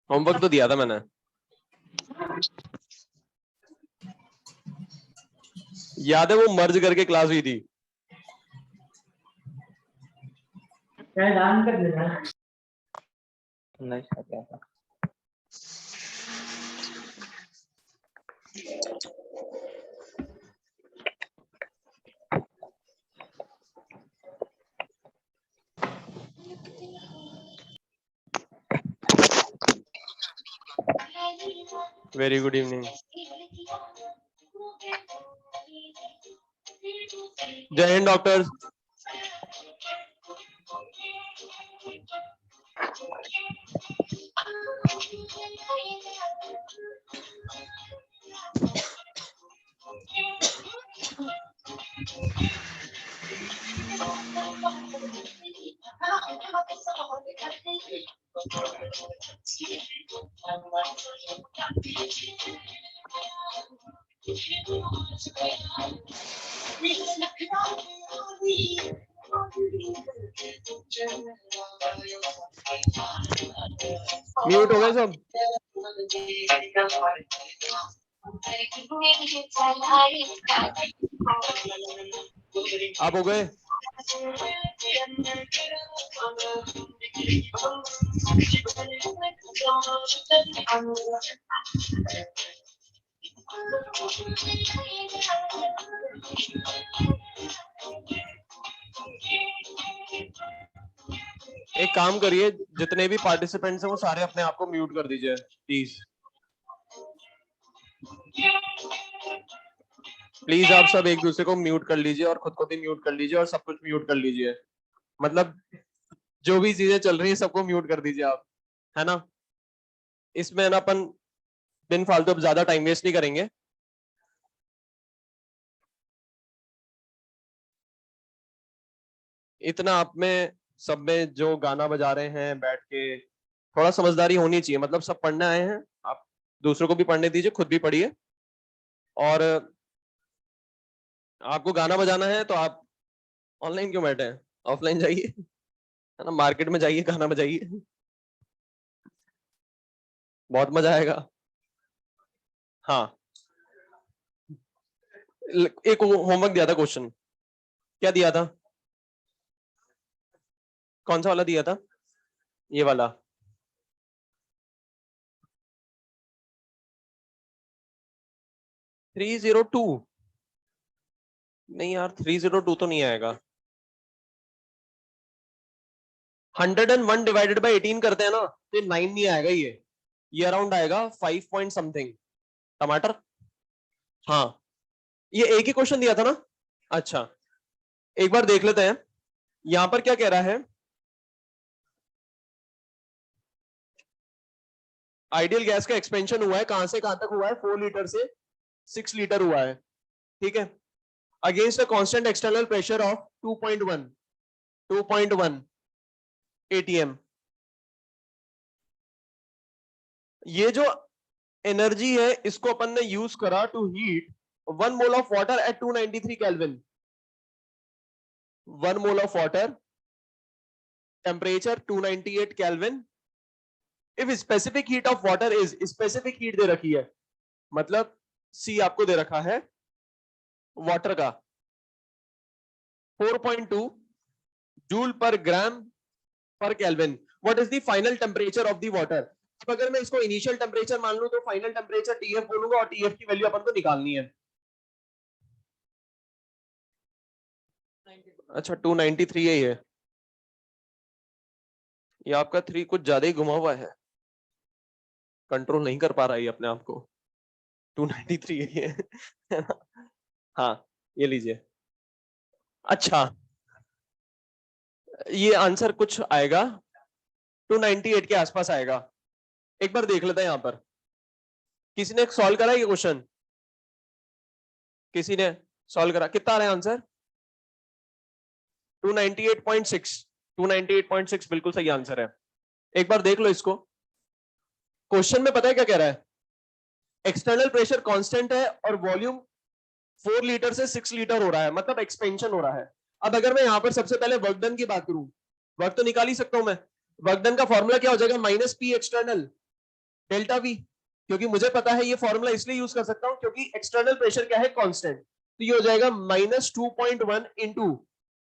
Homework तो दिया था मैंने, याद है वो मर्ज करके क्लास हुई थी। कर देना नहीं था। Very good evening. जय हिंद डॉक्टर। म्यूट हो गए सब? आप हो गए? एक काम करिए, जितने भी पार्टिसिपेंट्स हैं वो सारे अपने आप को म्यूट कर दीजिए प्लीज। प्लीज आप सब एक दूसरे को म्यूट कर लीजिए और खुद को भी म्यूट कर लीजिए और सब कुछ म्यूट कर लीजिए। मतलब जो भी चीजें चल रही है सबको म्यूट कर दीजिए आप, है ना। इसमें ना अपन बिन फालतू ज्यादा टाइम वेस्ट नहीं करेंगे। इतना आप में सब में जो गाना बजा रहे हैं बैठ के, थोड़ा समझदारी होनी चाहिए। मतलब सब पढ़ने आए हैं, आप दूसरों को भी पढ़ने दीजिए, खुद भी पढ़िए। और आपको गाना बजाना है तो आप ऑनलाइन क्यों बैठे हैं, ऑफलाइन जाइए, है ना, मार्केट में जाइए, गाना बजाइए, बहुत मजा आएगा। हाँ, एक होमवर्क दिया था, क्वेश्चन क्या दिया था? कौन सा वाला दिया था? ये वाला। थ्री 302 नहीं यार, 302 तो नहीं आएगा। 101 डिवाइडेड बाई 18 करते हैं ना तो 9 नहीं आएगा। ये अराउंड आएगा 5 पॉइंट समथिंग। टमाटर। हाँ, ये एक ही क्वेश्चन दिया था ना। अच्छा, एक बार देख लेते हैं यहां पर क्या कह रहा है। आइडियल गैस का एक्सपेंशन हुआ है, कहां से कहां तक हुआ है? 4 लीटर से 6 लीटर हुआ है, ठीक है। Against a constant external pressure of 2.1 atm। ये जो एनर्जी है इसको अपन ने यूज करा to heat 1 mole of water at 293 kelvin. 1 mole of water, temperature 298 kelvin. If specific heat of water is, specific heat दे रखी है, मतलब सी आपको दे रखा है वाटर का 4.2 जूल पर ग्राम पर kelvin. What is the final temperature of the water? अब अगर मैं इसको इनिशियल टेम्परेचर मान लूं तो फाइनल टेम्परेचर टीएफ बोलूंगा और टीएफ की वैल्यू अपन को निकालनी है। अच्छा, 293 है ये आपका 3 कुछ ज्यादा ही घुमा हुआ है, कंट्रोल नहीं कर पा रहा है अपने आप को। 293 है ये हाँ, ये लीजिए। अच्छा, ये आंसर कुछ आएगा 298 के आसपास आएगा। एक बार देख लेते हैं यहां पर, किसी ने सॉल्व करा ये क्वेश्चन? किसी ने सॉल्व करा? कितना आ रहा है आंसर? 298.6। 298.6 बिल्कुल सही आंसर है। एक बार देख लो इसको, क्वेश्चन में पता है क्या कह रहा है? एक्सटर्नल प्रेशर कांस्टेंट है और वॉल्यूम 4 लीटर से 6 लीटर हो रहा है, मतलब एक्सपेंशन हो रहा है। अब अगर मैं यहां पर सबसे पहले वर्क डन की बात करूं वर्क तो निकाल ही सकता हूं मैं। वर्क डन का फॉर्मूला क्या हो जाएगा, minus P external delta we, क्योंकि मुझे पता है ये फॉर्मूला इसलिए यूज कर सकता हूं क्योंकि एक्सटर्नल प्रेशर क्या है, कांस्टेंट। तो ये हो जाएगा -2.1 into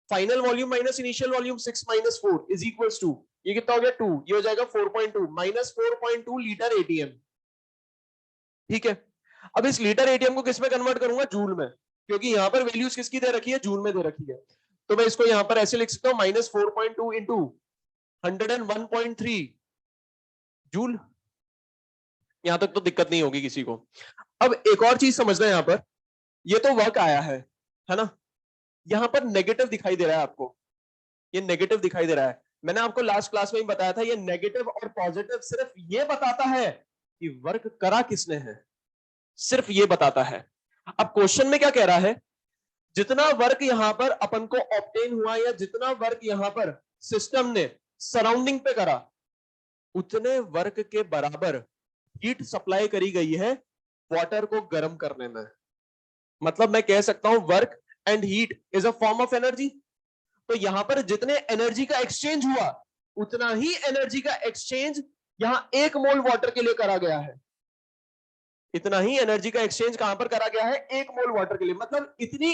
final volume minus initial volume 6 - 4 is equals to, ये कितना हो गया 2, ये हो जाएगा 4.2 -4.2 लीटर एटीएम। ठीक है, अब इस लीटर एटीएम को किस में कन्वर्ट करूंगा, जूल में, क्योंकि यहां पर वैल्यूज किसकी दे रखी है, जूल में दे रखी है। तो मैं इसको यहां पर ऐसे लिख सकता हूं -4.2 इंटू 101.3 जूल। यहां तक तो दिक्कत नहीं होगी किसी को। अब एक और चीज समझना, यहां पर ये तो वर्क आया है ना, यहां पर नेगेटिव दिखाई दे रहा है आपको, ये नेगेटिव दिखाई दे रहा है। मैंने आपको लास्ट क्लास में ही बताया था, ये नेगेटिव और पॉजिटिव सिर्फ ये बताता है कि वर्क करा किसने है, सिर्फ ये बताता है। अब क्वेश्चन में क्या कह रहा है, जितना वर्क यहां पर अपन को ऑब्टेन हुआ या जितना वर्क यहां पर सिस्टम ने सराउंडिंग पे करा, उतने वर्क के बराबर हीट सप्लाई करी गई है वाटर को गर्म करने में। मतलब मैं कह सकता हूं work and heat is a form of energy. तो यहां पर जितने एनर्जी का एक्सचेंज हुआ, उतना ही एनर्जी का एक्सचेंज यहां 1 मोल वाटर के लिए करा गया है। इतना ही एनर्जी का एक्सचेंज कहां पर करा गया है, 1 मोल वाटर के लिए। मतलब इतनी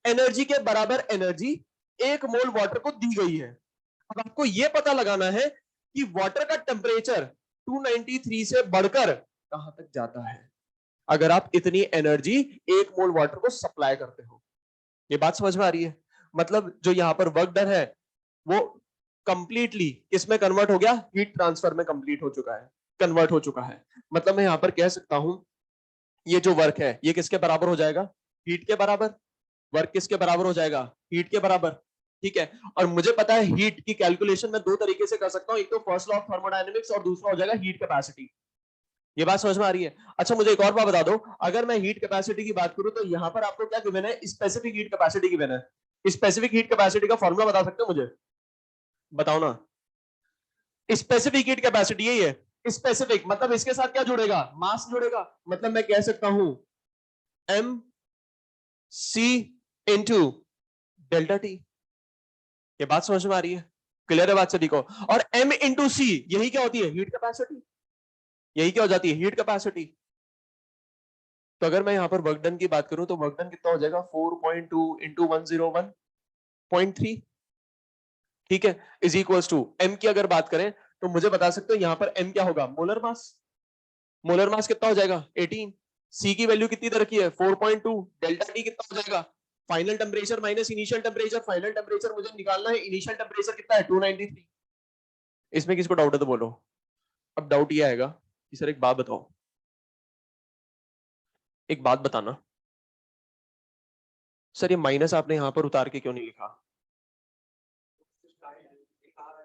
एनर्जी के बराबर एनर्जी 1 मोल वाटर को दी गई है। अब आपको यह पता लगाना है कि वाटर का टेम्परेचर 293 से बढ़कर कहां तक जाता है अगर आप इतनी एनर्जी 1 मोल वाटर को सप्लाई करते हो। ये बात समझ में आ रही है? मतलब जो यहां पर वर्क डन है वो कंप्लीटली किसमें कन्वर्ट हो गया, हीट ट्रांसफर में कंप्लीट हो चुका है, कन्वर्ट हो चुका है। मतलब मैं यहां पर कह सकता हूं ये जो वर्क है ये किसके बराबर हो जाएगा, हीट के बराबर। वर्क किसके बराबर हो जाएगा, हीट के बराबर। ठीक है, और मुझे पता है हीट की कैलकुलेशन मैं 2 तरीके से कर सकता हूं, एक तो फर्स्ट लॉ ऑफ थर्मोडायनेमिक्स और दूसरा हो जाएगा हीट कैपेसिटी। ये बात समझ में आ रही है? अच्छा मुझे एक और बात बता दो, अगर मैं हीट कैपेसिटी की बात करूं तो यहां पर आपको क्या गिवन है, स्पेसिफिक हीट कैपेसिटी गिवन है। स्पेसिफिक हीट कैपेसिटी का फॉर्मूला बता सकते हो मुझे, बताओ ना। स्पेसिफिक हीट कैपेसिटी यही है, स्पेसिफिक मतलब इसके साथ क्या जुड़ेगा, मास जुड़ेगा। मतलब मैं कह सकता हूं M C into delta T. ये बात समझ में आ रही है, क्लियर है बात सभी को? और एम इंटू सी यही क्या होती है, हीट कैपेसिटी। यही क्या हो जाती है, हीट कैपेसिटी। तो अगर मैं यहां पर वर्क डन की बात करूं तो वर्क डन कितना हो जाएगा, 4.2 इंटू 101.3। ठीक है, इज इक्वल्स टू एम की अगर बात करें तो मुझे बता सकते हो यहां पर एम क्या होगा, मोलर मास। मोलर मास कितना हो जाएगा 18। सी की वैल्यू कितनी दे रखी है 4.2। डेल्टा टी कितना हो जाएगा, final temperature minus initial temperature. Final temperature मुझे निकालना है, इनिशियल टेम्परेचर कितना है 293। इसमें किसको डाउट है तो बोलो। अब डाउट ये आएगा कि सर एक बात बताओ, एक बात बताना, सर ये माइनस आपने यहां पर उतार के क्यों नहीं लिखा।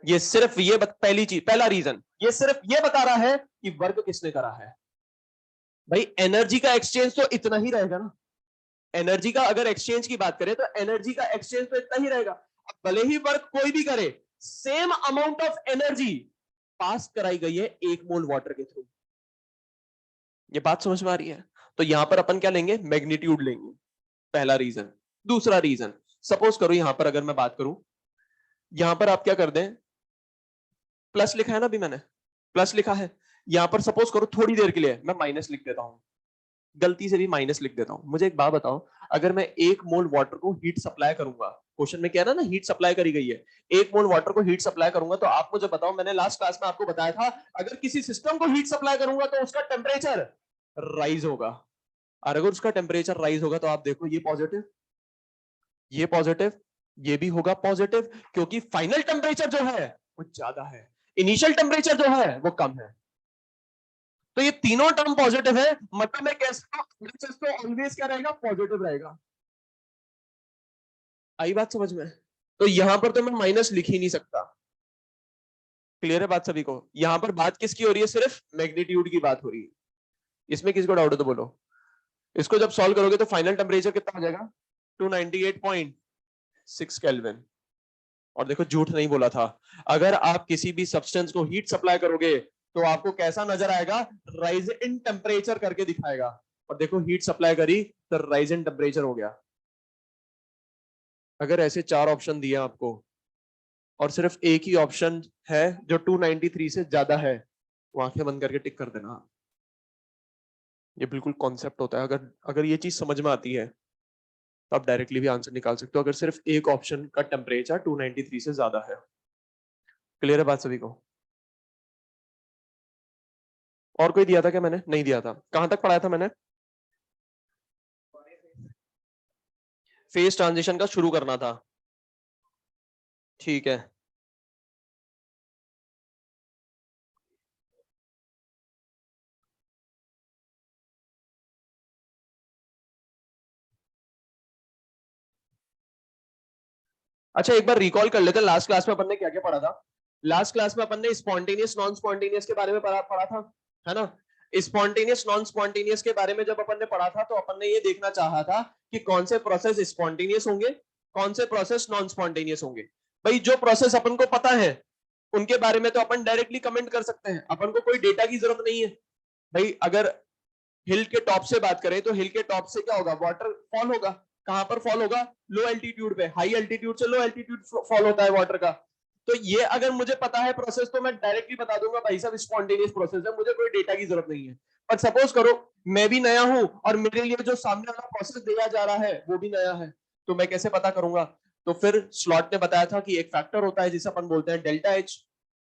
ये सिर्फ ये पहली चीज, पहला रीजन ये सिर्फ ये बता रहा है कि वर्क किसने करा है। भाई एनर्जी का एक्सचेंज तो इतना ही रहेगा ना, एनर्जी का अगर एक्सचेंज की बात करें तो एनर्जी का एक्सचेंज तो इतना ही रहेगा। अब भले ही वर्क कोई भी करे, सेम अमाउंट ऑफ एनर्जी पास कराई गई है 1 मोल वाटर के थ्रू। ये बात समझ में आ रही है? तो यहां पर अपन क्या लेंगे, मैग्नीट्यूड लेंगे, पहला रीजन। दूसरा रीजन, सपोज करो यहां पर अगर मैं बात करूं, यहां पर आप क्या कर दें, प्लस लिखा है ना अभी मैंने, प्लस लिखा है, यहां पर सपोज करो थोड़ी देर के लिए मैं माइनस लिख देता हूं, गलती से भी माइनस लिख देता हूं। मुझे एक बात बताओ, अगर मैं 1 मोल वाटर को हीट सप्लाई करूंगा, क्वेश्चन में क्या ना हीट सप्लाई करी गई है, 1 मोल वाटर को हीट सप्लाई करूंगा, तो आप मुझे बताओ, मैंने लास्ट क्लास में आपको बताया था अगर किसी सिस्टम को हीट सप्लाई करूंगा तो उसका टेम्परेचर राइज होगा। और अगर उसका टेम्परेचर राइज होगा तो आप देखो ये पॉजिटिव, ये पॉजिटिव, ये भी होगा पॉजिटिव, क्योंकि फाइनल टेम्परेचर जो है वो ज्यादा है, इनिशियल टेम्परेचर जो है वो कम है। तो ये तीनों टर्म पॉजिटिव है, मतलब मैं कह सकता हूं LHS तो ऑलवेज क्या रहेगा, पॉजिटिव रहेगा। आई बात समझ में? तो यहां पर तो मैं माइनस लिख ही नहीं सकता। क्लियर है बात सभी को? यहां पर बात किसकी हो रही है, सिर्फ मैग्नीट्यूड की बात हो रही है। इसमें किसको डाउट है तो बोलो। इसको जब सॉल्व करोगे तो फाइनल टेम्परेचर कितना हो जाएगा, 298.6 केल्विन। और देखो झूठ नहीं बोला था, अगर आप किसी भी सब्सटेंस को हीट सप्लाई करोगे तो आपको कैसा नजर आएगा, राइज इन टेम्परेचर करके दिखाएगा। और देखो हीट सप्लाई करी तो राइज इन टेम्परेचर हो गया। अगर ऐसे 4 ऑप्शन दिए आपको और सिर्फ एक ही ऑप्शन है जो 293 से ज्यादा है, वो आंखें बंद करके टिक कर देना। ये बिल्कुल कॉन्सेप्ट होता है, अगर अगर ये चीज समझ में आती है तो आप डायरेक्टली भी आंसर निकाल सकते हो, अगर सिर्फ एक ऑप्शन का टेम्परेचर 293 से ज्यादा है। क्लियर है बात सभी को? और कोई दिया था क्या? मैंने नहीं दिया था। कहां तक पढ़ाया था मैंने? फेज ट्रांजिशन का शुरू करना था। ठीक है, अच्छा एक बार रिकॉल कर लेते हैं लास्ट क्लास में अपन ने क्या क्या पढ़ा था। लास्ट क्लास में अपन ने स्पॉन्टेनियस नॉन स्पॉन्टेनियस के बारे में पढ़ा था, है ना? स्पॉन्टेनियस नॉन स्पॉन्टेनियस के बारे में जब अपन ने पढ़ा था तो अपन ने ये देखना चाहा था कि कौन से प्रोसेस स्पॉन्टेनियस होंगे, कौन से प्रोसेस नॉन स्पॉन्टेनियस होंगे। भाई जो प्रोसेस अपन को पता है उनके बारे में तो अपन डायरेक्टली कमेंट कर सकते हैं, अपन को कोई डेटा की जरूरत नहीं है। भाई अगर हिल के टॉप से बात करें तो हिल के टॉप से क्या होगा? वाटर फॉल होगा। कहां पर फॉल होगा? लो एल्टीट्यूड पे। हाई एल्टीट्यूड से लो एल्टीट्यूड फॉल होता है वाटर का। तो ये अगर मुझे पता है प्रोसेस तो मैं डायरेक्टली बता दूंगा भाई साहब स्पॉन्टेनियस प्रोसेस है, मुझे कोई डेटा की जरूरत नहीं है। पर सपोज करो मैं भी नया हूं और मेरे लिए जो सामने वाला प्रोसेस दिया जा रहा है वो भी नया है, तो मैं कैसे पता करूंगा? तो फिर स्लॉट ने बताया था कि एक फैक्टर होता है जिसे अपन बोलते हैं delta H,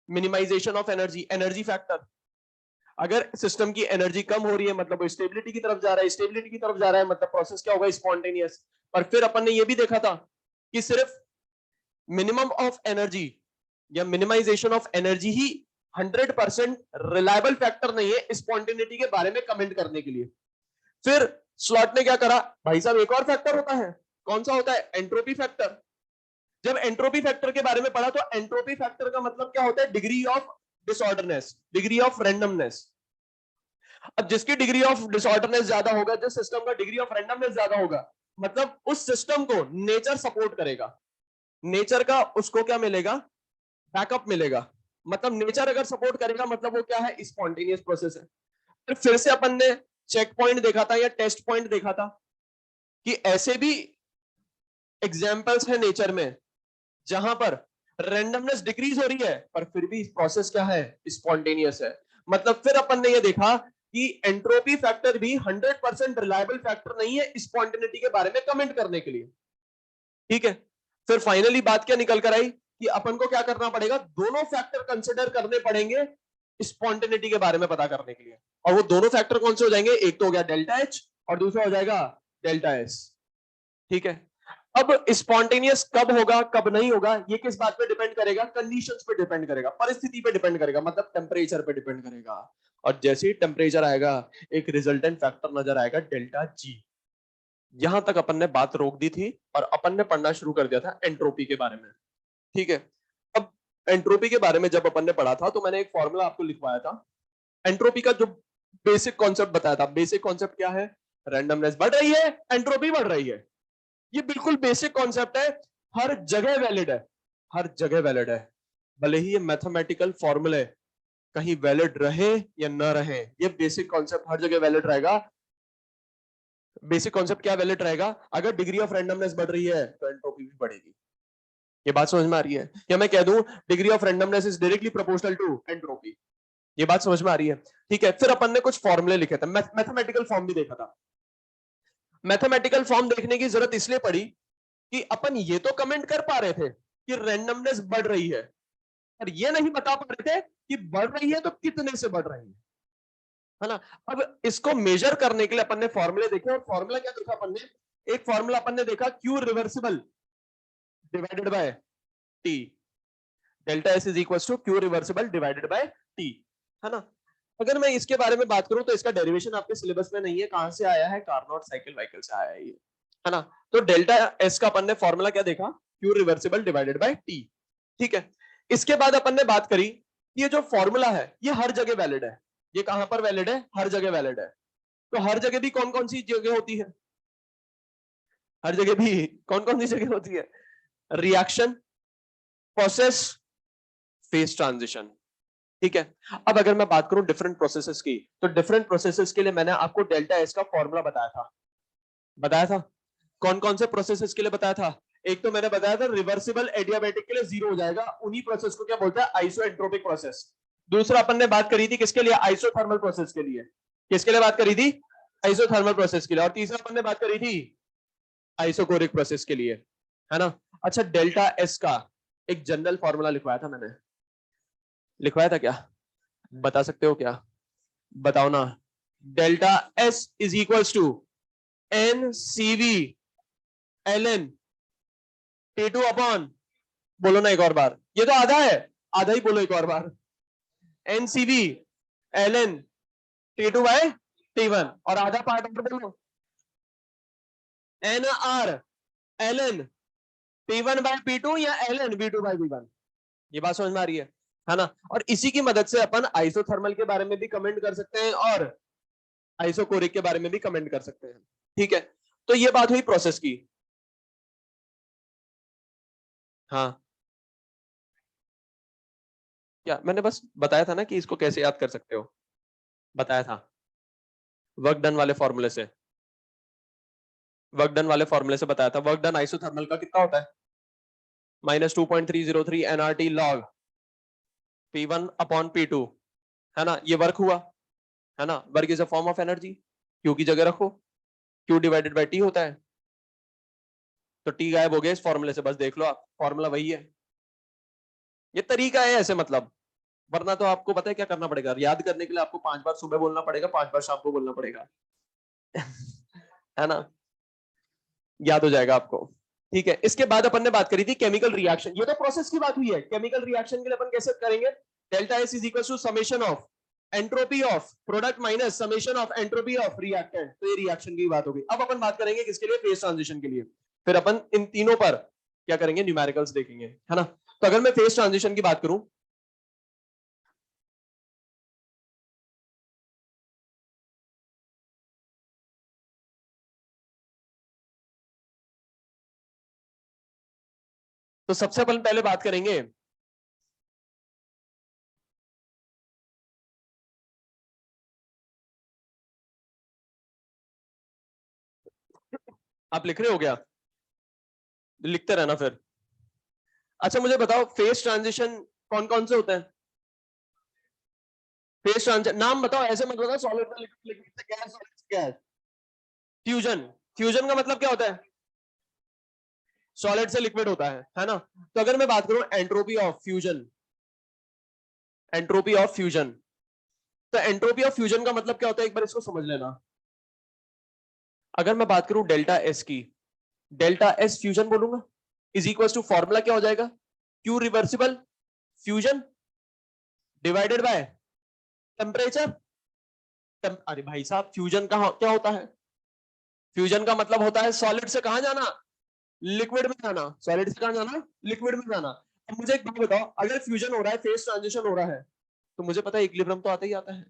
minimization of energy, energy factor. अगर सिस्टम की एनर्जी कम हो रही है मतलब वो स्टेबिलिटी की तरफ जा रहा है, स्टेबिलिटी की तरफ जा रहा है मतलब प्रोसेस क्या होगा? स्पॉन्टेनियस। पर फिर अपन ने ये भी देखा था कि सिर्फ मिनिमम ऑफ एनर्जी या मिनिमाइजेशन ऑफ एनर्जी ही 100% रिलायबल फैक्टर नहीं है स्पॉन्टेनिटी के बारे में कमेंट करने के लिए। फिर स्लॉट ने क्या करा? भाई साहब एक और फैक्टर होता है। कौन सा होता है? Entropy factor. जब एंट्रोपी फैक्टर के बारे में पढ़ा तो एंट्रोपी फैक्टर का मतलब क्या होता है? Degree of disorderness, degree of randomness. अब जिसकी डिग्री ऑफ डिसऑर्डरनेस ज्यादा होगा, जिस सिस्टम का डिग्री ऑफ रैंडमनेस ज्यादा होगा, मतलब उस सिस्टम को नेचर सपोर्ट करेगा। नेचर का उसको क्या मिलेगा? बैकअप मिलेगा। मतलब नेचर अगर सपोर्ट करेगा मतलब वो क्या है? स्पॉन्टेनियस प्रोसेस है। फिर से अपन ने चेक पॉइंट देखा था या टेस्ट पॉइंट देखा था कि ऐसे भी एग्जाम्पल्स है नेचर में जहां पर रैंडमनेस डिक्रीज हो रही है पर फिर भी प्रोसेस क्या है? स्पॉन्टेनियस है। मतलब फिर अपन ने ये देखा कि एंट्रोपी फैक्टर भी 100% रिलायबल फैक्टर नहीं है स्पॉन्टेनिटी के बारे में कमेंट करने के लिए। ठीक है, फिर फाइनली बात क्या निकल कर आई कि अपन को क्या करना पड़ेगा? दोनों फैक्टर कंसिडर करने पड़ेंगे स्पॉन्टेनिटी के बारे में पता करने के लिए। और वो दोनों फैक्टर कौन से हो जाएंगे? एक तो हो गया डेल्टा एच और दूसरा हो जाएगा डेल्टा एस। ठीक है, अब स्पॉन्टेनियस कब होगा कब नहीं होगा ये किस बात पे डिपेंड करेगा? कंडीशंस पे डिपेंड करेगा, परिस्थिति पे डिपेंड करेगा, मतलब टेम्परेचर पे डिपेंड करेगा। और जैसे ही टेम्परेचर आएगा एक रिजल्टेंट फैक्टर नजर आएगा डेल्टा जी। यहां तक अपन ने बात रोक दी थी और अपन ने पढ़ना शुरू कर दिया था एंट्रोपी के बारे में। ठीक है, अब एंट्रोपी के बारे में जब अपन ने पढ़ा था तो मैंने एक फॉर्मूला आपको लिखवाया था। एंट्रोपी का जो बेसिक कॉन्सेप्ट बताया था, बेसिक कॉन्सेप्ट क्या है? रैंडमनेस बढ़ रही है, एंट्रोपी बढ़ रही है। ये बिल्कुल बेसिक कॉन्सेप्ट है, हर जगह वैलिड है, हर जगह वैलिड है। भले ही ये मैथमेटिकल फॉर्मूले कहीं वैलिड रहे या न रहे, ये बेसिक कॉन्सेप्ट हर जगह वैलिड रहेगा। बेसिक कॉन्सेप्ट क्या वैलिड रहेगा? अगर डिग्री ऑफ रैंडमनेस बढ़ रही है तो एंट्रोपी भी बढ़ेगी। ये बात समझ में आ रही है? या मैं कह दूं degree of randomness is directly proportional to entropy. ये बात समझ में आ रही है? ठीक है, फिर अपन ने कुछ फॉर्मूले लिखे थे, मैथमेटिकल फॉर्म भी देखा था। मैथमेटिकल फॉर्म देखने की जरूरत इसलिए पड़ी कि अपन ये तो कमेंट कर पा रहे थे कि रैंडमनेस बढ़ रही है, पर ये नहीं बता पा रहे थे कि बढ़ रही है तो कितने से बढ़ रही है ना? अब इसको मेजर करने के लिए अपन ने फॉर्मूले देखे और फॉर्मूला क्या देखा अपन ने? एक फॉर्मूला अपन ने देखा Q reversible divided by T. Delta S is equal to Q reversible divided by T, है ना? अगर मैं इसके बारे में बात करूं तो इसका डेरिवेशन आपके सिलेबस में नहीं है, कहां से आया है? कार्नोट साइकिल वाइकल से आया है ये, है ना? तो डेल्टा एस का अपन ने फॉर्मूला क्या देखा? Q reversible divided by T. ठीक है, इसके बाद अपन ने बात करी ये जो फॉर्मूला है ये हर जगह वैलिड है। ये कहां पर वैलिड है? हर जगह वैलिड है। तो हर जगह भी कौन कौन सी जगह होती है? हर जगह भी कौन कौन सी जगह होती है? Reaction, process, phase transition. ठीक है, अब अगर मैं बात करूं डिफरेंट प्रोसेसेस की तो डिफरेंट प्रोसेसेस के लिए मैंने आपको डेल्टा एस का फॉर्मूला बताया था। बताया था कौन कौन से प्रोसेसेस के लिए बताया था? एक तो मैंने बताया था रिवर्सिबल एडियाबैटिक के लिए 0 हो जाएगा, उन्हीं प्रोसेस को क्या बोलता है, आइसोएंट्रोपिक प्रोसेस। दूसरा अपन ने बात करी थी किसके लिए, आइसोथर्मल प्रोसेस के लिए। किसके लिए बात करी थी, आइसोथर्मल प्रोसेस के लिए। और तीसरा अपन ने बात करी थी आइसोकोरिक प्रोसेस के लिए, है ना। अच्छा, डेल्टा एस का एक जनरल फॉर्मूला लिखवाया था मैंने, लिखवाया था क्या, बता सकते हो क्या, बताओ ना। Delta S is equals to N C V L N T two upon, बोलो ना एक और बार, ये तो आधा है, आधा ही बोलो एक और बार, N C V L N T two by T one, और आधा पार्ट और बोलो, N R L N P one by P two या L N B two by B one. ये बात समझ में आ रही है ना। और इसी की मदद से अपन आइसोथर्मल के बारे में भी कमेंट कर सकते हैं और आइसोकोरिक के बारे में भी कमेंट कर सकते हैं, ठीक है। तो ये बात हुई प्रोसेस की। हाँ, क्या मैंने बस बताया था ना कि इसको कैसे याद कर सकते हो, बताया था वर्क डन वाले फॉर्मूले से, वर्क डन वाले फॉर्मूले से बताया था। वर्क डन आइसोथर्मल का कितना होता है, -2.303 nRT log P1 upon P2, है ना। ये वर्क हुआ, है ना। Work is a form of energy, Q की जगह रखो, क्यू डिवाइडेड बाई टी होता है, तो टी गायब हो गया इस फॉर्मूले से, बस देख लो आप, फॉर्मूला वही है। ये तरीका है ऐसे, मतलब वरना तो आपको पता है क्या करना पड़ेगा, याद करने के लिए आपको 5 बार सुबह बोलना पड़ेगा, 5 बार शाम को बोलना पड़ेगा है ना, याद हो जाएगा आपको। ठीक है, इसके बाद अपन ने बात करी थी केमिकल रिएक्शन, ये तो प्रोसेस की बात हुई है। केमिकल रिएक्शन के लिए अपन कैसे करेंगे, delta S is equal to summation of entropy of product minus summation of entropy of reactant. तो ये रिएक्शन की बात हो गई। अब अपन बात करेंगे किसके लिए, फेज ट्रांजिशन के लिए। फिर अपन इन तीनों पर क्या करेंगे, न्यूमेरिकल्स देखेंगे, है ना। तो अगर मैं फेज ट्रांजिशन की बात करूं, तो सबसे अपन पहले बात करेंगे आप लिख रहे हो क्या, लिखते रहना फिर। अच्छा मुझे बताओ फेज ट्रांजिशन कौन कौन से होते हैं, फेज ट्रांजिशन नाम बताओ, ऐसे मत बताओ सॉलिड से लिक्विड से गैस, सॉलिड से गैस। फ्यूजन, फ्यूजन का मतलब क्या होता है, सॉलिड से लिक्विड होता है ना। तो अगर मैं बात करूं entropy of fusion, entropy of fusion, तो एंट्रोपी ऑफ फ्यूजन का मतलब क्या होता है, एक बार इसको समझ लेना। अगर मैं बात करूं डेल्टा एस की, डेल्टा एस फ्यूजन बोलूंगा, इज इक्वल टू फॉर्मूला क्या हो जाएगा, Q reversible fusion divided by temperature. अरे भाई साहब, फ्यूजन का क्या होता है, फ्यूजन का मतलब होता है सॉलिड से कहां जाना, लिक्विड में जाना, सॉलिड से कहां जाना, लिक्विड में जाना। अब मुझे एक बात बताओ, अगर फ्यूजन हो रहा है, फेज ट्रांजिशन हो रहा है, तो मुझे पता है इक्विलिब्रियम तो आता ही आता है,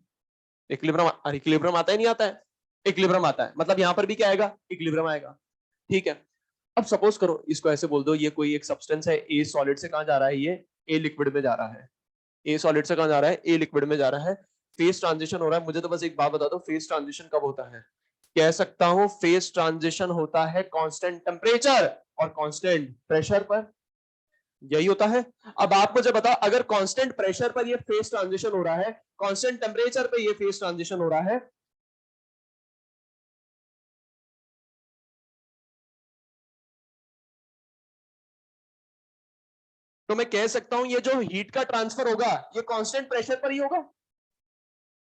इक्विलिब्रियम, इक्विलिब्रियम आता ही नहीं आता है, इक्विलिब्रियम आता है, मतलब यहां पर भी क्या आएगा, इक्विलिब्रियम आएगा, ठीक है। अब सपोज करो इसको ऐसे बोल दो, ये कोई एक सब्सटेंस है, ए सॉलिड से कहां जा रहा है, ये ए लिक्विड में जा रहा है, ए सॉलिड से कहां जा रहा है, ए लिक्विड में जा रहा है, फेज ट्रांजिशन हो रहा है। मुझे तो बस एक बात बता दो, फेज ट्रांजिशन कब होता है, कह सकता हूं फेज ट्रांजिशन होता है कांस्टेंट टेम्परेचर और कांस्टेंट प्रेशर पर, यही होता है। अब आप मुझे बताओ, अगर कांस्टेंट प्रेशर पर ये फेज ट्रांजिशन हो रहा है, कांस्टेंट टेम्परेचर पर ये फेज ट्रांजिशन हो रहा है, तो मैं कह सकता हूं ये जो हीट का ट्रांसफर होगा ये कांस्टेंट प्रेशर पर ही होगा,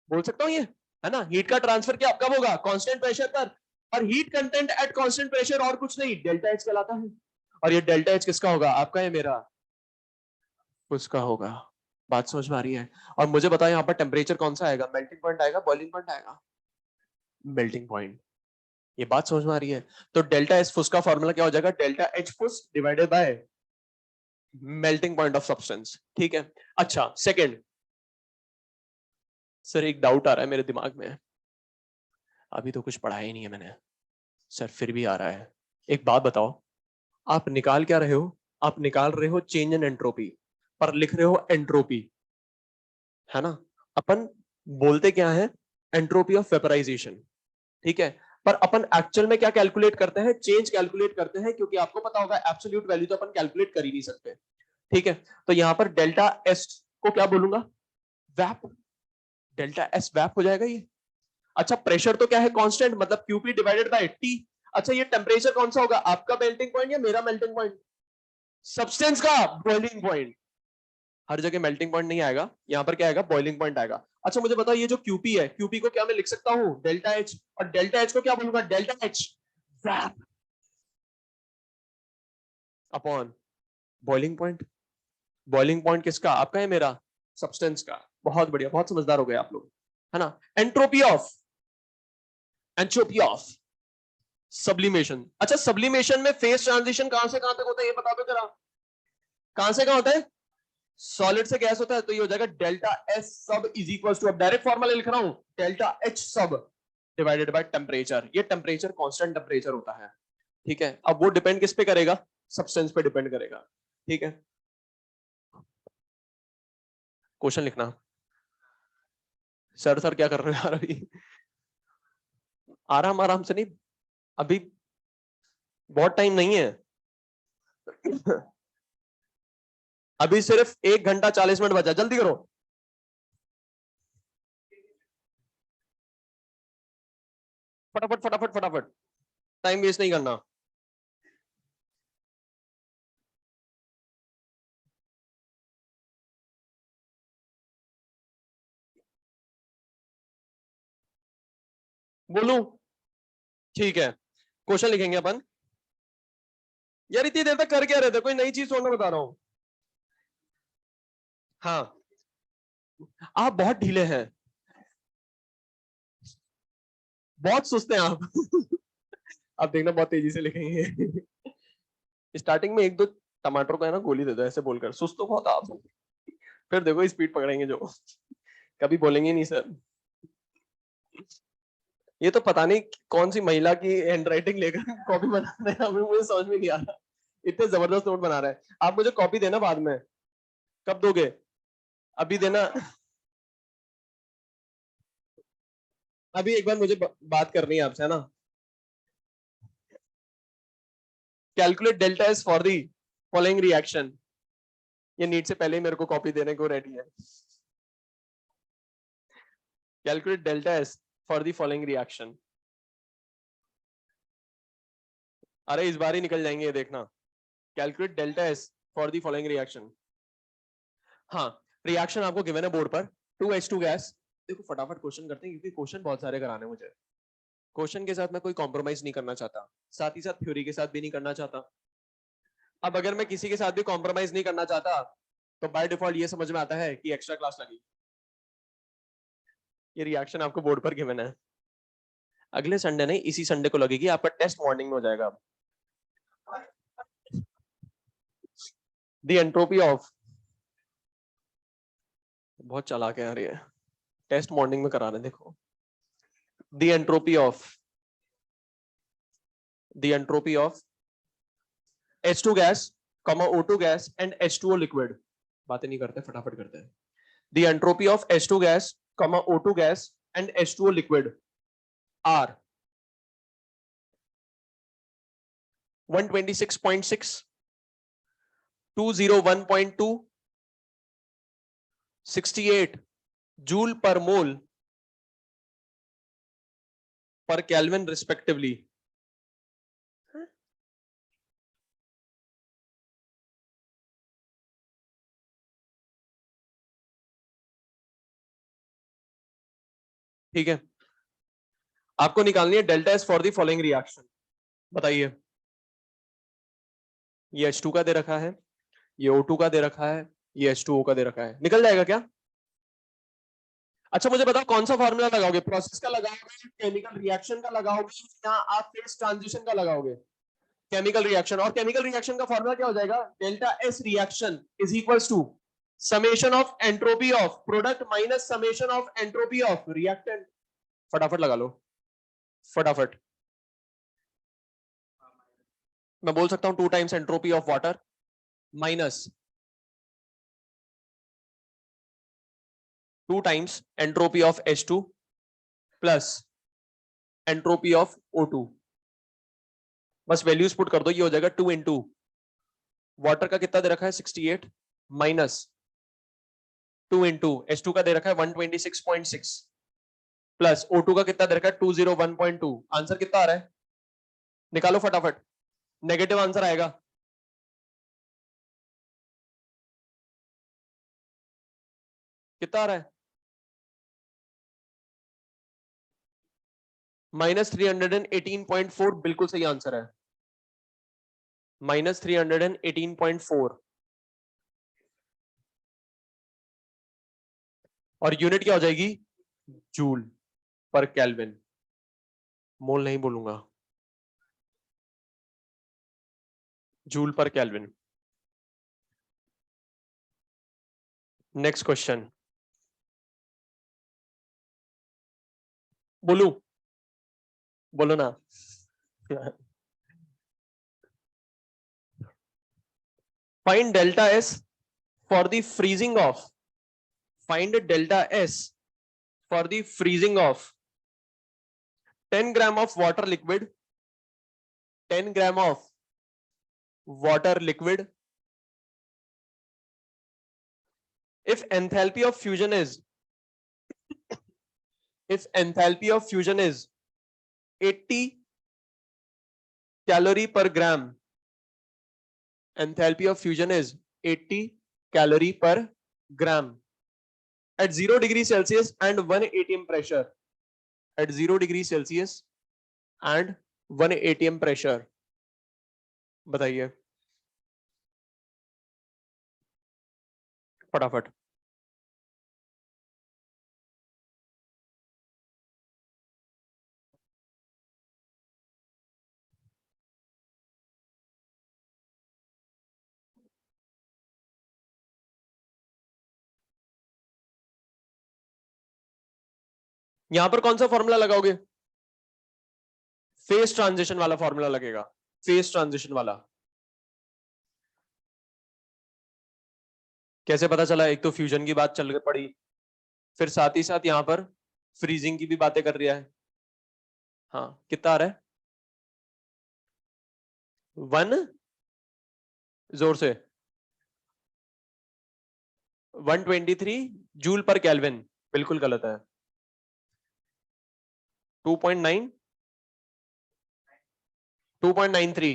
बोल सकता हूं ये, है ना। हीट का ट्रांसफर क्या कब होगा, कांस्टेंट प्रेशर पर, और heat content at constant pressure और कुछ नहीं, डेल्टा एच कहलाता है। और ये डेल्टा एच किसका होगा, आपका है मेरा, उसका होगा। बात समझ में आ रही है। और मुझे बताओ यहाँ पर टेम्परेचर कौन सा आएगा, मेल्टिंग पॉइंट आएगा, बॉइलिंग पॉइंट आएगा, मेल्टिंग पॉइंट। ये बात समझ में आ रही है। तो डेल्टा एच फुस का फॉर्मूला क्या हो जाएगा, डेल्टा एच फुस divided by melting point of substance, ठीक है। अच्छा सेकंड, सर एक डाउट आ रहा है मेरे दिमाग में, अभी तो कुछ पढ़ा ही नहीं है मैंने, सर फिर भी आ रहा है। एक बात बताओ, आप निकाल क्या रहे हो, आप निकाल रहे हो चेंज इन एंट्रोपी, पर लिख रहे हो एंट्रोपी, है ना। अपन बोलते क्या है, एंट्रोपी ऑफ वेपराइजेशन, ठीक है। पर अपन एक्चुअल में क्या कैलकुलेट करते हैं, चेंज कैलकुलेट करते हैं, क्योंकि आपको पता होगा एब्सोल्यूट वैल्यू तो अपन कैलकुलेट कर ही नहीं सकते। ठीक है, तो यहां पर डेल्टा एस को क्या बोलूंगा, वैप, डेल्टा एस वैप हो जाएगा ये। अच्छा प्रेशर तो क्या है, कांस्टेंट, मतलब क्यूपी डिवाइडेड बाय टी। अच्छा ये टेम्परेचर कौन सा होगा, आपका मेल्टिंग पॉइंट या मेरा मेल्टिंग पॉइंट, सब्सटेंस का बॉइलिंग पॉइंट। हर जगह मेल्टिंग पॉइंट नहीं आएगा, यहां पर क्या आएगा, बॉइलिंग पॉइंट आएगा। अच्छा मुझे बताओ ये जो क्यूपी है, क्यूपी को क्या मैं लिख सकता हूं, डेल्टा एच, और डेल्टा एच को क्या बोलूंगा, delta H vap upon boiling point. Boiling point किसका, आपका है मेरा, सब्सटेंस का। बहुत बढ़िया, बहुत समझदार हो गए आप लोग, है ना। Entropy of sublimation. अच्छा सब्लिमेशन में फेज ट्रांजिशन कहां से कहां तक होता है, ये बता दो जरा, कहां से कहां होता है, सॉलिड से गैस होता है, तो ये हो जाएगा डेल्टा एस सब इज इक्वल टू, अब डायरेक्ट फॉर्मूला लिख रहा हूं, डेल्टा एच सब डिवाइडेड बाय टेम्परेचर। ये टेम्परेचर कांस्टेंट टेम्परेचर होता है, ठीक है। अब वो डिपेंड किस पे करेगा, सब्सटेंस पे डिपेंड करेगा, ठीक है। क्वेश्चन लिखना। सर क्या कर रहे हो यार अभी, आराम आराम से, नहीं अभी बहुत टाइम नहीं है अभी सिर्फ 1 घंटा 40 मिनट बचा, जल्दी करो। फटाफट फटाफट फटाफट, टाइम वेस्ट नहीं करना। बोलूं, ठीक है, क्वेश्चन लिखेंगे अपन। यार इतनी देर तक कर क्या रहे थे, कोई नई चीज छोड़ना बता रहा हूं। हाँ, आप बहुत ढीले हैं, बहुत सुस्त हैं आप आप देखना बहुत तेजी से लिखेंगे स्टार्टिंग में एक दो टमाटर को है ना गोली दे दो ऐसे बोलकर, सुस्त तो बहुत आप, फिर देखो स्पीड पकड़ेंगे जो कभी बोलेंगे नहीं सर। ये तो पता नहीं कौन सी महिला की हैंडराइटिंग लेकर कॉपी बना रहे हैं, अभी मुझे समझ में नहीं आ रहा, इतने जबरदस्त नोट बना रहे हैं। आप मुझे कॉपी देना बाद में, कब दोगे, अभी देना। अभी एक बार मुझे बात करनी है आपसे, है ना। Calculate delta S for the following reaction. ये नीट से पहले ही मेरे को कॉपी देने को रेडी है। Calculate delta S for the following reaction. अरे इस बार ही निकल जाएंगे, ये देखना। Calculate delta S for the following reaction. हाँ, रिएक्शन आपको गिवन है बोर्ड पर, 2H2 गैस। देखो फटाफट क्वेश्चन करते हैं, क्योंकि क्वेश्चन बहुत सारे कराने हैं मुझे। क्वेश्चन के साथ मैं कोई कॉम्प्रोमाइज नहीं करना चाहता, साथ ही साथ थ्योरी के साथ भी नहीं करना चाहता। अब अगर मैं किसी के साथ भी कॉम्प्रोमाइज नहीं करना चाहता, तो बाय डिफॉल्ट ये समझ में आता है कि एक्स्ट्रा क्लास लगी। ये रिएक्शन आपको बोर्ड पर गिवन है, अगले संडे नहीं इसी संडे को लगेगी, आपका टेस्ट मॉर्निंग में हो जाएगा। द एंट्रोपी ऑफ, बहुत चालाक है यार ये, टेस्ट मॉर्निंग में करा रहे हैं, देखो। The entropy of, the entropy of H2 gas, O2 gas and H2O liquid. बातें नहीं करते, फटाफट करते हैं। The entropy of H2 gas, O2 gas and H2O liquid are 126.6, 201.2, 68 joule per mole पर केल्विन रिस्पेक्टिवली। ठीक है, आपको निकालनी है delta S for the following reaction. बताइए, ये H2 का दे रखा है, ये O2 का दे रखा है, ये H2O का दे रखा है, निकल जाएगा क्या। अच्छा मुझे बताओ कौन सा फॉर्मूला लगाओगे, प्रोसेस का लगाओगे, केमिकल रिएक्शन का लगाओगे, या आप फेज ट्रांजिशन का लगाओगे। केमिकल रिएक्शन, और केमिकल रिएक्शन का फॉर्मूला क्या हो जाएगा, delta S reaction is equals to summation of entropy of product minus summation of entropy of reactant. फटाफट लगा लो, फटाफट। मैं बोल सकता हूं 2 times entropy of water minus 2 times entropy of H2 plus entropy of O2। बस वैल्यूज पुट कर दो, ये हो जाएगा 2 इंटू वाटर का कितना दे रखा है 68 माइनस 2 इंटू H2 का दे रखा है 126.6 प्लस O2 का कितना दे रखा है 201.2। आंसर कितना आ रहा है निकालो फटाफट, नेगेटिव आंसर आएगा। कितना आ रहा है -318.4, बिल्कुल सही आंसर है -318.4। और यूनिट क्या हो जाएगी जूल पर केल्विन, मोल नहीं बोलूंगा, जूल पर केल्विन। नेक्स्ट क्वेश्चन, बोलू बोलो ना। Find delta S for the freezing of, find delta S for the freezing of 10 gram of water liquid, 10 gram of water liquid if enthalpy of fusion is, if enthalpy of fusion is 80 calorie per gram, enthalpy of fusion is 80 calorie per gram at 0 degree Celsius and 1 atm pressure, at 0 degree Celsius and 1 atm pressure, बताइए फटाफट। यहां पर कौन सा formula लगाओगे, face transition वाला formula लगेगा, face transition वाला। कैसे पता चला, एक तो फ्यूजन की बात चल पड़ी, फिर साथ ही साथ यहां पर फ्रीजिंग की भी बातें कर रहा है। हाँ कितना आ रहा है 1, जोर से 123 जूल पर केल्विन, बिल्कुल गलत है। 2.9 2.93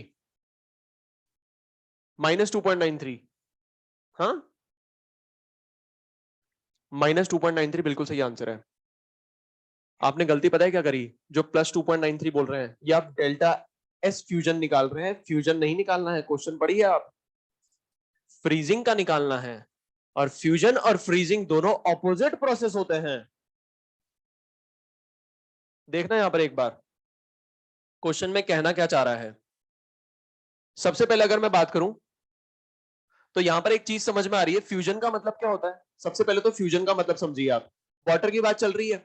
-2.93, हाँ -2.93 बिल्कुल सही आंसर है। आपने गलती पता है क्या करी, जो +2.93 बोल रहे हैं ये आप डेल्टा एस फ्यूजन निकाल रहे हैं, फ्यूजन नहीं निकालना है, क्वेश्चन पढ़िए आप, फ्रीजिंग का निकालना है। और फ्यूजन और फ्रीजिंग दोनों ऑपोजिट प्रोसेस होते हैं। देखना यहां पर एक बार क्वेश्चन में कहना क्या चाह रहा है। सबसे पहले अगर मैं बात करूं तो यहां पर एक चीज समझ में आ रही है, फ्यूजन का मतलब क्या होता है। सबसे पहले तो फ्यूजन का मतलब समझिए आप, वाटर की बात चल रही है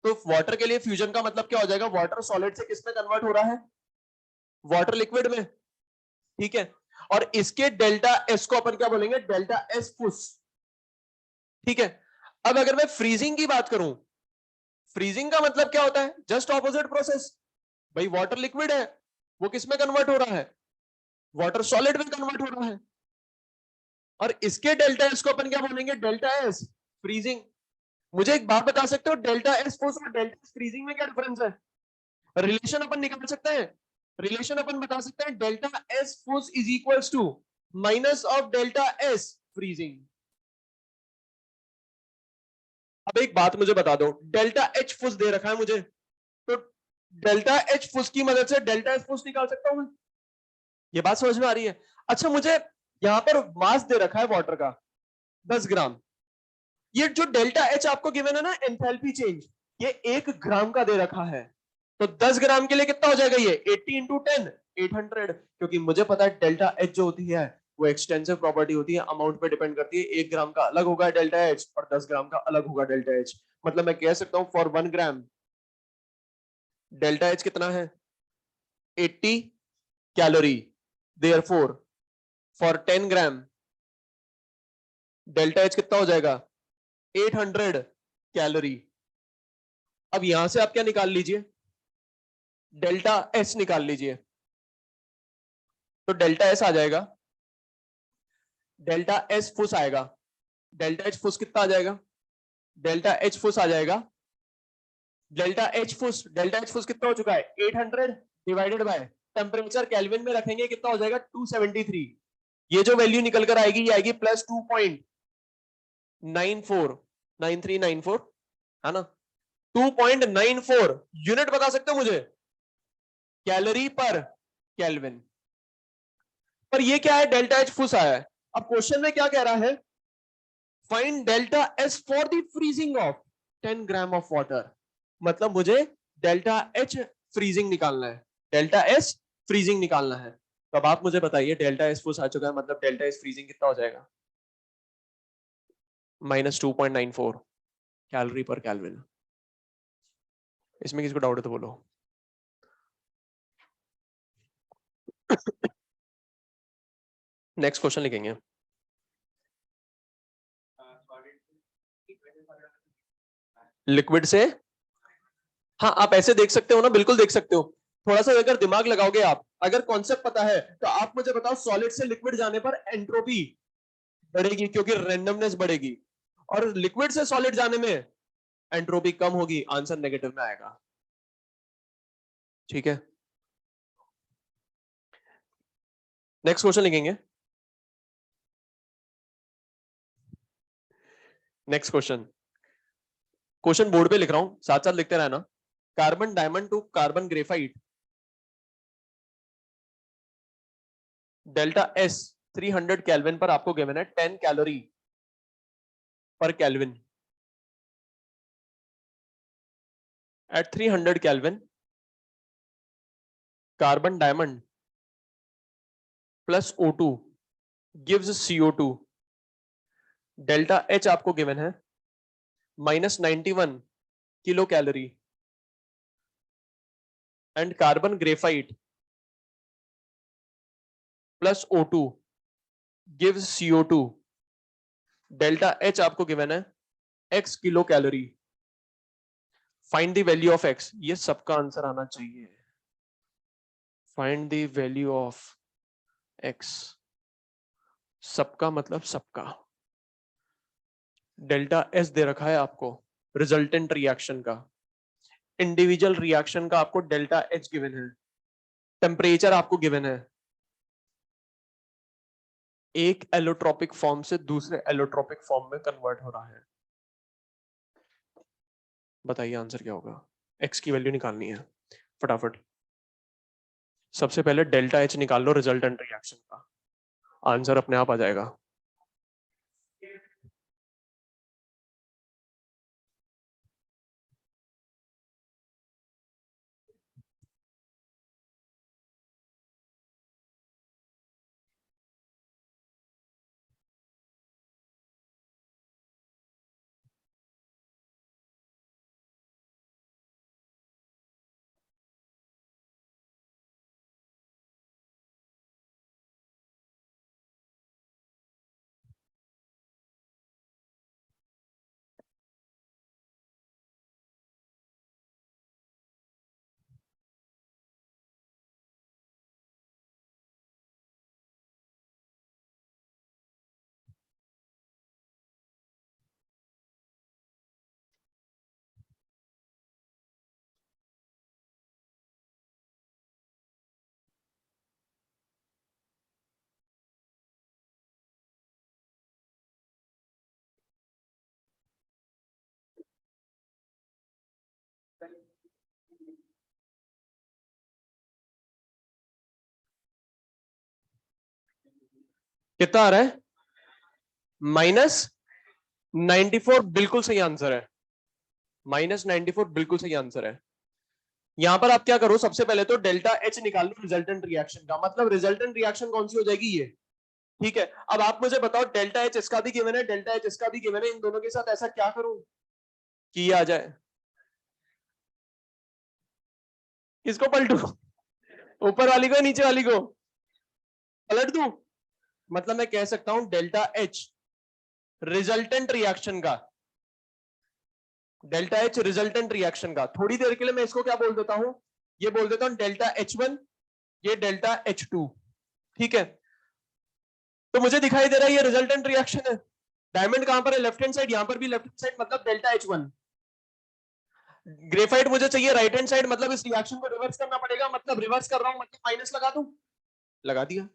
तो वाटर के लिए फ्यूजन का मतलब क्या हो जाएगा, वाटर सॉलिड से किस में कन्वर्ट हो रहा है, वाटर लिक्विड में, ठीक है। और इसके डेल्टा एस को अपन क्या बोलेंगे, डेल्टा एस फुस, ठीक है। अब अगर मैं फ्रीजिंग की बात करूं, फ्रीजिंग का मतलब क्या होता है, जस्ट ऑपोजिट प्रोसेस। भाई वाटर लिक्विड है, वो किस में कन्वर्ट हो रहा है, वाटर सॉलिड में कन्वर्ट हो रहा है। और इसके डेल्टा एस को अपन क्या बोलेंगे, डेल्टा एस फ्रीजिंग। मुझे एक बात बता सकते हो, डेल्टा एस फोर्स और डेल्टा एस फ्रीजिंग में क्या डिफरेंस है, रिलेशन अपन निकाल सकते हैं। रिलेशन अपन बता सकते हैं, delta S force is equals to minus of delta S freezing. अब एक बात मुझे बता दो, डेल्टा एच फोर्स दे रखा है मुझे, तो डेल्टा एच फोर्स की मदद से डेल्टा एस फोर्स निकाल सकता हूं मैं। ये बात समझ में आ रही है। अच्छा मुझे यहां पर मास दे रखा है वाटर का 10 ग्राम, ये जो डेल्टा एच आपको गिवन है ना, एंथैल्पी चेंज, ये 1 ग्राम का दे रखा है। तो 10 ग्राम के लिए कितना हो जाएगा ये 80 इंटू 10 800, क्योंकि मुझे पता है डेल्टा एच जो होती है वो एक्सटेंसिव प्रॉपर्टी होती है, अमाउंट पे डिपेंड करती है। 1 ग्राम का अलग होगा डेल्टा एच और 10 ग्राम का अलग होगा डेल्टा एच। मतलब मैं कह सकता हूं फॉर 1 ग्राम डेल्टा एच कितना है 80 calorie, therefore for 10 gram delta H कितना हो जाएगा 800 कैलोरी। अब यहां से आप क्या निकाल लीजिए, डेल्टा एस निकाल लीजिए, तो डेल्टा एस आ जाएगा, डेल्टा एस फुस आएगा, डेल्टा एच फुस कितना आ जाएगा, डेल्टा एच फुस आ जाएगा, डेल्टा एच फुस कितना हो चुका है 800 डिवाइडेड बाय टेम्परेचर केल्विन में रखेंगे कितना हो जाएगा 273। ये जो वैल्यू निकल कर आएगी ये आएगी प्लस 2.949394 है ना, 2.94 यूनिट बता सकते हो मुझे, कैलोरी पर केल्विन। पर ये क्या है, डेल्टा एच फुस आया है। अब क्वेश्चन में क्या कह रहा है, find delta S for the freezing of 10 gram of water, मतलब मुझे डेल्टा एच फ्रीजिंग निकालना है, डेल्टा एस फ्रीजिंग निकालना है। तो अब आप मुझे बताइए डेल्टा एस फुस आ चुका है, मतलब डेल्टा एस फ्रीजिंग कितना हो जाएगा, -2.94 कैलोरी पर केल्विन। इसमें किसको डाउट है तो बोलो। नेक्स्ट क्वेश्चन लिखेंगे। लिक्विड से, हाँ आप ऐसे देख सकते हो ना, बिल्कुल देख सकते हो। थोड़ा सा अगर दिमाग लगाओगे आप, अगर कॉन्सेप्ट पता है तो आप मुझे बताओ सॉलिड से लिक्विड जाने पर एंट्रोपी बढ़ेगी क्योंकि रैंडमनेस बढ़ेगी, और लिक्विड से सॉलिड जाने में एंट्रोपी कम होगी, आंसर नेगेटिव में आएगा। ठीक है, नेक्स्ट क्वेश्चन लिखेंगे। नेक्स्ट क्वेश्चन, क्वेश्चन बोर्ड पे लिख रहा हूं, साथ साथ लिखते रहना। Carbon diamond to carbon graphite, delta S 300 kelvin पर आपको गिवन है 10 कैलोरी पर kelvin. At 300 kelvin carbon diamond plus O2 gives CO2, delta H आपको गिवन है -91 kilo calorie, and carbon graphite plus O2 gives CO2, delta H आपको given है x kilo calorie. Find the value of x, ये सबका answer आना चाहिए। Find the value of x, सबका मतलब सबका। डेल्टा एस दे रखा है आपको रिजल्टेंट रिएक्शन का, इंडिविजुअल रिएक्शन का आपको डेल्टा एच गिवन है, टेम्परेचर आपको गिवन है, एक एलोट्रोपिक फॉर्म से दूसरे एलोट्रोपिक फॉर्म में कन्वर्ट हो रहा है। बताइए आंसर क्या होगा, एक्स की वैल्यू निकालनी है फटाफट। सबसे पहले डेल्टा एच निकाल लो रिजल्टेंट रिएक्शन का, आंसर अपने आप आ जाएगा। कितना आ रहा है, -94, बिल्कुल सही आंसर है, -94 बिल्कुल सही आंसर है। यहां पर आप क्या करो, सबसे पहले तो डेल्टा एच निकाल लो रिजल्टेंट रिएक्शन का, मतलब रिजल्टेंट रिएक्शन कौन सी हो जाएगी ये। ठीक है, अब आप मुझे बताओ डेल्टा एच इसका भी गिवन है, डेल्टा एच इसका भी गिवन है, इन दोनों के साथ ऐसा क्या करूं कि ये आ जाए। किसको पलटू, ऊपर वाली को नीचे वाली को पलट दूं, मतलब मैं कह सकता हूं डेल्टा एच रिजल्टेंट रिएक्शन का, डेल्टा एच रिजल्टेंट रिएक्शन का। थोड़ी देर के लिए मैं इसको क्या बोल देता हूं, ये बोल देता हूं डेल्टा H1, ये डेल्टा H2, ठीक है। तो मुझे दिखाई दे रहा है ये रिजल्टेंट रिएक्शन है। डायमंड कहां पर है? लेफ्ट हैंड साइड, यहां पर भी लेफ्ट हैंड साइड, मतलब डेल्टा H1। ग्रेफाइट मुझे चाहिए राइट हैंड साइड, मतलब इस रिएक्शन को रिवर्स करना पड़ेगा, मतलब रिवर्स कर रहा हूं, मतलब माइनस लगा दूं, लगा दिया,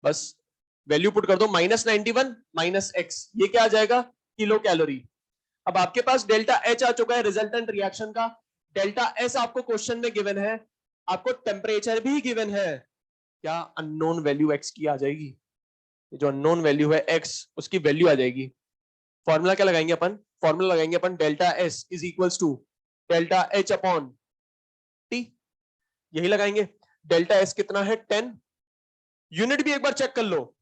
बस वैल्यू पुट कर दो, -91 माइनस एक्स, ये क्या आ जाएगा? Kilo calorie. अब आपके पास डेल्टा H आ चुका है रिजल्टेंट रिएक्शन का, डेल्टा S आपको क्वेश्चन में गिवन है, आपको टेम्परेचर भी गिवन है, क्या अननोन वैल्यू x की आ जाएगी, जो अननोन वैल्यू है x, उसकी वैल्यू आ जाएगी। फॉर्मूला क्या लगाएंगे अपन? फॉर्मूला लगाएंगे अपन delta S is equals to delta H upon T, यही लगाएंगे। डेल्टा S कितना है? 10। यूनिट भी एक बार चेक कर लो,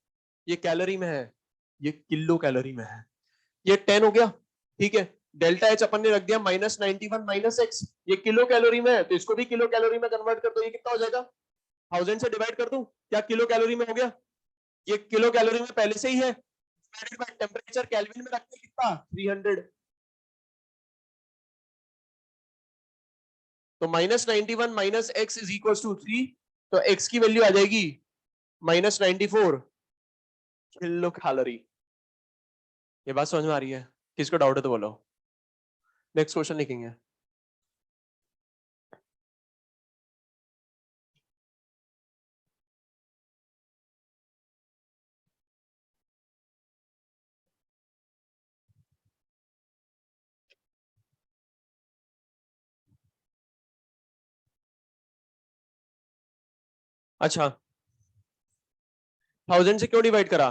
ये कैलोरी में है, ये किलो कैलोरी में है, ये 10 हो गया, ठीक है। डेल्टा H अपन ने रख दिया -91 माइनस एक्स, ये किलो कैलोरी में है, तो इसको भी किलो कैलोरी में कन्वर्ट कर दो, ये कितना हो जाएगा? 1000 से डिवाइड कर दूं, क्या किलो कैलोरी में हो गया? ये किलो कैलोरी में पहले से ही है, डिवाइडेड बाय टेंपरेचर केल्विन में रखते कितना? 300। तो -91 minus X is equal to 3, तो एक्स की वैल्यू आ जाएगी -94 किलो कैलोरी। ये बात समझ में आ रही है? किसको डाउट है तो बोलो, नेक्स्ट क्वेश्चन लिखेंगे। अच्छा, 1000 से क्यों डिवाइड करा?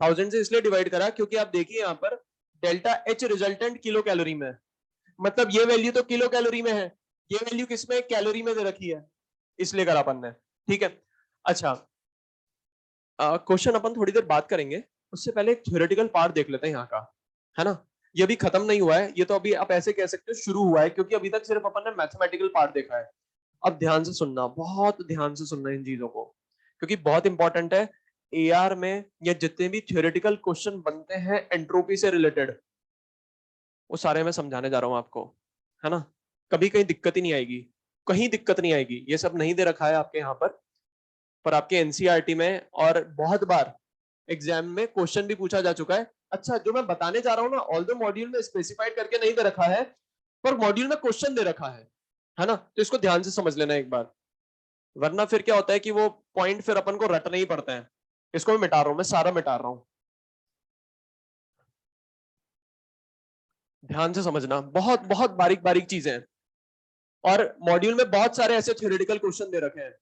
1000 से इसलिए डिवाइड करा क्योंकि आप देखिए यहां पर delta H resultant kilo calorie में, मतलब ये वैल्यू तो किलो कैलोरी में है, ये वैल्यू किसमें? कैलोरी में दे रखी है, इसलिए करा अपन ने, ठीक है। अच्छा, क्वेश्चन अपन थोड़ी देर बात करेंगे, उससे पहले एक थ्योरेटिकल पार्ट देख लेते हैं यहाँ का, है ना। ये अभी खत्म नहीं हुआ है, ये तो अभी आप ऐसे कह सकते हो शुरू हुआ है, क्योंकि अभी तक सिर्फ अपन ने मैथमेटिकल पार्ट देखा है। अब ध्यान से सुनना, बहुत ध्यान से सुनना इन चीजों को, क्योंकि बहुत इंपॉर्टेंट है। एआर में ये जितने भी थ्योरेटिकल क्वेश्चन बनते हैं एंट्रोपी से रिलेटेड, वो सारे मैं समझाने जा रहा हूं आपको, है ना। कभी कहीं दिक्कत ही नहीं आएगी, कहीं दिक्कत नहीं आएगी, ये सब नहीं दे रखा है आपके यहाँ पर आपके एनसीईआरटी में और बहुत बार एग्जाम में क्वेश्चन भी पूछा जा चुका है। अच्छा, जो मैं बताने जा रहा हूँ ना, ऑल्दो मॉड्यूल में स्पेसिफाइड करके नहीं दे रखा है, पर मॉड्यूल में क्वेश्चन दे रखा है ना, तो इसको ध्यान से समझ लेना एक बार, वरना फिर क्या होता है कि वो पॉइंट फिर अपन को रटना ही पड़ता है। इसको मैं मिटा रहा हूं, मैं सारा मिटा रहा हूं, ध्यान से समझना, बहुत बहुत बारीक बारीक चीजें हैं, और मॉड्यूल में बहुत सारे ऐसे थ्योरेटिकल क्वेश्चन दे रखे हैं।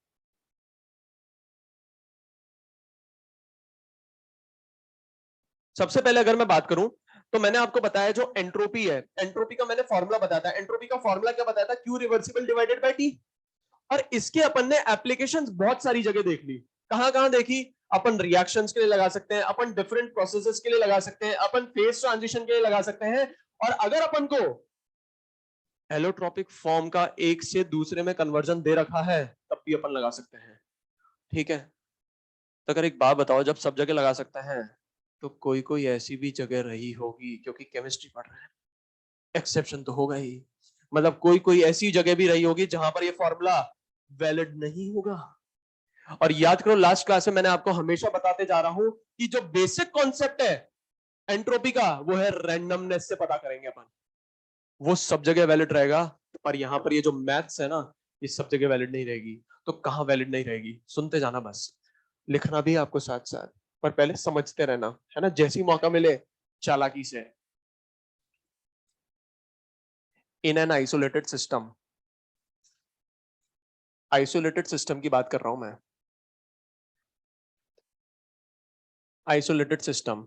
सबसे पहले अगर मैं बात करूं, तो मैंने आपको बताया जो एंट्रोपी है, एंट्रोपी का मैंने फॉर्मूला बताया था, एंट्रोपी का फॉर्मूला क्या बताया था? Q reversible divided by T. और इसके अपन ने एप्लीकेशंस बहुत सारी जगह देख ली। कहां कहां देखी? अपन रिएक्शंस के लिए लगा सकते हैं, अपन डिफरेंट प्रोसेसेस के लिए लगा सकते हैं, अपन फेज ट्रांजिशन के लिए लगा सकते हैं, और अगर अपन को एलोट्रोपिक फॉर्म का एक से दूसरे में कन्वर्जन दे रखा है, तब भी अपन लगा सकते हैं, ठीक है। तो अगर एक बात बताओ, जब सब जगह लगा सकते हैं, तो कोई कोई ऐसी भी जगह रही होगी, क्योंकि केमिस्ट्री पढ़ रहे हैं, एक्सेप्शन तो होगा ही, मतलब कोई कोई ऐसी जगह भी रही होगी जहां पर ये फॉर्मूला वैलिड नहीं होगा। और याद करो, लास्ट क्लास में मैंने आपको हमेशा बताते जा रहा हूं कि जो बेसिक कॉन्सेप्ट है एंट्रोपी का, वो है रैंडमनेस से पता करेंगे अपन, वो सब जगह वैलिड रहेगा। पर यहां पर ये जो मैथ्स है ना, ये सब जगह वैलिड नहीं रहेगी। तो कहां वैलिड नहीं रहेगी? सुनते जाना बस, लिखना भी है आपको साथ साथ, पर पहले समझते रहना, है ना, जैसी मौका मिले चालाकी से। इन an isolated system, isolated system की बात कर रहा हूं मैं, आइसोलेटेड सिस्टम,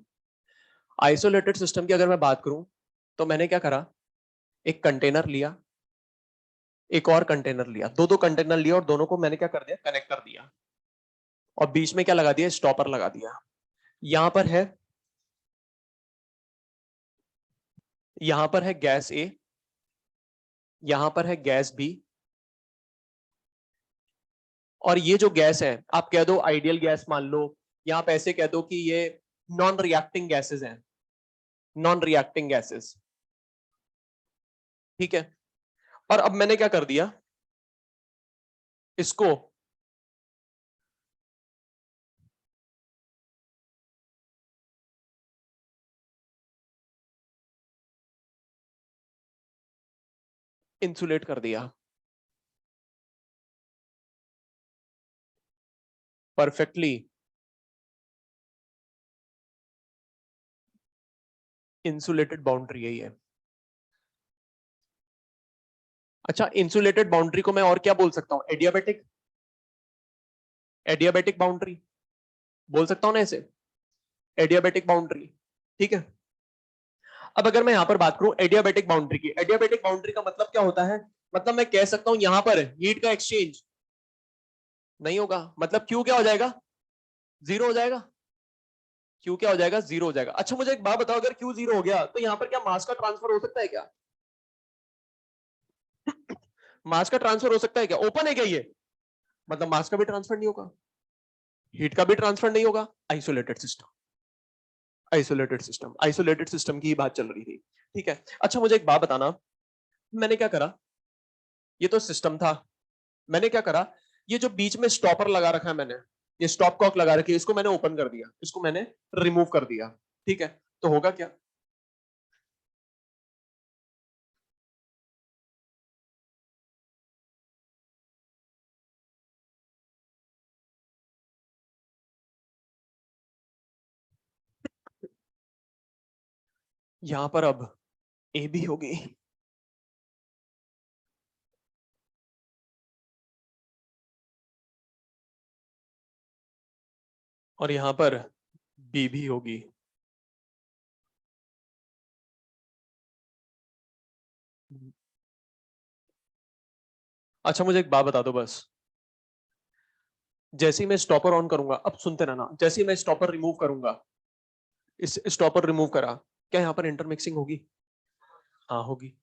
आइसोलेटेड सिस्टम की अगर मैं बात करूं, तो मैंने क्या करा, एक कंटेनर लिया, एक और कंटेनर लिया, दो दो कंटेनर लिया, और दोनों को मैंने क्या कर दिया? कनेक्ट कर दिया, और बीच में क्या लगा दिया? स्टॉपर लगा दिया। यहां पर है, यहां पर है गैस ए, यहां पर है गैस बी, और ये जो गैस है, आप कह दो आइडियल गैस मान लो, या आप ऐसे कह दो कि ये नॉन रिएक्टिंग गैसेस हैं, नॉन रिएक्टिंग गैसेस, ठीक है। और अब मैंने क्या कर दिया, इसको इंसुलेट कर दिया परफेक्टली, इंसुलेटेड बाउंड्री है ये। अच्छा, इंसुलेटेड बाउंड्री को मैं और क्या बोल सकता हूं? एडियाबेटिक, एडियाबेटिक बाउंड्री बोल सकता हूं ना ऐसे, एडियाबेटिक बाउंड्री। ठीक है, अब अगर मैं यहां पर बात करूं एडियाबेटिक बाउंड्री की, एडियाबेटिक बाउंड्री का मतलब क्या होता है? मतलब मैं कह सकता हूं यहां पर हीट का एक्सचेंज नहीं होगा, मतलब क्यू क्या हो जाएगा? जीरो हो जाएगा। क्यू क्या हो जाएगा? जीरो हो जाएगा। अच्छा मुझे एक बात बताओ, अगर क्यू जीरो हो गया तो यहां पर क्या मास का ट्रांसफर हो सकता है क्या? मास का ट्रांसफर हो सकता है क्या? ओपन है क्या ये? मतलब मास का भी ट्रांसफर नहीं होगा, हीट का भी ट्रांसफर नहीं होगा। Isolated system, isolated system, isolated system की बात चल रही थी। ठीक है, अच्छा मुझे एक बात बताना, मैंने क्या करा, ये तो सिस्टम था, मैंने क्या करा, ये जो बीच में स्टॉपर लगा रखा है मैंने, ये स्टॉप कॉक लगा रखी है, इसको मैंने ओपन कर दिया, इसको मैंने रिमूव कर दिया। ठीक है, तो होगा क्या? यहां पर अब ए भी होगी और यहां पर बी भी होगी। अच्छा मुझे एक बात बता दो बस, जैसे ही मैं स्टॉपर ऑन करूंगा, अब सुनते रहना, जैसे ही मैं स्टॉपर रिमूव करूंगा, इस स्टॉपर रिमूव करा, क्या यहां पर इंटरमिक्सिंग होगी? हाँ होगी।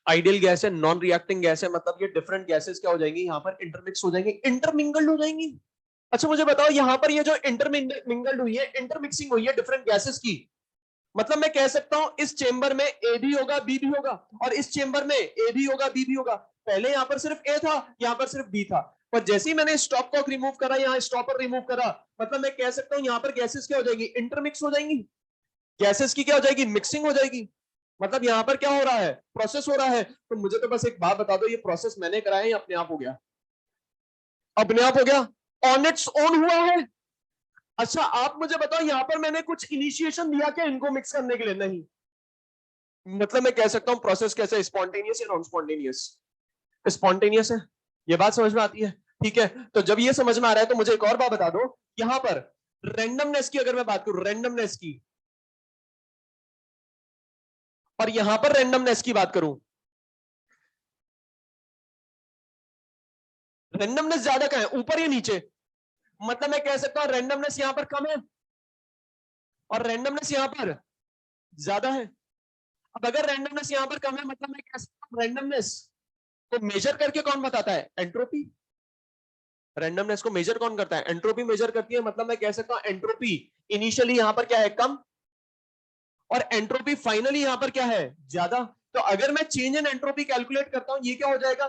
आइडियल गैस है, नॉन रिएक्टिंग गैस है, मतलब ये डिफरेंट गैसेस क्या हो जाएंगी यहां पर? इंटरमिक्स हो जाएंगी, इंटरमिंगल्ड हो जाएंगी। अच्छा मुझे बताओ, यहां पर ये जो इंटरमिंगल्ड हुई है, इंटरमिक्सिंग हुई है डिफरेंट गैसेस की, मतलब मैं कह सकता हूं इस चेंबर में ए भी होगा बी भी होगा, और इस चेंबर में ए भी होगा बी भी होगा। पहले यहां पर सिर्फ ए था, यहां पर सिर्फ बी था, पर जैसे ही मैंने स्टॉप कॉक रिमूव करा, यहां स्टॉपर रिमूव करा, मतलब मैं कह सकता हूं यहां पर गैसेस क्या हो जाएगी? इंटरमिक्स हो जाएंगी, गैसेस की क्या हो जाएगी? मिक्सिंग हो जाएगी। मतलब यहां पर क्या हो रहा है? प्रोसेस हो रहा है। तो मुझे तो बस एक बात बता दो, ये प्रोसेस मैंने कराया या अपने आप हो गया? अपने आप हो गया, ऑन इट्स ओन हुआ है। अच्छा आप मुझे बताओ, यहां पर मैंने कुछ इनिशिएशन दिया क्या इनको मिक्स करने के लिए? नहीं। मतलब मैं कह सकता हूं प्रोसेस कैसे, स्पॉन्टेनियस या नॉन स्पॉन्टेनियस? स्पॉन्टेनियस है। ये बात समझ में आती है? ठीक है, तो जब ये समझ में आ रहा है तो मुझे एक और बात बता दो, यहां पर रैंडमनेस की अगर मैं बात करूं, रैंडमनेस की, और यहां पर रैंडमनेस की बात करूं, रैंडमनेस ज्यादा कहां है, ऊपर या नीचे? मतलब मैं कह सकता हूं रैंडमनेस यहां पर कम है और रैंडमनेस यहां पर ज्यादा है। अब अगर रैंडमनेस यहां पर कम है, मतलब मैं कह सकता हूं रैंडमनेस को मेजर करके कौन बताता है? एंट्रोपी। रैंडमनेस को मेजर कौन करता है? एंट्रोपी मेजर करती है। मतलब मैं कह सकता हूं एंट्रोपी इनिशियली यहां पर क्या है? कम, और एंट्रोपी फाइनली यहां पर क्या है? ज्यादा। तो अगर मैं चेंज इन एंट्रोपी कैलकुलेट करता हूं, ये क्या हो जाएगा?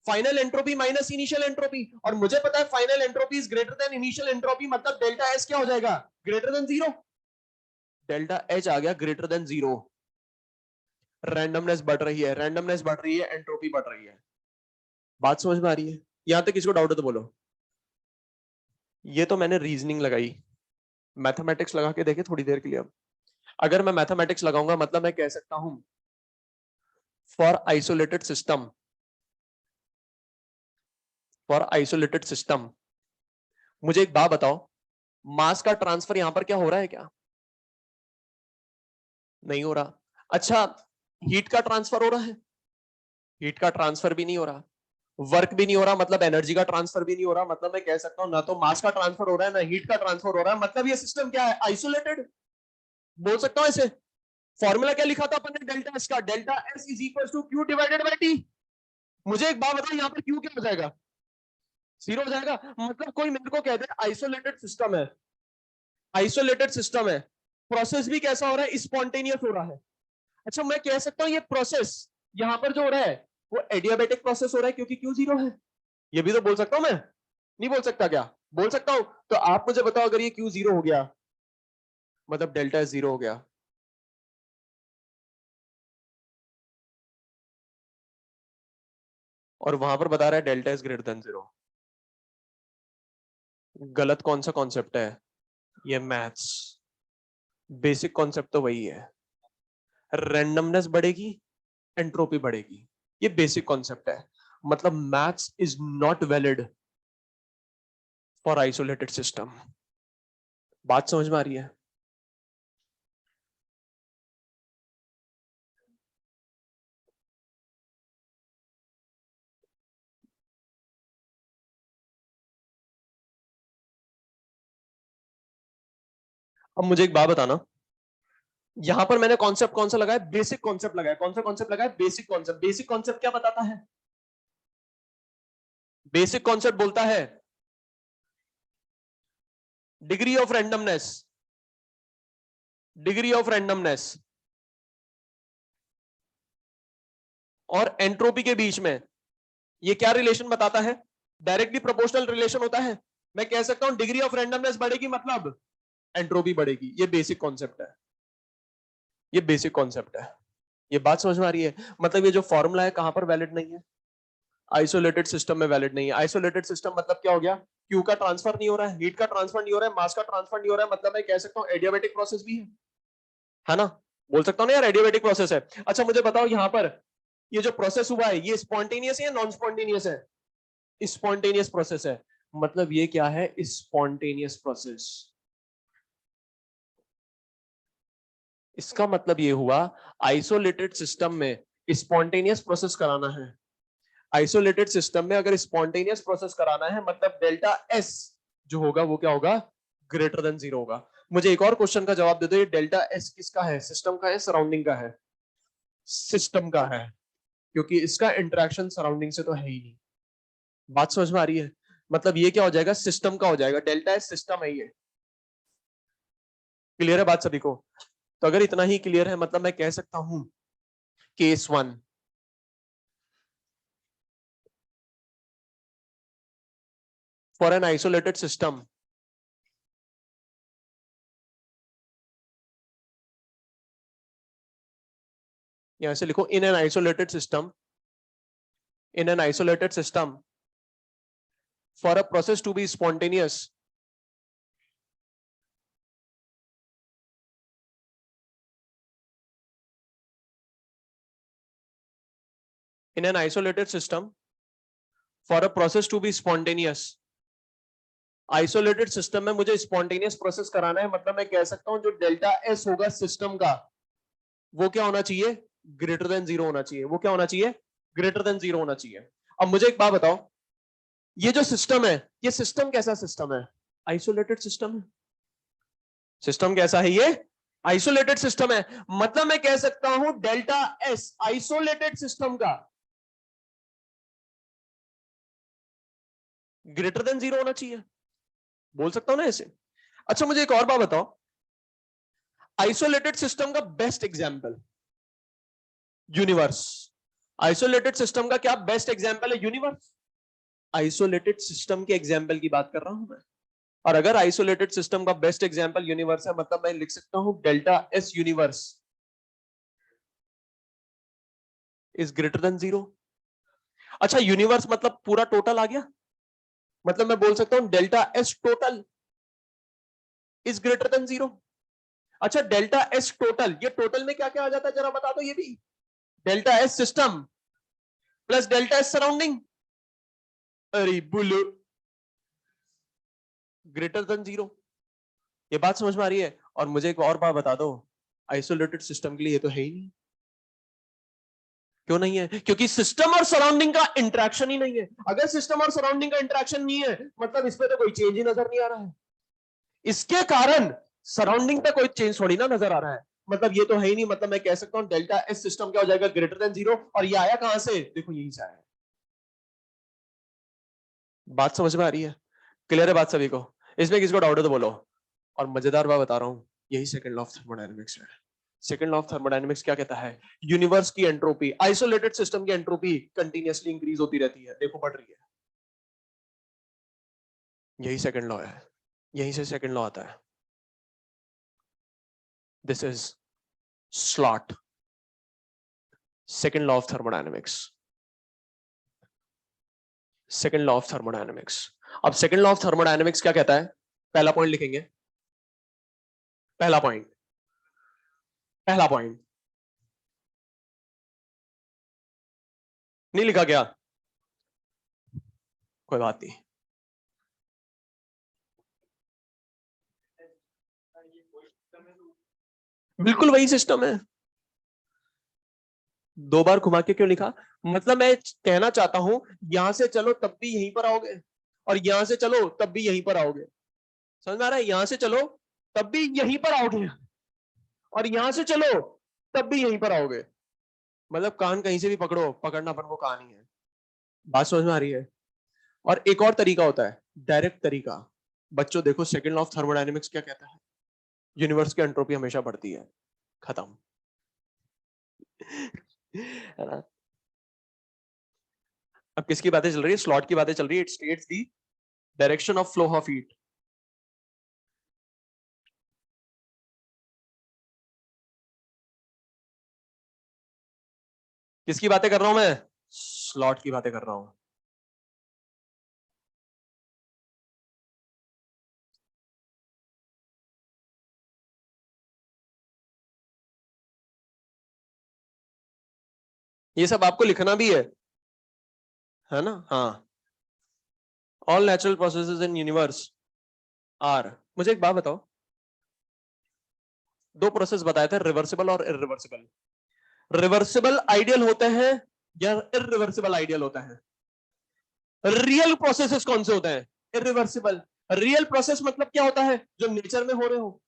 Final entropy minus initial entropy, और मुझे पता है final entropy is greater than initial entropy, मतलब डेल्टा एस क्या हो जाएगा? Greater than zero. Delta H आ गया ग्रेटर देन जीरो। रैंडमनेस बढ़ रही है, रैंडमनेस बढ़ रही है, एंट्रोपी बढ़ रही है। बात समझ में आ रही है? यहां तक किसको डाउट है तो बोलो। ये तो मैंने रीजनिंग लगाई, मैथमेटिक्स लगा के देखे थोड़ी देर के लिए। अब अगर मैं मैथमेटिक्स लगाऊंगा, मतलब मैं कह सकता हूं for isolated system, for isolated system, मुझे एक बात बताओ, मास का ट्रांसफर यहां पर क्या हो रहा है क्या? नहीं हो रहा। अच्छा, हीट का ट्रांसफर हो रहा है? हीट का ट्रांसफर भी नहीं हो रहा, वर्क भी नहीं हो रहा, मतलब एनर्जी का ट्रांसफर भी नहीं हो रहा। मतलब मैं कह सकता हूं ना तो मास का ट्रांसफर हो रहा है ना हीट का ट्रांसफर हो रहा है, मतलब ये सिस्टम क्या है? आइसोलेटेड। बोल सकता हूं ऐसे, फॉर्मूला क्या लिखा था अपन ने डेल्टा एस का? Delta S is equal to Q divided by T. मुझे एक बात बताओ, यहाँ पर क्यू क्या हो जाएगा? जीरो हो जाएगा। मतलब कोई मेरे को कह दे आइसोलेटेड सिस्टम है, आइसोलेटेड सिस्टम है, प्रोसेस भी कैसा हो रहा है? स्पॉन्टेनियस हो रहा है। अच्छा मैं कह सकता हूं ये प्रोसेस यहां पर जो हो रहा है वो एडियाबेटिक प्रोसेस हो रहा है, क्योंकि क्यू जीरो है। ये भी तो बोल सकता हूं मैं, नहीं बोल सकता क्या? बोल सकता हूं। तो आप मुझे बताओ, अगर ये Q 0 हो गया मतलब डेल्टा S 0 हो गया, और वहां पर बता रहा है डेल्टा S ग्रेटर देन 0। गलत कौन सा कॉन्सेप्ट है? ये मैथ्स बेसिक कॉन्सेप्ट तो वही है, रैंडमनेस बढ़ेगी, एंट्रोपी बढ़ेगी, ये बेसिक कॉन्सेप्ट है। मतलब maths is not valid for isolated system. बात समझ में आ रही है? अब मुझे एक बात बताना, यहां पर मैंने कॉन्सेप्ट कौन सा लगाया? बेसिक कॉन्सेप्ट लगाया। कौन सा कॉन्सेप्ट लगाया? Basic concept. बेसिक कॉन्सेप्ट क्या बताता है? बेसिक कॉन्सेप्ट बोलता है degree of randomness, degree of randomness और एंट्रोपी के बीच में ये क्या रिलेशन बताता है? डायरेक्टली प्रोपोर्शनल रिलेशन होता है। मैं कह सकता हूं डिग्री ऑफ रैंडमनेस बढ़ेगी मतलब एंट्रोपी बढ़ेगी। ये बेसिक कॉन्सेप्ट है, ये बेसिक कॉन्सेप्ट है। ये बात समझ में आ रही है? मतलब ये जो फॉर्मूला है कहां पर वैलिड नहीं है? आइसोलेटेड सिस्टम में वैलिड नहीं है। आइसोलेटेड सिस्टम मतलब क्या हो गया? क्यू का ट्रांसफर नहीं हो रहा है, हीट का ट्रांसफर नहीं हो रहा है, मास का ट्रांसफर नहीं हो रहा है, मतलब मैं कह सकता हूं एडियाबेटिक प्रोसेस भी है ना? बोल सकता हूं ना यार, एडियाबेटिक प्रोसेस है। अच्छा मुझे बताओ, यहां पर ये जो प्रोसेस हुआ है ये स्पॉन्टेनियस है या नॉन स्पॉन्टेनियस है? स्पॉन्टेनियस प्रोसेस है। मतलब ये क्या है? Spontaneous process. इसका मतलब ये हुआ आइसोलेटेड सिस्टम में स्पॉन्टेनियस प्रोसेस कराना है। आइसोलेटेड सिस्टम में अगर स्पॉन्टेनियस प्रोसेस कराना है मतलब डेल्टा एस जो होगा वो क्या होगा? ग्रेटर देन 0 होगा। मुझे एक और क्वेश्चन का जवाब दे दो, ये डेल्टा एस किसका है? सिस्टम का है, सराउंडिंग का है? सिस्टम का है, क्योंकि इसका इंटरेक्शन सराउंडिंग से तो है ही नहीं। बात समझ में आ रही है? मतलब ये क्या हो जाएगा? सिस्टम का हो जाएगा। डेल्टा एस सिस्टम है ये। क्लियर है बात सभी को? तो अगर इतना ही क्लियर है मतलब मैं कह सकता हूं case 1, for an isolated system, यहां से लिखो in an isolated system, in an isolated system for a process to be spontaneous, in an isolated system for a process to be spontaneous। Isolated system में मुझे spontaneous process कराना है मतलब मैं कह सकता हूं जो डेल्टा एस होगा सिस्टम का वो क्या होना चाहिए? ग्रेटर देन 0 होना चाहिए। वो क्या होना चाहिए? ग्रेटर देन 0 होना चाहिए। अब मुझे एक बात बताओ, ये जो सिस्टम है ये सिस्टम कैसा सिस्टम है? आइसोलेटेड सिस्टम है। सिस्टम कैसा है ये? आइसोलेटेड सिस्टम है। मतलब मैं कह सकता हूं डेल्टा एस आइसोलेटेड सिस्टम का ग्रेटर देन 0 होना चाहिए। बोल सकता हूं ना ऐसे? अच्छा मुझे एक और बात बताओ, आइसोलेटेड सिस्टम का best example universe. Isolated system का क्या बेस्ट एग्जांपल है? यूनिवर्स। आइसोलेटेड सिस्टम के एग्जांपल की बात कर रहा हूं मैं। और अगर आइसोलेटेड सिस्टम का बेस्ट एग्जांपल यूनिवर्स है मतलब मैं लिख सकता हूं delta S universe is greater then 0। अच्छा यूनिवर्स मतलब पूरा टोटल आ गया, मतलब मैं बोल सकता हूं delta S total is greater then 0। अच्छा डेल्टा एस टोटल, ये टोटल में क्या क्या आ जाता है जरा बता दो ये भी? Delta S system plus delta S surrounding, अरे बुल ग्रेटर देन 0। ये बात समझ में आ रही है? और मुझे एक और बात बता दो, आइसोलेटेड सिस्टम के लिए ये तो है ही नहीं। क्यों नहीं है? क्योंकि सिस्टम और सराउंडिंग का इंटरेक्शन ही नहीं है। अगर सिस्टम और सराउंडिंग का इंटरेक्शन नहीं है मतलब इस पे तो कोई चेंज ही नजर नहीं आ रहा है। इसके कारण सराउंडिंग पे कोई चेंज थोड़ी ना नजर आ रहा है। मतलब ये तो है ही नहीं। मतलब मैं कह सकता हूं डेल्टा एस सिस्टम क्या हो जाएगा? Greater then 0। और ये आया कहां से? देखो यहीं से आया। बात समझ में आ रही है? क्लियर है बात सभी को? इसमें किसको डाउट है तो बोलो। और मजेदार बात बता रहा हूं, यही सेकंड लॉ ऑफ थर्मोडायनेमिक्स है। सेकंड लॉ ऑफ थर्मोडायनेमिक्स क्या कहता है? यूनिवर्स की एंट्रोपी, आइसोलेटेड सिस्टम की एंट्रोपी कंटीन्यूअसली इंक्रीज होती रहती है। देखो बढ़ रही है। यही सेकंड लॉ है, यहीं से सेकंड लॉ आता है. This is slot, second law of thermodynamics. Second law of thermodynamics. अब सेकंड लॉ ऑफ थर्मोडायनेमिक्स क्या कहता है? पहला पॉइंट लिखेंगे. पहला पॉइंट, पहला पॉइंट नहीं लिखा क्या? कोई बात नहीं. बिल्कुल वही सिस्टम है. दो बार घुमा के क्यों लिखा? मतलब मैं कहना चाहता हूं यहां से चलो तब भी यहीं पर आओगे, और यहां से चलो तब भी यहीं पर आओगे. समझ में आ रहा है? यहां से चलो तब भी यहीं पर आओगे, और यहां से चलो तब भी यहीं पर आओगे. मतलब कान कहीं से भी पकड़ो, पकड़ना अपन को कहानी है. बात समझ में आ रही है? और एक और तरीका होता है, डायरेक्ट तरीका. बच्चों देखो, सेकंड लॉ ऑफ थर्मोडायनेमिक्स क्या कहता है? यूनिवर्स की एंट्रोपी हमेशा बढ़ती है. खत्म. है ना? अब किसकी बातें चल रही है? स्लॉट की बातें चल रही है. It states the direction of flow of heat. किसकी बातें कर रहा हूं मैं? स्लॉट की बातें कर रहा हूं. ये सब आपको लिखना भी है ना? हाँ. All natural processes in universe are. मुझे एक बात बताओ, दो प्रोसेस बताए थे, रिवर्सिबल और इरिवर्सिबल. रिवर्सिबल आइडियल होते हैं या इरिवर्सिबल आइडियल होता है? रियल प्रोसेसेस कौन से होते हैं? इरिवर्सिबल. रियल प्रोसेस मतलब क्या होता है? जो नेचर में हो रहे हो.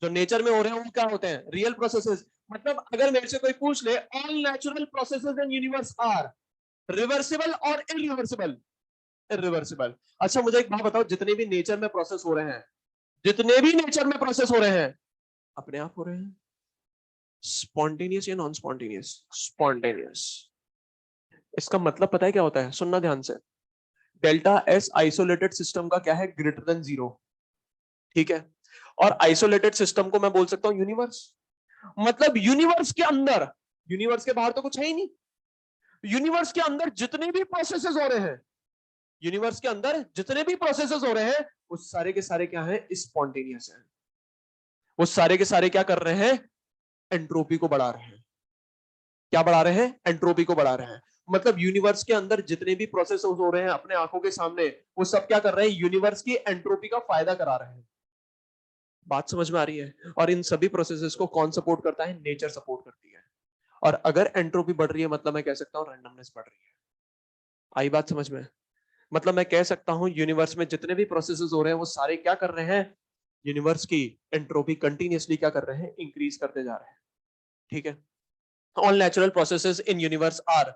जो नेचर में हो रहे हो वो क्या होते हैं? Real processes. मतलब अगर मेरे से कोई पूछ ले, all natural processes in universe are reversible और इरिवर्सिबल? इरिवर्सिबल. अच्छा मुझे एक बात बताओ, जितने भी नेचर में प्रोसेस हो रहे हैं, जितने भी नेचर में प्रोसेस हो रहे हैं, अपने आप हो रहे हैं? स्पॉन्टेनियस या नॉन स्पॉन्टेनियस? स्पॉन्टेनियस. इसका मतलब पता है क्या होता है? सुनना ध्यान से. डेल्टा एस आइसोलेटेड सिस्टम का क्या है? Greater than zero. ठीक है. और आइसोलेटेड सिस्टम को मैं बोल सकता हूं यूनिवर्स. मतलब यूनिवर्स के अंदर, यूनिवर्स के बाहर तो कुछ है ही नहीं. यूनिवर्स के अंदर जितने भी प्रोसेसेस हो रहे हैं, यूनिवर्स के अंदर जितने भी प्रोसेसेस हो रहे हैं, वो सारे के सारे क्या है? स्पॉन्टेनियस है. वो सारे के सारे क्या कर रहे हैं? एंट्रोपी को बढ़ा रहे हैं. क्या बढ़ा रहे हैं? एंट्रोपी को बढ़ा रहे हैं. मतलब यूनिवर्स के अंदर जितने भी प्रोसेस हो रहे हैं अपने आंखों के सामने, वो सब क्या कर रहे हैं? यूनिवर्स की एंट्रोपी का फायदा करा रहे हैं. बात समझ में आ रही है? और इन सभी प्रोसेसेस को कौन सपोर्ट करता है? नेचर सपोर्ट करती है. और अगर एंट्रोपी बढ़ रही है, मतलब मैं कह सकता हूं रैंडमनेस बढ़ रही है. आई बात समझ में? मतलब मैं कह सकता हूं यूनिवर्स में जितने भी प्रोसेसेस हो रहे हैं वो सारे क्या कर रहे हैं? यूनिवर्स की एंट्रोपी कंटिन्यूअसली क्या कर रहे हैं? इंक्रीज करते जा रहे हैं. ठीक है. All natural processes in universe are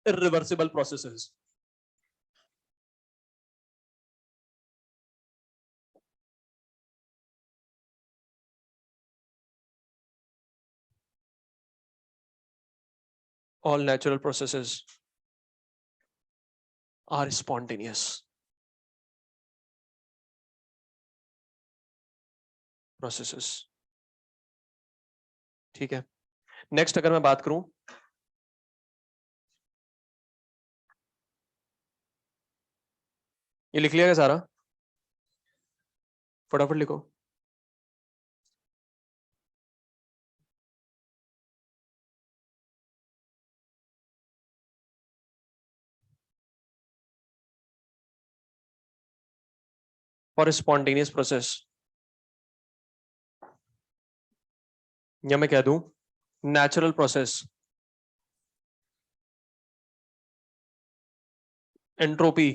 irreversible processes. All natural processes are spontaneous processes. ठीक है. नेक्स्ट अगर मैं बात करूं, ये लिख लिया क्या सारा? फटाफट लिखो. फॉर स्पॉन्टेनियस प्रोसेस, या मैं कह दूं natural process, entropy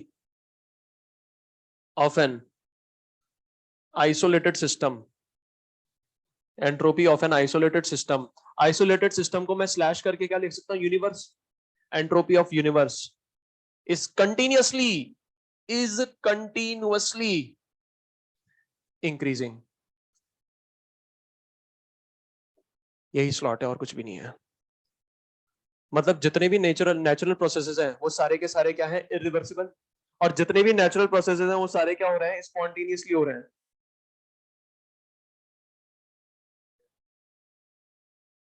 of N isolated system, entropy of N isolated system. Isolated system को मैं स्लैश करके क्या लिख सकता हूं? Universe. Entropy of universe is continuously, is continuously increasing. यही स्लॉट है और कुछ भी नहीं है. मतलब जितने भी नेचुरल नेचुरल प्रोसेसेस हैं वो सारे के सारे क्या है? इरिवर्सिबल. और जितने भी नेचुरल प्रोसेसेस हैं वो सारे क्या हो रहे हैं, स्पॉन्टेनियसली हो रहे हैं।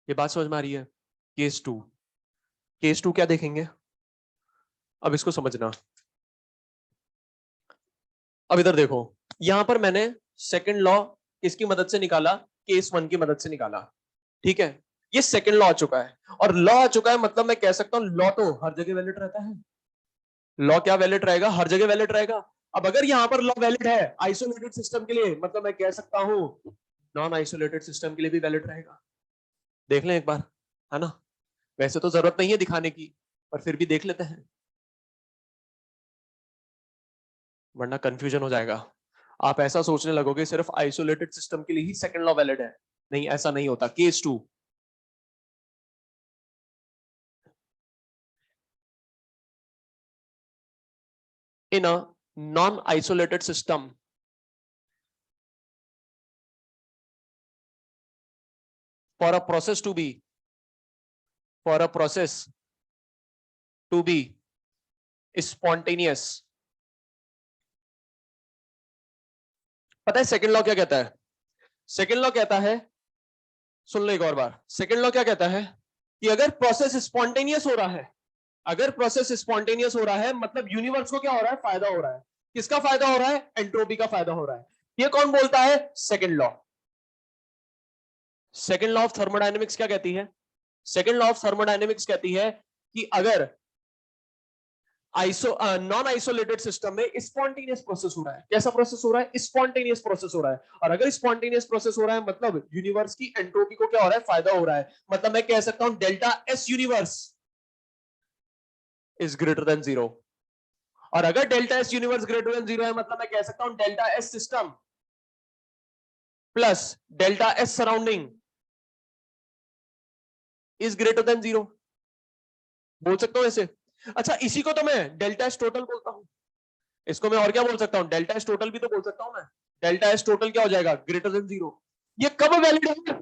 ये बात समझ में आ रही है? केस टू, केस टू क्या देखेंगे, अब इसको समझना। अब इधर देखो, यहां पर मैंने सेकंड लॉ किसकी मदद से निकाला, केस वन की मदद से निकाला, ठीक है। ये सेकंड लॉ आ चुका है, और लॉ आ चुका है मतलब मैं कह सकता हूं लॉ तो हर जगह वैलिड रहता है। लॉ क्या वैलिड रहेगा, हर जगह वैलिड रहेगा। अब अगर यहां पर लॉ वैलिड है आइसोलेटेड सिस्टम के लिए, मतलब मैं कह सकता हूं नॉन आइसोलेटेड सिस्टम के लिए भी वैलिड रहेगा। देख लें एक बार, है ना। वैसे तो जरूरत नहीं है दिखाने की, पर फिर भी देख लेते हैं, वरना कंफ्यूजन हो जाएगा। आप ऐसा सोचने लगोगे सिर्फ आइसोलेटेड सिस्टम के लिए ही सेकंड लॉ वैलिड है। नहीं, ऐसा नहीं होता। Case two, in a non isolated system, for a process to be, for a process to be spontaneous, पता है सेकंड लॉ क्या कहता है? सेकंड लॉ कहता है, सुन लो एक और बार, सेकंड लॉ क्या कहता है कि अगर प्रोसेस स्पॉन्टेनियस हो रहा है, अगर प्रोसेस स्पॉन्टेनियस हो रहा है मतलब यूनिवर्स को क्या हो रहा है, फायदा हो रहा है। किसका फायदा हो रहा है, एंट्रोपी का फायदा हो रहा है। ये कौन बोलता है, second law. Second law of thermodynamics क्या कहती है, सेकंड लॉ ऑफ थर्मोडायनेमिक्स कहती है कि अगर नॉन आइसोलेटेड सिस्टम में स्पॉन्टेनियस प्रोसेस हो रहा है, कैसा प्रोसेस हो रहा है, स्पॉन्टेनियस प्रोसेस हो रहा है। और अगर स्पॉन्टेनियस प्रोसेस हो रहा है मतलब यूनिवर्स की एंट्रोपी को क्या हो रहा है, फायदा हो रहा है। मतलब मैं कह सकता हूं delta S universe is greater than zero. और अगर delta S universe greater than zero है मतलब मैं कह सकता हूं delta S system plus delta S surrounding is greater than zero. बोल सकता हूं ऐसे। अच्छा, इसी को तो मैं डेल्टा एस टोटल बोलता हूं। इसको मैं और क्या बोल सकता हूं, डेल्टा एस टोटल भी तो बोल सकता हूं मैं। डेल्टा एस टोटल क्या हो जाएगा, ग्रेटर देन जीरो। ये कब वैलिड है,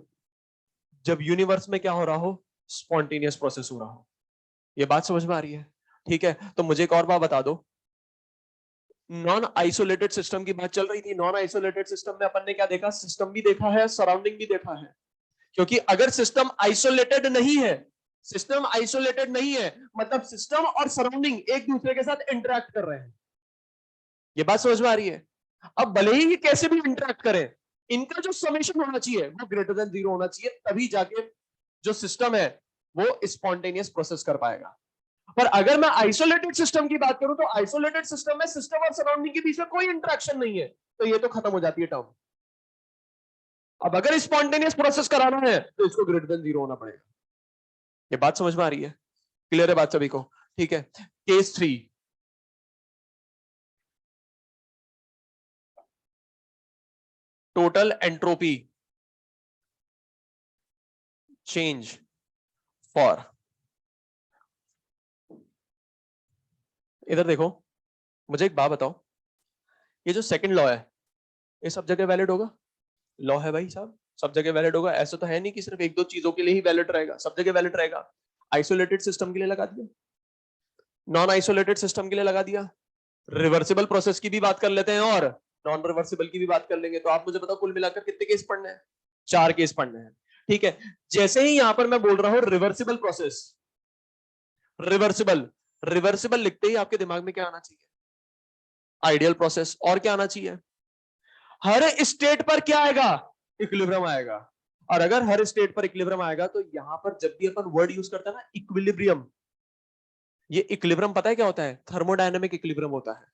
जब यूनिवर्स में क्या हो रहा हो, स्पॉन्टेनियस प्रोसेस हो रहा हो। ये बात समझ में आ रही है? ठीक है, तो मुझे एक और बात बता दो। नॉन आइसोलेटेड सिस्टम की बात चल रही थी, नॉन आइसोलेटेड सिस्टम में अपन ने क्या देखा, सिस्टम भी देखा है, सराउंडिंग भी देखा है। क्योंकि अगर सिस्टम आइसोलेटेड नहीं है, सिस्टम आइसोलेटेड नहीं है मतलब सिस्टम और सराउंडिंग एक दूसरे के साथ इंटरेक्ट कर रहे हैं। ये बात समझ में आ रही है? अब भले ही ये कैसे भी इंटरेक्ट करें, इनका जो समेशन होना चाहिए वो ग्रेटर देन जीरो होना चाहिए, तभी जाके जो सिस्टम है वो स्पॉन्टेनियस प्रोसेस कर पाएगा। पर अगर मैं आइसोलेटेड सिस्टम की बात करूं तो आइसोलेटेड सिस्टम में सिस्टम और सराउंडिंग के बीच में कोई इंटरेक्शन नहीं है, तो ये तो खत्म हो जाती है टर्म। अब अगर स्पॉन्टेनियस प्रोसेस कराना है तो इसको ग्रेटर देन जीरो होना पड़ेगा। ये बात समझ में आ रही है? क्लियर है बात सभी को? ठीक है, case three, total entropy change for, इधर देखो, मुझे एक बात बताओ, ये जो सेकंड लॉ है ये सब जगह वैलिड होगा? लॉ है भाई साहब, सब जगह वैलिड होगा। ऐसा तो है नहीं कि सिर्फ एक दो चीजों के लिए ही वैलिड रहेगा, सब जगह वैलिड रहेगा। आइसोलेटेड सिस्टम के लिए लगा दिया, नॉन आइसोलेटेड सिस्टम के लिए लगा दिया, रिवर्सिबल प्रोसेस की भी बात कर लेते हैं और नॉन रिवर्सिबल की भी बात कर लेंगे। तो आप मुझे बताओ कुल मिलाकर कितने केस पढ़ने हैं, चार केस पढ़ने हैं। ठीक है, जैसे ही यहां पर मैं बोल रहा हूं रिवर्सिबल प्रोसेस, रिवर्सिबल, रिवर्सिबल लिखते ही आपके दिमाग में क्या आना चाहिए, आइडियल प्रोसेस। और क्या आना चाहिए, हर स्टेट पर क्या आएगा, इक्विलिब्रियम आएगा। और अगर हर स्टेट पर इक्विलिब्रियम आएगा तो यहां पर जब भी अपन वर्ड यूज करते हैं ना इक्विलिब्रियम, ये इक्विलिब्रियम पता है क्या होता है, थर्मोडायनेमिक इक्विलिब्रियम होता है।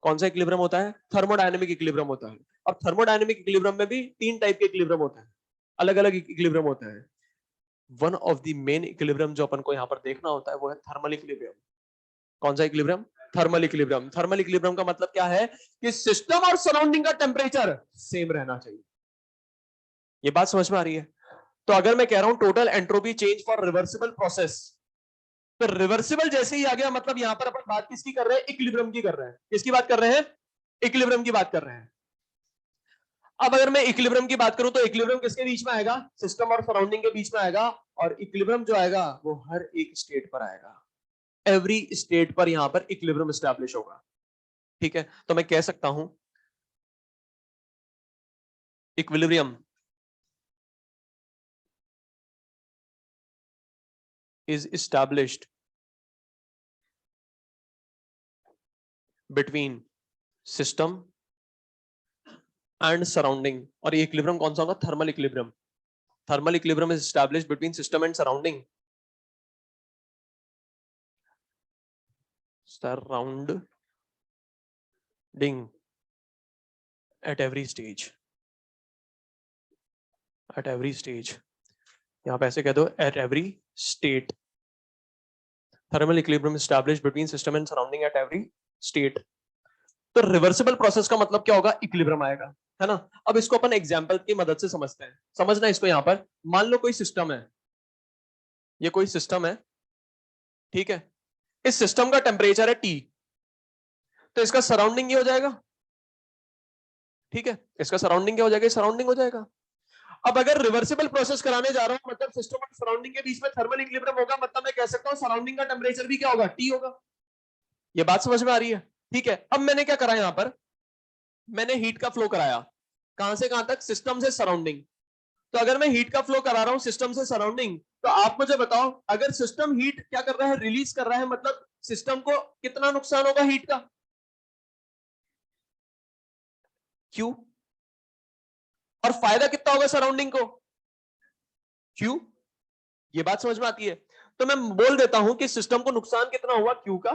कौन सा इक्विलिब्रियम होता है, थर्मोडायनेमिक इक्विलिब्रियम होता है। और थर्मोडायनेमिक इक्विलिब्रियम में भी तीन टाइप के इक्विलिब्रियम होते हैं, अलग अलग इक्विलिब्रियम होते हैं। One of the main equilibrium जो अपन को यहाँ पर देखना होता है वो है थर्मल इक्विलिब्रियम। कौन सा equilibrium, thermal equilibrium. Thermal equilibrium का मतलब क्या है कि सिस्टम और सराउंडिंग का टेम्परेचर सेम रहना चाहिए। ये बात समझ में आ रही है? तो अगर मैं कह रहा हूं total entropy change for reversible process, तो रिवर्सिबल जैसे ही आ गया मतलब यहां पर अपन बात किसकी कर रहे हैं, इक्विलिब्रियम की कर रहे हैं। किसकी बात कर रहे हैं, इक्विलिब्रियम की बात कर रहे हैं। अब अगर मैं इक्विलिब्रियम की बात करूं तो इक्विलिब्रियम किसके बीच में आएगा, सिस्टम और सराउंडिंग के बीच में आएगा। और इक्विलिब्रियम जो आएगा वो हर एक स्टेट पर आएगा, एवरी स्टेट पर यहां पर इक्विलिब्रियम एस्टैब्लिश होगा। ठीक है, तो मैं कह सकता हूं equilibrium is established between system and surrounding. और ये इक्विलिब्रियम कौन सा होगा? Thermal equilibrium. Thermal equilibrium is established between system and surrounding at every stage. At every stage. यहां पे ऐसे कह दो at every state. Thermal equilibrium established between system and surrounding at every state. तो रिवर्सिबल प्रोसेस का मतलब क्या होगा? इक्विलिब्रियम आएगा, है ना. अब इसको अपन एग्जांपल की मदद से समझते हैं. समझना इसको. यहां पर मान लो कोई सिस्टम है, ये कोई सिस्टम है, ठीक है. इस सिस्टम का टेम्परेचर है T, तो इसका सराउंडिंग ये हो जाएगा, ठीक है. इसका सराउंडिंग क्या हो जाएगा? सराउंडिंग हो जाएगा. अब अगर रिवर्सिबल प्रोसेस कराने जा रहा हूं, मतलब सिस्टम और सराउंडिंग के बीच में थर्मल इक्विलिब्रियम होगा, मतलब मैं कह सकता हूं सराउंडिंग का टेम्परेचर भी क्या होगा? T होगा. ये बात समझ में आ रही है? ठीक है. अब मैंने क्या करा? यहां पर मैंने हीट का फ्लो कराया. कहां से कहां तक? सिस्टम से सराउंडिंग. तो अगर मैं हीट का फ्लो करा रहा हूं सिस्टम से सराउंडिंग, तो आप मुझे बताओ, अगर सिस्टम हीट क्या कर रहा है? रिलीज कर रहा है, मतलब सिस्टम को कितना नुकसान होगा हीट का? क्यू. और फायदा कितना होगा सराउंडिंग को? क्यू. ये बात समझ में आती है? तो मैं बोल देता हूं कि सिस्टम को नुकसान कितना हुआ? क्यू का.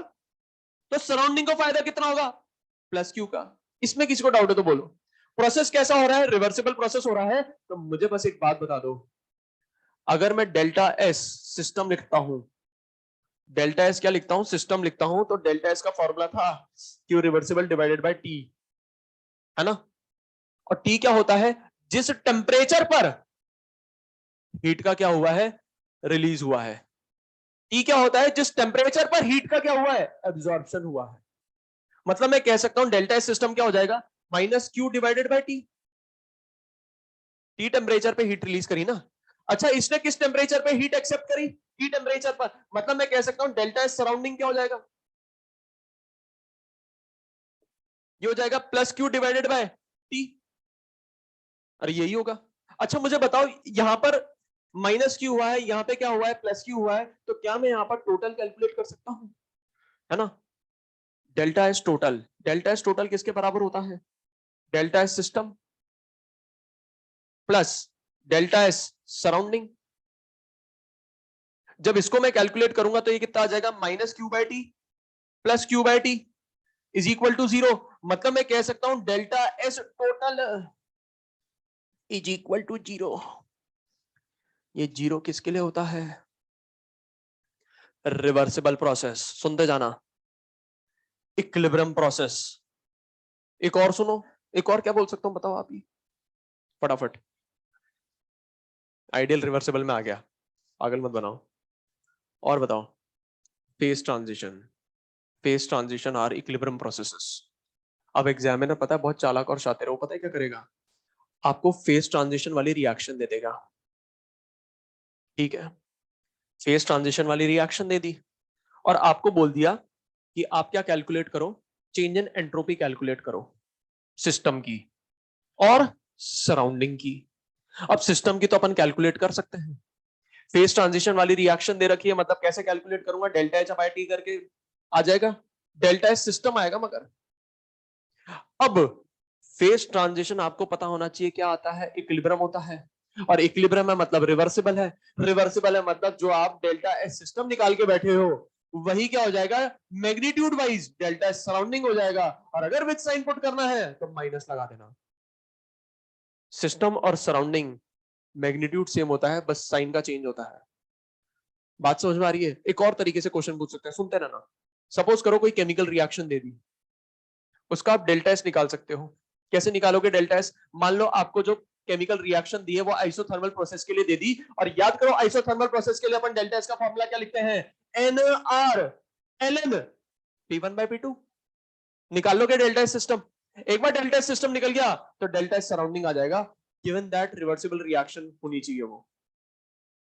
तो सराउंडिंग को फायदा कितना होगा? प्लस क्यू का. इसमें किसी को डाउट है तो बोलो. प्रोसेस कैसा हो रहा है? रिवर्सिबल प्रोसेस हो रहा है. तो मुझे बस एक बात बता दो, अगर मैं डेल्टा एस सिस्टम लिखता हूं, डेल्टा एस क्या लिखता हूं? सिस्टम लिखता हूं, तो डेल्टा एस का फॉर्मूला था Q reversible divided by T, है ना. और टी क्या होता है? जिस टेम्परेचर पर हीट का क्या हुआ है? रिलीज हुआ है. टी क्या होता है? जिस टेम्परेचर पर हीट का क्या हुआ है? एब्जॉर्प्शन हुआ है. मतलब मैं कह सकता हूं डेल्टा एस सिस्टम क्या हो जाएगा? Minus Q divided by T. T temperature पे हीट रिलीज करी ना. अच्छा, इसने किस टेम्परेचर पे हीट एक्सेप्ट करी? टी टेम्परेचर पर. मतलब मैं कह सकता हूं डेल्टा एस सराउंडिंग क्या हो जाएगा? ये हो जाएगा plus Q divided by T. अरे यही होगा. अच्छा मुझे बताओ, यहां पर माइनस क्यू हुआ है, यहां पे क्या हुआ है? प्लस क्यू हुआ है. तो क्या मैं यहां पर टोटल कैलकुलेट कर सकता हूं? है ना. Delta S total. Delta S total किसके बराबर होता है? Delta S system plus delta S surrounding. जब इसको मैं कैलकुलेट करूंगा तो ये कितना आ जाएगा? Minus Q by T plus Q by T is equal to 0. मतलब मैं कह सकता हूं delta S total is equal to 0. ये 0 किसके लिए होता है? Reversible process. सुनते जाना. Equilibrium process. एक और सुनो. एक और क्या बोल सकता हूं बताओ आप ही फटाफट. आइडियल रिवर्सिबल में आ गया, पागल मत बनाओ. और बताओ. Phase transition. Phase transition are equilibrium processes. अब एग्जामिनर पता है बहुत चालाक और शातिर है, वो पता है क्या करेगा? आपको फेज ट्रांजिशन वाली रिएक्शन दे देगा, ठीक है. फेज ट्रांजिशन वाली रिएक्शन दे दी और आपको बोल दिया कि आप क्या कैलकुलेट करो? चेंज इन एंट्रोपी कैलकुलेट करो, सिस्टम की और सराउंडिंग की. अब सिस्टम की तो अपन कैलकुलेट कर सकते हैं. फेज ट्रांजिशन वाली रिएक्शन दे रखी है, मतलब कैसे कैलकुलेट करूंगा? डेल्टा एच बाय टी करके आ जाएगा. डेल्टा एच सिस्टम आएगा. मगर अब फेज ट्रांजिशन आपको पता होना चाहिए क्या आता है? इक्विलिब्रियम होता है. और इक्विलिब्रियम है मतलब रिवर्सिबल है. रिवर्सिबल है मतलब जो आप डेल्टा एस सिस्टम निकाल के बैठे हो वही क्या हो जाएगा? Magnitude wise delta S surrounding हो जाएगा. और अगर विद साइन पुट करना है तो माइनस लगा देना. सिस्टम और सराउंडिंग मैग्नीट्यूड सेम होता है, बस साइन का चेंज होता है. बात समझ में आ रही है? एक और तरीके से क्वेश्चन पूछ सकते हैं, सुनते रहना. सपोज करो कोई केमिकल रिएक्शन दे दी, उसका आप डेल्टा एस निकाल सकते हो. कैसे निकालोगे डेल्टा एस? मान लो आपको जो केमिकल रिएक्शन दी है वो आइसोथर्मल प्रोसेस के लिए दे दी, और याद करो आइसोथर्मल प्रोसेस के लिए अपन डेल्टा एस का फॉर्मूला क्या लिखते हैं? NR ln P1 by P2. निकाल लोगे डेल्टा एस सिस्टम. एक बार डेल्टा एस सिस्टम निकल गया तो डेल्टा एस सराउंडिंग आ जाएगा. गिवन दैट रिवर्सिबल रिएक्शन होनी चाहिए, वो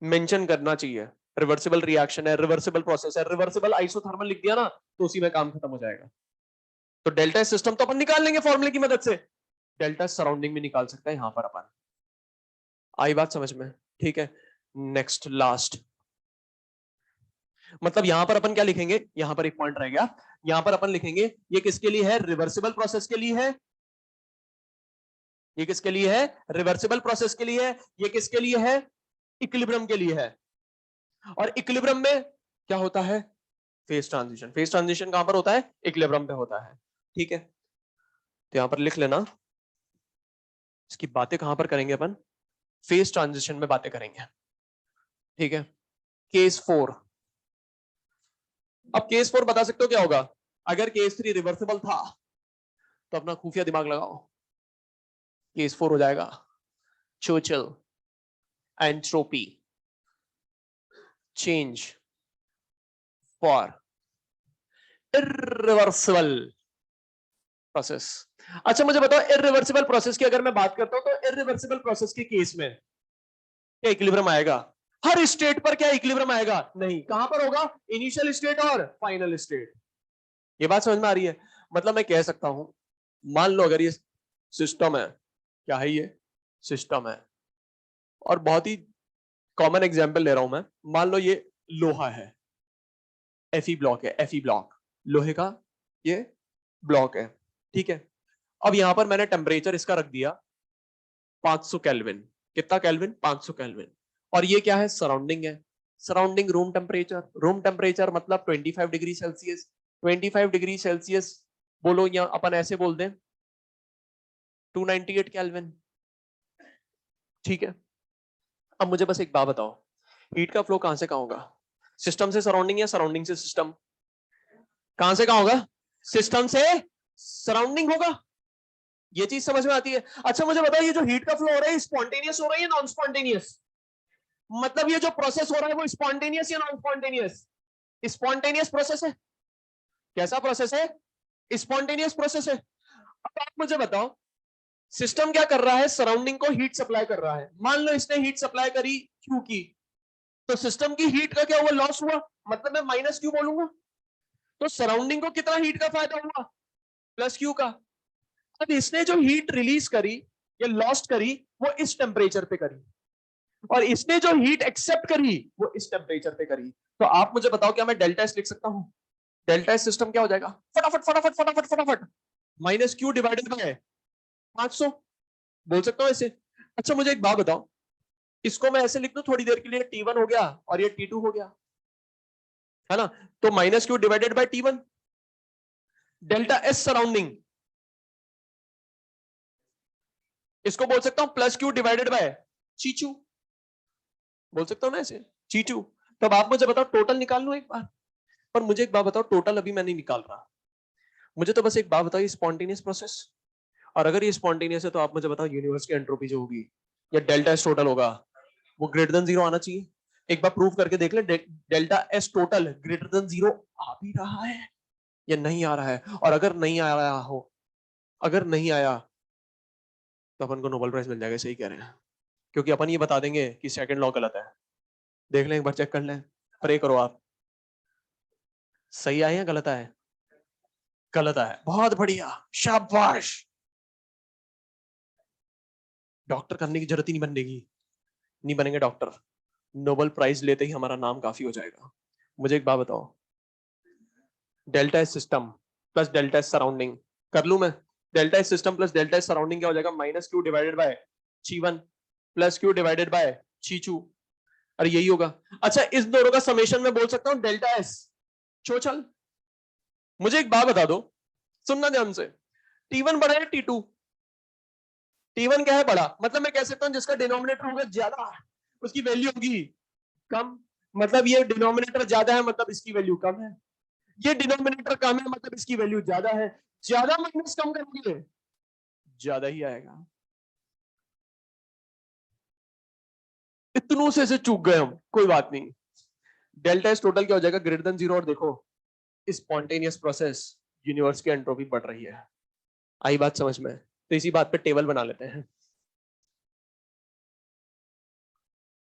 मेंशन करना चाहिए. रिवर्सिबल रिएक्शन है, रिवर्सिबल प्रोसेस है, रिवर्सिबल आइसोथर्मल लिख दिया ना तो उसी में काम खत्म हो जाएगा. तो डेल्टा एस सिस्टम तो अपन निकाल लेंगे फॉर्मूले की मदद से, डेल्टा सराउंडिंग में निकाल सकते हैं यहां पर अपन। आई बात समझ में? ठीक है, नेक्स्ट लास्ट, मतलब यहां पर अपन क्या लिखेंगे, यहां पर एक पॉइंट रह गया, यहां पर अपन लिखेंगे ये किसके लिए है, रिवर्सिबल प्रोसेस के लिए है, ये किसके लिए है, रिवर्सिबल प्रोसेस के लिए है, ये किसके लिए है, इक्विलिब्रियम के लिए है। और इक्विलिब्रियम में क्या होता है, फेज ट्रांजिशन, फेज ट्रांजिशन कहां पर होता है, इक्विलिब्रियम पे होता है। ठीक है, तो यहां पर लिख लेना, इसकी बातें कहां पर करेंगे अपन, फेज ट्रांजिशन में बातें करेंगे। ठीक है, केस 4, अब केस 4 बता सकते हो क्या होगा, अगर केस 3 रिवर्सिबल था तो अपना खुफिया दिमाग लगाओ, केस 4 हो जाएगा Churchill entropy change for irreversible process. अच्छा मुझे बताओ, इरिवर्सिबल प्रोसेस की अगर मैं बात करता हूं तो इरिवर्सिबल प्रोसेस के केस में क्या इक्विलिब्रियम आएगा, हर स्टेट पर क्या इक्विलिब्रियम आएगा, नहीं, कहां पर होगा, इनिशियल स्टेट और फाइनल स्टेट। ये बात समझ में आ रही है, मतलब मैं कह सकता हूं, मान लो अगर ये सिस्टम है, क्या है ये, सिस्टम है, और बहुत ही कॉमन एग्जांपल ले रहा हूं मैं, मान लो ये लोहा है, एफई ब्लॉक है, एफई ब्लॉक लोहे का ये ब्लॉक है। ठीक है, अब यहां पर मैंने टेम्परेचर इसका रख दिया 500 केल्विन, कितना केल्विन, 500 केल्विन, और ये क्या है, सराउंडिंग है, surrounding room temperature, room temperature मतलब 25 डिग्री सेल्सियस, 25 डिग्री सेल्सियस बोलो, या अपन ऐसे बोल दें 298 केल्विन। ठीक है, अब मुझे बस एक बात बताओ, हीट का फ्लो कहां से कहां होगा, सिस्टम से सराउंडिंग या सराउंडिंग से सिस्टम, कहां से कहां होगा, सिस्टम से सराउंडिंग होगा, ये चीज समझ में आती है। अच्छा मुझे बताओ, ये जो हीट का फ्लो हो रहा है स्पॉन्टेनियस हो रहा है या नॉन स्पॉन्टेनियस, मतलब ये जो प्रोसेस हो रहा है वो स्पॉन्टेनियस या नॉन स्पॉन्टेनियस, स्पॉन्टेनियस प्रोसेस है, कैसा प्रोसेस है, स्पॉन्टेनियस प्रोसेस है। अब आप मुझे बताओ, सिस्टम क्या कर रहा है, सराउंडिंग को हीट सप्लाई कर रहा है, मान लो इसने हीट सप्लाई करी क्यू की, तो सिस्टम की हीट का क्या हुआ, लॉस हुआ, मतलब मैं माइनस क्यू बोलूंगा, तो सराउंडिंग को कितना हीट का फायदा हुआ, प्लस क्यू का। अब इसने जो हीट रिलीज करी या लॉस्ट करी वो इस टेम्परेचर पे करी, और इसने जो हीट एक्सेप्ट करी वो इस टेम्परेचर पे करी। तो आप मुझे बताओ, क्या मैं डेल्टा एस लिख सकता हूं, डेल्टा एस सिस्टम क्या हो जाएगा, फटाफट फटाफट फटाफट फटाफट, माइनस क्यू डिवाइडेड बाय 500 बोल सकता हूं ऐसे। अच्छा मुझे एक बात बताओ, इसको मैं ऐसे लिख दूं थोड़ी देर के लिए, T1 हो गया और ये T2 हो गया, है ना, तो minus Q divided by T1, delta S surrounding, इसको बोल सकता हूं प्लस क्यू डिवाइडेड बाय चीचू, बोल सकता हूं ना ऐसे, चीचू। तब आप मुझे बताओ, टोटल निकाल लो एक बार, पर मुझे एक बात बताओ, टोटल अभी मैं नहीं निकाल रहा, मुझे तो बस एक बात बताओ, स्पॉन्टेनियस प्रोसेस, और अगर ये स्पॉन्टेनियस है तो आप मुझे बताओ यूनिवर्स की एंट्रोपी जो होगी या डेल्टा एस टोटल होगा वो ग्रेटर देन जीरो आना चाहिए। एक बार प्रूव करके देख ले, delta S total greater than zero आ भी रहा है या नहीं आ रहा है, और अगर नहीं आ रहा हो, अगर नहीं आया तो अपन को नोबेल प्राइज मिल जाएगा, सही कह रहे हैं, क्योंकि अपन ये बता देंगे कि सेकंड लॉ गलत है। देख लें एक बार, चेक कर लें, प्रे करो आप, सही आए या गलत आए, गलत आए, बहुत बढ़िया, शाबाश, डॉक्टर करने की जरूरत ही नहीं बनेगी, नहीं बनेंगे डॉक्टर, नोबेल प्राइज लेते ही हमारा नाम काफी हो जाएगा। मुझे एक बात बताओ, delta S system plus delta S surrounding कर लूं मैं, delta S system plus delta S surrounding क्या हो जाएगा, minus Q divided by G1 plus Q divided by G2, अरे यही होगा। अच्छा इस दोनों का समेशन में बोल सकता हूं डेल्टा एस चोचल। मुझे एक बात बता दो, सुनना ध्यान से, T1 बड़ा है T2, T1 क्या है, बड़ा, मतलब मैं कह सकता हूं जिसका डिनोमिनेटर होगा ज्यादा उसकी वैल्यू होगी कम, मतलब ये डिनोमिनेटर ज्यादा है मतलब इसकी वैल्यू कम है, ये डिनोमिनेटर कम है मतलब इसकी वैल्यू ज्यादा है, ज्यादा माइनस कम करेंगे ज्यादा ही आएगा। इतनों से चूक गए हम, कोई बात नहीं, डेल्टा एस टोटल क्या हो जाएगा, ग्रेटर देन जीरो, और देखो स्पॉन्टेनियस प्रोसेस, यूनिवर्स की एंट्रोपी बढ़ रही है। आई बात समझ में, तो इसी बात पे टेबल बना लेते हैं।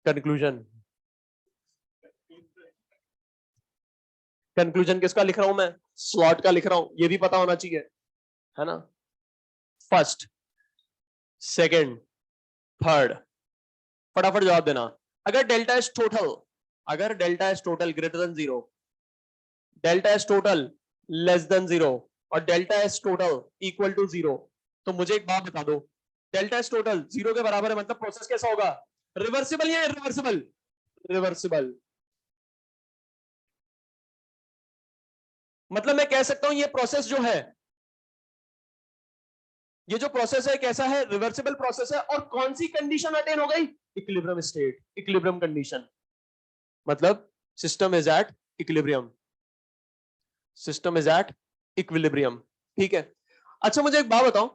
कंक्लूजन, कंक्लूजन किसका लिख रहा हूं मैं, स्लॉट का लिख रहा हूं, ये भी पता होना चाहिए। है ना, फर्स्ट, सेकंड, थर्ड, फटाफट जवाब देना। अगर डेल्टा एस टोटल, अगर delta S total greater than zero, delta S total less than zero और delta S total equal to zero, तो मुझे एक बात बता दो, डेल्टा एस टोटल जीरो के बराबर है मतलब प्रोसेस कैसा होगा, रिवर्सिबल या इरिवर्सिबल? रिवर्सिबल। मतलब मैं कह सकता हूं ये प्रोसेस जो है, ये जो प्रोसेस है कैसा है, रिवर्सिबल प्रोसेस है। और कौन सी कंडीशन अटेन हो गई, इक्विलिब्रियम स्टेट, इक्विलिब्रियम कंडीशन, मतलब system is at equilibrium, system is at equilibrium. ठीक है, अच्छा मुझे एक बात बताओ,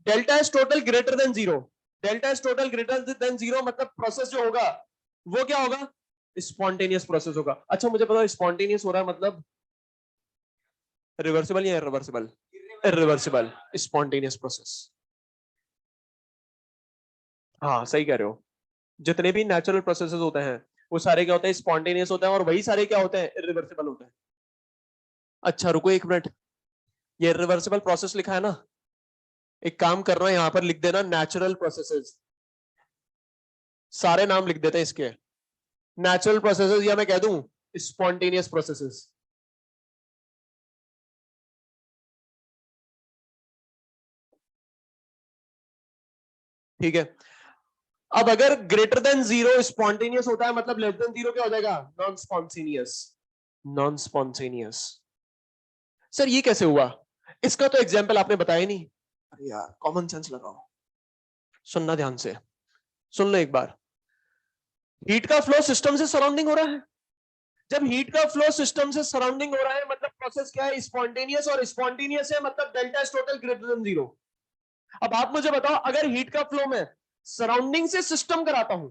delta S total greater than zero, delta S total greater than zero मतलब प्रोसेस जो होगा वो क्या होगा, स्पॉन्टेनियस प्रोसेस होगा। अच्छा मुझे पता स्पॉन्टेनियस हो रहा है मतलब रिवर्सिबल या इरिवर्सिबल? Irreversible, spontaneous process. हाँ सही कह रहे हो, जितने भी नेचुरल प्रोसेसेस होते हैं वो सारे क्या होते हैं, स्पॉन्टेनियस होते हैं, और वही सारे क्या होते हैं, इरिवर्सिबल होते हैं। अच्छा रुको एक मिनट, ये इरिवर्सिबल प्रोसेस लिखा है ना, एक काम करना यहां पर लिख देना नेचुरल प्रोसेसेस, सारे नाम लिख देते हैं इसके, नेचुरल प्रोसेसेस, या मैं कह दूं स्पॉन्टेनियस प्रोसेसेस। ठीक है, अब अगर ग्रेटर देन जीरो स्पॉन्टेनियस होता है मतलब लेस देन जीरो क्या हो जाएगा, non spontaneous, non spontaneous. Sir ये कैसे हुआ, इसका तो एग्जाम्पल आपने बताया नहीं। अरे यार कॉमन सेंस लगाओ, सुनना ध्यान से, सुन लो एक बार। हीट का फ्लो सिस्टम से सराउंडिंग हो रहा है, जब हीट का फ्लो सिस्टम से सराउंडिंग हो रहा है मतलब प्रोसेस क्या है, स्पॉन्टेनियस, और स्पॉन्टेनियस है मतलब delta S total greater than zero. अब आप मुझे बताओ, अगर हीट का फ्लो मैं सराउंडिंग से सिस्टम कराता हूं,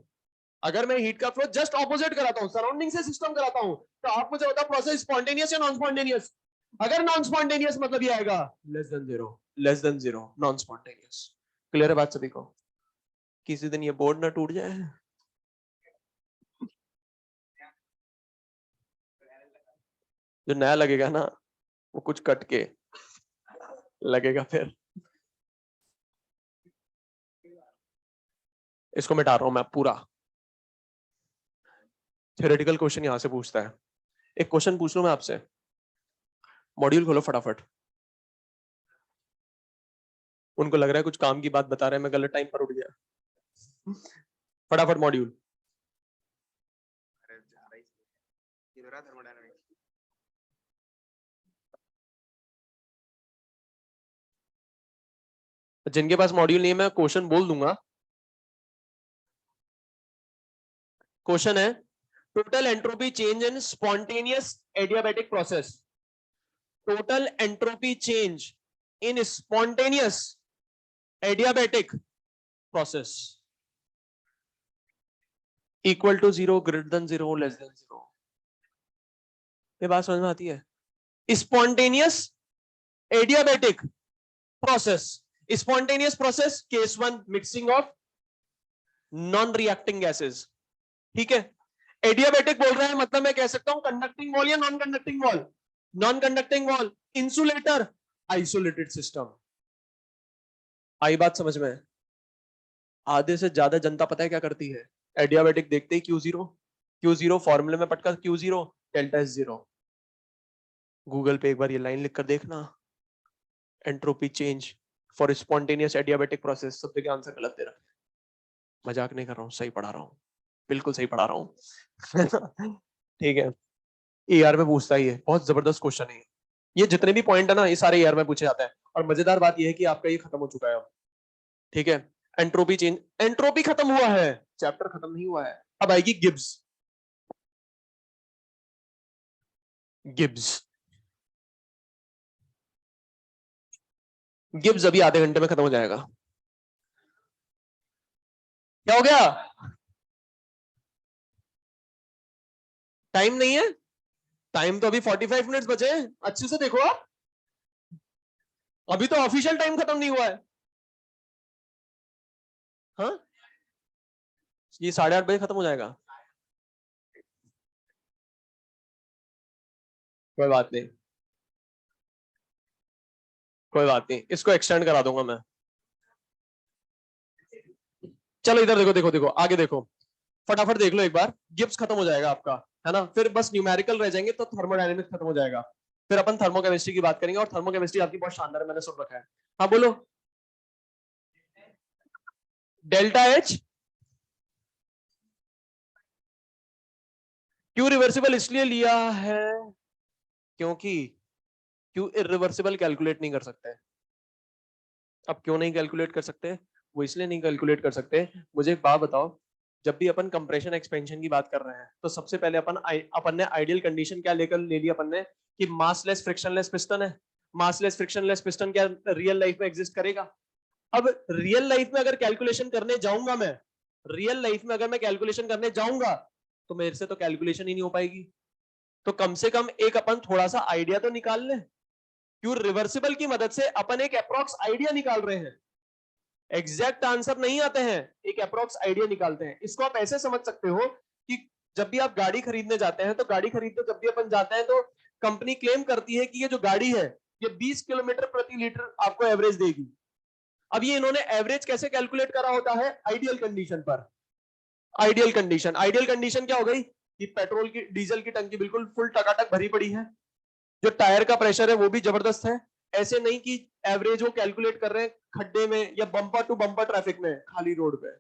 अगर मैं हीट का फ्लो जस्ट ऑपोजिट कराता हूं, सराउंडिंग से सिस्टम कराता हूं, तो आप मुझे बताओ प्रोसेस स्पॉन्टेनियस या नॉन स्पॉन्टेनियस? अगर नॉन स्पॉन्टेनियस मतलब ये आएगा less than zero, less than zero, non spontaneous. Clear है बात सभी को? किसी दिन ये बोर्ड ना टूट जाए। जो नया लगेगा ना वो कुछ कट के लगेगा फिर, इसको मिटा रहा हूं मैं पूरा। थ्योरेटिकल क्वेश्चन यहां से पूछता है, एक क्वेश्चन पूछ लूं मैं आपसे, मॉड्यूल खोलो फटाफट। उनको लग रहा है कुछ काम की बात बता रहे हैं, मैं गलत टाइम पर उठ गया। फटाफट मॉड्यूल। जिनके पास मॉड्यूल नहीं है मैं क्वेश्चन बोल दूंगा। क्वेश्चन है, total entropy change in spontaneous adiabatic process, total entropy change in spontaneous adiabatic process equal to zero, greater than zero, less than zero. ये बात समझ में आती है? Spontaneous adiabatic process, spontaneous process case one, mixing of non reacting gases. ठीक है, adiabatic बोल रहा है मतलब मैं कह सकता हूं कंडक्टिंग वॉल या non conducting wall, non conducting wall, insulator, isolated system. आई बात समझ में? आधे से ज्यादा जनता पता है क्या करती है, एडियाबैटिक देखते ही क्यू जीरो, क्यू जीरो फॉर्मूले में पटका Q zero, delta S zero. Google पे एक बार ये लाइन लिख कर देखना, entropy change for spontaneous adiabatic process, सब जगह आंसर गलत दे रहा है। मजाक नहीं कर रहा हूँ, सही पढ़ा रहा हूँ, बिल्कुल सही पढ़ा रहा हूँ। ठीक है, एआर में पूछता ही है, बहुत जबरदस्त क्वेश्चन है ये जितने भी पॉइंट है ना ये सारे एआर में पूछे जाते हैं। और मजेदार बात ये है कि आपका ये खत्म हो चुका है अब। ठीक है, एंट्रोपी चेंज, एंट्रोपी खत्म हुआ है, चैप्टर खत्म नहीं हुआ है। अब आएगी गिब्स, गिब्स, गिब्स अभी आधे घंटे में खत्म हो जाएगा। क्या हो गया, टाइम नहीं है? टाइम तो अभी 45 मिनट्स बचे हैं, अच्छे से देखो आप, अभी तो ऑफिशियल टाइम खत्म नहीं हुआ है। हाँ, ये 8:30 बजे खत्म हो जाएगा, कोई बात नहीं। कोई बात नहीं, इसको एक्सटेंड करा दूंगा मैं। चलो इधर देखो देखो देखो, आगे देखो, फटाफट देख लो एक बार, गिब्स खत्म हो जाएगा आपका, है ना, फिर बस न्यूमेरिकल रह जाएंगे, तो थर्मोडायनेमिक्स खत्म हो जाएगा, फिर अपन थर्मोकेमिस्ट्री की बात करेंगे, और थर्मोकेमिस्ट्री आपकी बहुत शानदार है, मैंने सुन रखा है। हाँ बोलो। डेल्टा एच क्यों रिवर्सिबल इसलिए लिया है क्योंकि क्यों इरिवर्सिबल कैलकुलेट नहीं कर सकते। अब क्यों नहीं कैलकुलेट कर सकते, वो इसलिए नहीं कैलकुलेट कर सकते, मुझे एक बात बताओ, जब भी अपन कंप्रेशन एक्सपेंशन की बात कर रहे हैं, तो सबसे पहले अपन ने आइडियल कंडीशन क्या लेकर ले ली अपन ने, कि मासलेस फ्रिक्शनलेस पिस्टन है। मासलेस फ्रिक्शनलेस पिस्टन क्या रियल लाइफ में एग्जिस्ट करेगा? अब रियल लाइफ में अगर कैलकुलेशन करने जाऊंगा मैं, रियल लाइफ में अगर मैं कैलकुलेशन करने जाऊंगा, तो मेरे से तो कैलकुलेशन ही नहीं हो पाएगी। तो कम से कम एक अपन थोड़ा सा आइडिया तो निकाल लें। क्यों रिवर्सिबल की मदद से अपन एक अप्रॉक्स आइडिया निकाल रहे हैं, एग्जैक्ट आंसर नहीं आते हैं, एक अप्रॉक्स आइडिया निकालते हैं। इसको आप ऐसे समझ सकते हो कि जब भी आप गाड़ी खरीदने जाते हैं, तो गाड़ी खरीदने जब भी अपन जाते हैं, तो कंपनी क्लेम करती है कि ये जो गाड़ी है, ये 20 किलोमीटर प्रति लीटर आपको एवरेज देगी। अब ये इन्होंने एवरेज कैसे कैलकुलेट करा होता है? आइडियल कंडीशन पर। आइडियल कंडीशन क्या हो गई कि पेट्रोल की डीजल की टंकी बिल्कुल फुल टकाटक भरी पड़ी है, जो टायर का प्रेशर है वो भी जबरदस्त है, ऐसे नहीं कि एवरेज वो कैलकुलेट कर रहे हैं खड्डे में या बम्पर टू बम्पर ट्रैफिक में, खाली रोड पे,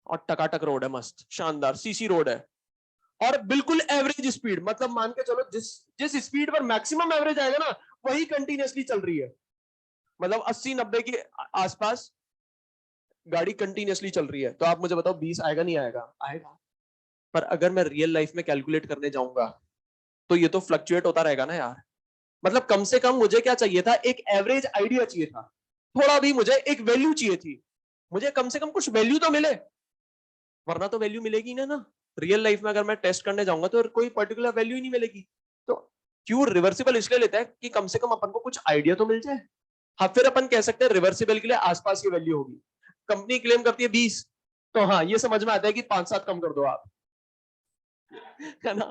और टकाटक रोड है, मस्त शानदार सीसी रोड है, और बिल्कुल एवरेज स्पीड, मतलब मान के चलो जिस जिस स्पीड पर मैक्सिमम एवरेज आएगा ना, वही कंटिन्यूअसली चल रही है, मतलब 80-90 के आसपास गाड़ी कंटिन्यूअसली चल रही है। तो आप मुझे बताओ 20 आएगा नहीं आएगा? आएगा। पर अगर मैं रियल लाइफ में कैलकुलेट करने जाऊंगा, तो ये तो फ्लक्चुएट होता रहेगा ना यार। मतलब कम से कम मुझे क्या चाहिए था, एक एवरेज आइडिया चाहिए था, थोड़ा भी मुझे एक वैल्यू चाहिए थी, मुझे कम से कम कुछ वैल्यू तो मिले, वरना तो वैल्यू मिलेगी ना ना। रियल लाइफ में अगर मैं टेस्ट करने जाऊंगा तो कोई पर्टिकुलर वैल्यू ही नहीं मिलेगी। तो क्यों रिवर्सिबल इसलिए लेता है कि कम से कम अपन को कुछ आइडिया तो मिल जाए। हाँ, फिर अपन कह सकते हैं रिवर्सिबल के लिए आसपास की वैल्यू होगी। कंपनी क्लेम करती है 20, तो हाँ ये समझ में आता है कि 5-7 कम कर दो आप, है ना,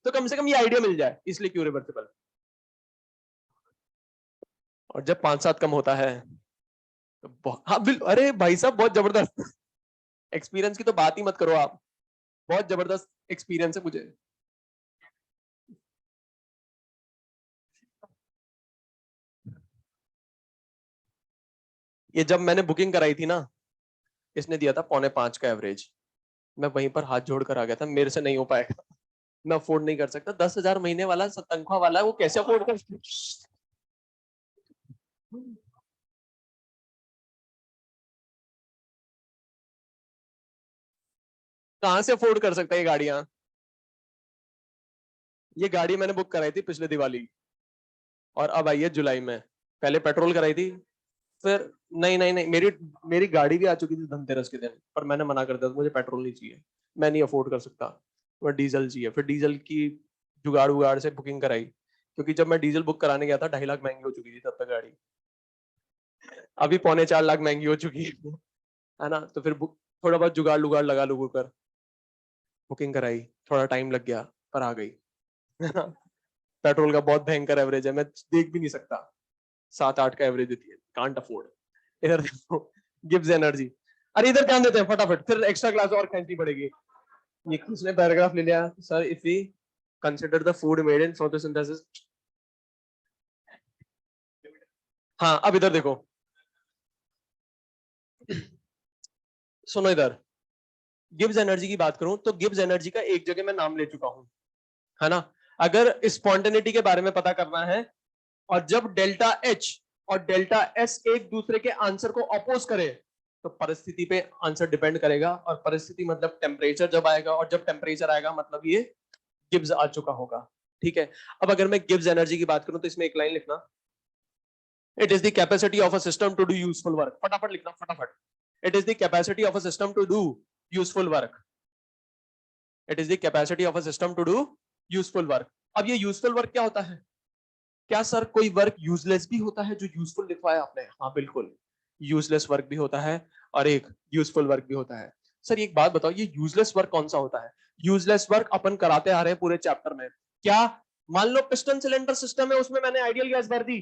तो कम से कम ये आइडिया मिल जाए, इसलिए क्यों रिवर्सिबल। और जब 5-7 कम होता है तो हाँ अरे भाई साहब बहुत जबरदस्त एक्सपीरियंस की तो बात ही मत करो आप, बहुत जबरदस्त एक्सपीरियंस है मुझे। ये जब मैंने बुकिंग कराई थी ना, इसने दिया था 4.5 का एवरेज, मैं वहीं पर हाथ जोड़ कर आ गया था, मेरे से नहीं हो पाएगा, मैं अफोर्ड नहीं कर सकता, 10,000 महीने वाला तनख्वाह वाला है, वो कैसे अफोर्ड कर। कहां से अफोर्ड कर सकता है ये गाड़ियां? ये गाड़ी मैंने बुक कराई थी पिछले दिवाली, और अब आई है जुलाई में। पहले पेट्रोल कराई थी, फिर नहीं नहीं नहीं, मेरी मेरी गाड़ी भी आ चुकी थी धनतेरस के दिन, पर मैंने मना कर दिया, मुझे पेट्रोल नहीं चाहिए, मैं नहीं अफोर्ड कर सकता, मैं डीजल चाहिए। फिर डीजल की जुगाड़ उगाड़ से बुकिंग कराई, क्योंकि जब मैं डीजल बुक कराने गया था 2.5 लाख महंगी हो चुकी थी तब तक गाड़ी, अभी 3.25 लाख महंगी हो चुकी है ना। तो फिर थोड़ा बहुत जुगाड़ लुगाड़ लगा लुगू कर बुकिंग कराई, थोड़ा टाइम लग गया, पर आ गई, है ना। पेट्रोल का बहुत भयंकर एवरेज है, मैं देख भी नहीं सकता, 7-8 का एवरेज देती है, कांट अफोर्ड। इधर देखो, गिव्स एनर्जी, अरे इधर ध्यान देते हैं फटाफट, फिर एक्स्ट्रा क्लास और खींचनी पड़ेगी। ये किसने पैराग्राफ ले लिया sir? If we consider the food made in photosynthesis. हाँ अब इधर देखो, सुनो इधर, गिब्स एनर्जी की बात करूं तो गिब्स एनर्जी का एक जगह मैं नाम ले चुका हूं, है ना। अगर स्पॉन्टेनिटी के बारे में पता करना है, और जब डेल्टा एच और डेल्टा एस एक दूसरे के आंसर को अपोज करे, तो परिस्थिति पे आंसर डिपेंड करेगा, और परिस्थिति मतलब टेम्परेचर जब आएगा, और जब टेम्परेचर आएगा मतलब ये गिब्स आ चुका होगा। ठीक है, अब अगर मैं गिब्स एनर्जी की बात करूं तो इसमें एक लाइन लिखना, it is the capacity of a system to do useful work. फटाफट लिखना फटाफट, it is the capacity of a system to do useful work, it is the capacity of a system to do useful work. अब ये useful work क्या होता है? क्या sir कोई वर्क यूजलेस भी होता है जो यूजफुल लिखवाया आपने? हाँ बिल्कुल, यूजलेस वर्क भी होता है और एक यूजफुल वर्क भी होता है। सर एक बात बताओ, ये यूजलेस वर्क कौन सा होता है? यूजलेस वर्क अपन कराते आ रहे हैं पूरे चैप्टर में। क्या मान लो पिस्टन सिलेंडर सिस्टम है, उसमें मैंने आइडियल गैस भर दी,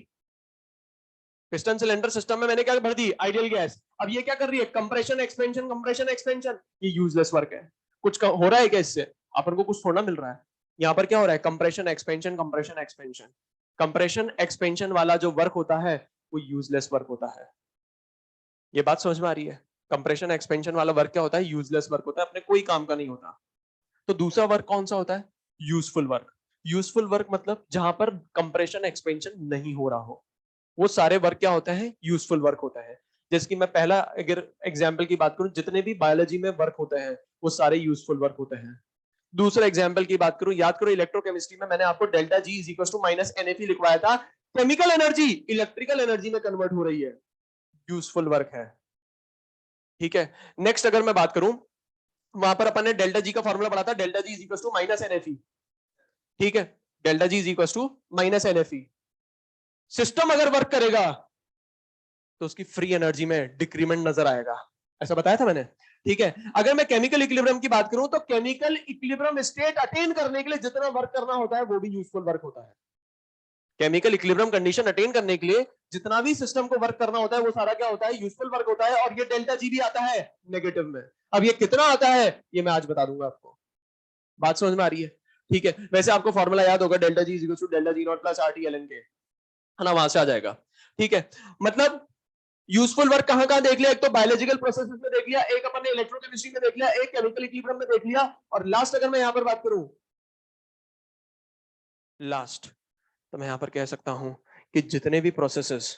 पिस्टन सिलेंडर सिस्टम में मैंने क्या भर दी, आइडियल गैस। अब ये क्या कर रही है, कंप्रेशन एक्सपेंशन कंप्रेशन एक्सपेंशन। ये यूजलेस वर्क है। कुछ हो रहा है क्या इससे, अपन को कुछ थोड़ा मिल रहा है। यहाँ पर क्या हो रहा है, compression expansion compression expansion. Compression expansion वाला जो वर्क होता है वो यूजलेस वर्क होता है। ये बात समझ में आ रही है। कंप्रेशन एक्सपेंशन वाला वर्क क्या होता है, यूजलेस वर्क होता है, अपने कोई काम का नहीं होता। तो दूसरा वर्क कौन सा होता है, यूजफुल वर्क। यूजफुल वर्क मतलब जहां पर कंप्रेशन एक्सपेंशन नहीं हो रहा हो, वो सारे वर्क क्या होते हैं, यूजफुल वर्क होता है। जैसे कि मैं पहला अगर एग्जाम्पल की बात करूं, जितने भी बायोलॉजी में वर्क होते हैं वो सारे यूजफुल वर्क होते हैं। दूसरा एग्जाम्पल की बात करूं, याद करो इलेक्ट्रोकेमिस्ट्री में मैंने आपको delta G is equal to minus NF लिखवाया था। केमिकल एनर्जी इलेक्ट्रिकल एनर्जी में कन्वर्ट हो रही है, यूजफुल वर्क है। ठीक है, नेक्स्ट अगर मैं बात करूं, वहां पर अपन ने डेल्टा जी का फॉर्मूला पढ़ा था, delta G is equal to minus NF। ठीक है, delta G is equal to minus NF। System अगर वर्क करेगा तो उसकी फ्री एनर्जी में डिक्रीमेंट नजर आएगा, ऐसा बताया था मैंने। ठीक है, अगर मैं केमिकल इक्विलिब्रियम की बात करूं तो केमिकल इक्विलिब्रियम स्टेट अटेन करने के लिए जितना वर्क करना होता है वो भी यूजफुल वर्क होता है। केमिकल इक्विलिब्रियम कंडीशन अटेन करने के लिए जितना भी सिस्टम को वर्क करना होता है वो सारा क्या होता है, यूजफुल वर्क होता है। और ये डेल्टा जी भी आता है नेगेटिव में। अब ये कितना आता है ये मैं आज बता दूंगा आपको। बात समझ में आ रही है। ठीक है, वैसे आपको फॉर्मूला याद होगा, delta G is equal to delta G not plus RT ln के, है ना, वहां से आ जाएगा। ठीक है, मतलब यूजफुल वर्क कहां कहां देख लिया, एक तो बायोलॉजिकल प्रोसेसेस में देख लिया, एक अपन ने इलेक्ट्रोकेमिस्ट्री में देख लिया, एक केमिकल इक्विलिब्रियम में देख लिया, और लास्ट अगर मैं यहां पर बात करूं, लास्ट तो मैं यहां पर कह सकता हूं कि जितने भी प्रोसेसेस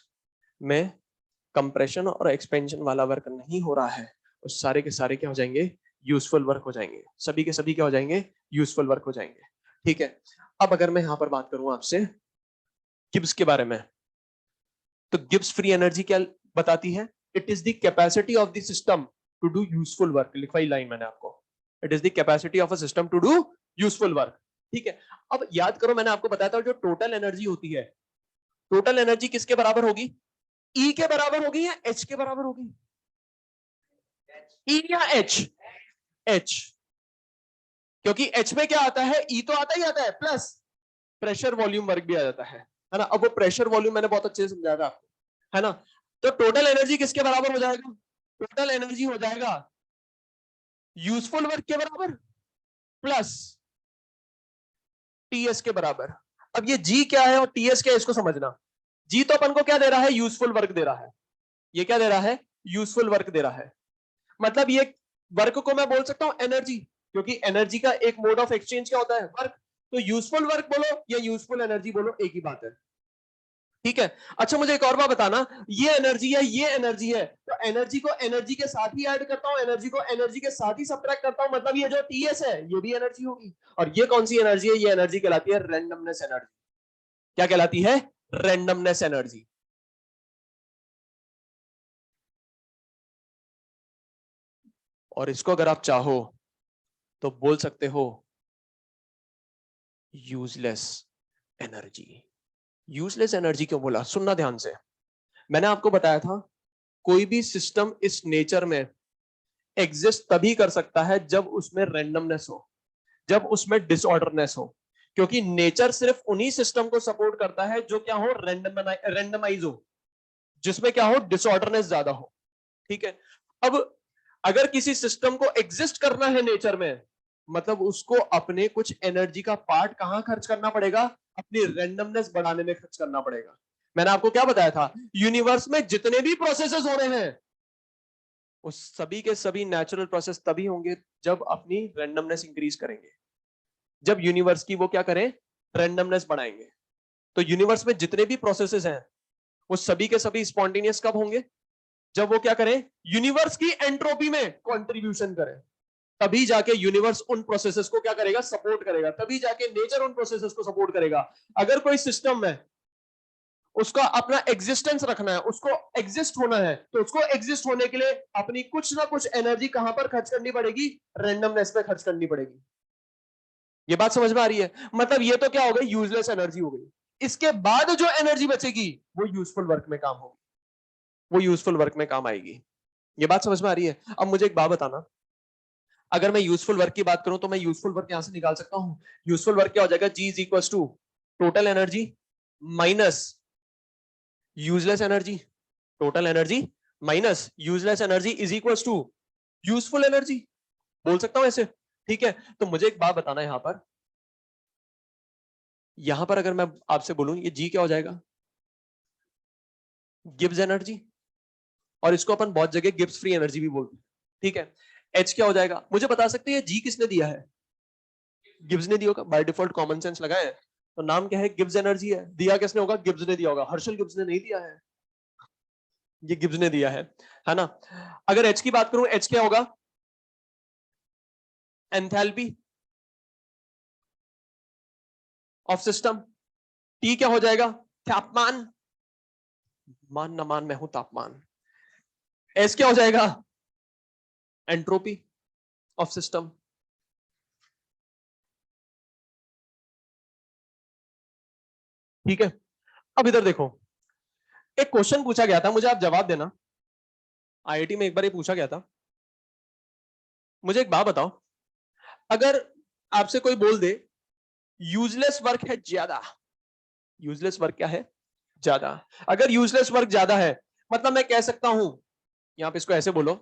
में कंप्रेशन और एक्सपेंशन वाला वर्क नहीं हो रहा है वो सारे के सारे क्या हो जाएंगे, यूजफुल वर्क हो जाएंगे। सभी के सभी क्या हो जाएंगे, यूजफुल वर्क हो जाएंगे। ठीक है, अब अगर मैं यहां पर बात करूं आपसे गिब्स के बारे में, तो गिब्स फ्री एनर्जी क्या बताती है, it is the capacity of the system to do useful work. लिखवाई लाइन मैंने आपको, it is the capacity of a system to do useful work. ठीक है, अब याद करो मैंने आपको बताया था जो टोटल एनर्जी होती है, टोटल एनर्जी किसके बराबर होगी, E के बराबर होगी या H के बराबर होगी, E या H, H। क्योंकि H में क्या आता है, E तो आता ही आता है, प्लस प्रेशर वॉल्यूम वर्क भी आ जाता है ना। अब वो प्रेशर वॉल्यूम मैंने बहुत अच्छे से समझाया था आपको, है ना। तो टोटल एनर्जी किसके बराबर हो जाएगा, टोटल एनर्जी हो जाएगा यूजफुल वर्क के बराबर प्लस TS के बराबर। अब ये G क्या है और TS क्या है इसको समझना। G तो अपन को क्या दे रहा है, यूजफुल वर्क दे रहा है। ये क्या दे रहा है, यूजफुल वर्क दे रहा है। मतलब ये वर्क को मैं बोल सकता हूं एनर्जी, क्योंकि एनर्जी का एक मोड ऑफ एक्सचेंज क्या होता है, वर्क। तो यूजफुल वर्क बोलो या यूजफुल एनर्जी बोलो, एक ही बात है। ठीक है, अच्छा मुझे एक और बात बताना, ये एनर्जी है ये एनर्जी है, तो एनर्जी को एनर्जी के साथ ही ऐड करता हूं, एनर्जी को एनर्जी के साथ ही सब्ट्रैक्ट करता हूं, मतलब ये जो TS है ये भी एनर्जी होगी। और ये कौन सी एनर्जी है, ये एनर्जी कहलाती है रैंडमनेस एनर्जी। क्या कहलाती है, रैंडमनेस एनर्जी। और इसको अगर आप चाहो तो बोल सकते हो यूजलेस एनर्जी। यूजलेस एनर्जी क्यों बोला, सुनना ध्यान से। मैंने आपको बताया था कोई भी सिस्टम इस नेचर में एग्जिस्ट तभी कर सकता है जब उसमें रैंडमनेस हो, जब उसमें डिसऑर्डरनेस हो। क्योंकि नेचर सिर्फ उन्हीं सिस्टम को सपोर्ट करता है जो क्या हो, रैंडमाइज हो, जिसमें क्या हो, डिसऑर्डरनेस ज्यादा हो। ठीक है, अब अगर किसी सिस्टम को एग्जिस्ट करना है नेचर में, मतलब उसको अपने कुछ एनर्जी का पार्ट कहां खर्च करना पड़ेगा, अपनी रैंडमनेस बढ़ाने में खर्च करना पड़ेगा। मैंने आपको क्या बताया था, यूनिवर्स में जितने भी प्रोसेसेस हो रहे हैं उस सभी के सभी नेचुरल प्रोसेस तभी होंगे जब अपनी रैंडमनेस इंक्रीज करेंगे, जब यूनिवर्स की वो क्या करें, रैंडमनेस बढ़ाएंगे। तो यूनिवर्स में जितने भी प्रोसेसेस हैं वो सभी के सभी स्पॉन्टेनियस कब होंगे, जब वो क्या करें, यूनिवर्स की एंट्रोपी में कंट्रीब्यूशन करें। तभी जाके यूनिवर्स उन प्रोसेसेस को क्या करेगा, सपोर्ट करेगा, तभी जाके नेचर उन प्रोसेसेस को सपोर्ट करेगा। अगर कोई सिस्टम है उसका अपना एग्जिस्टेंस रखना है, उसको एग्जिस्ट होना है, तो उसको एग्जिस्ट होने के लिए अपनी कुछ ना कुछ एनर्जी कहां पर खर्च करनी पड़ेगी, रैंडमनेस पे खर्च करनी पड़ेगी। ये बात समझ में आ रही है, मतलब ये तो क्या हो गई, यूजलेस एनर्जी हो गई। इसके बाद जो एनर्जी बचेगी वो यूजफुल वर्क में काम होगी, वो यूजफुल वर्क में काम आएगी। ये बात समझ में आ रही है। अब मुझे एक बात बताना, अगर मैं यूजफुल वर्क की बात करूं तो मैं यूजफुल वर्क यहां से निकाल सकता हूं। यूजफुल वर्क क्या हो जाएगा, G is equal to total energy minus useless energy, total energy minus useless energy is equals to useful energy, बोल सकता हूं ऐसे। ठीक है, तो मुझे एक बात बताना है यहां पर अगर मैं आपसे बोलूं ये जी क्या हो जाएगा, गिब्स एनर्जी, और इसको अपन बहुत जगह गिब्स फ्री एनर्जी भी बोलते हैं। ठीक है, एच क्या हो जाएगा, मुझे बता सकते हैं जी किसने दिया है, गिब्स ने दिया होगा, बाय डिफॉल्ट कॉमन सेंस लगाए तो नाम क्या है, गिब्स एनर्जी है, दिया किसने होगा, गिब्स ने दिया होगा, हर्षल गिब्स ने नहीं दिया है, ये गिब्स ने दिया है ना। अगर एच की बात करूं, एच क्या होगा, एंथैल्पी ऑफ सिस्टम, टी क्या हो जाएगा, तापमान, मान न मान मैं हूं तापमान, एस क्या हो जाएगा, एंट्रोपी ऑफ सिस्टम। ठीक है, अब इधर देखो, एक क्वेश्चन पूछा गया था, मुझे आप जवाब देना, आईआईटी में एक बार ये पूछा गया था, मुझे एक बात बताओ, अगर आपसे कोई बोल दे यूजलेस वर्क है ज्यादा, यूजलेस वर्क क्या है ज्यादा, अगर यूजलेस वर्क ज्यादा है मतलब मैं कह सकता हूं, यहां पे इसको ऐसे बोलो,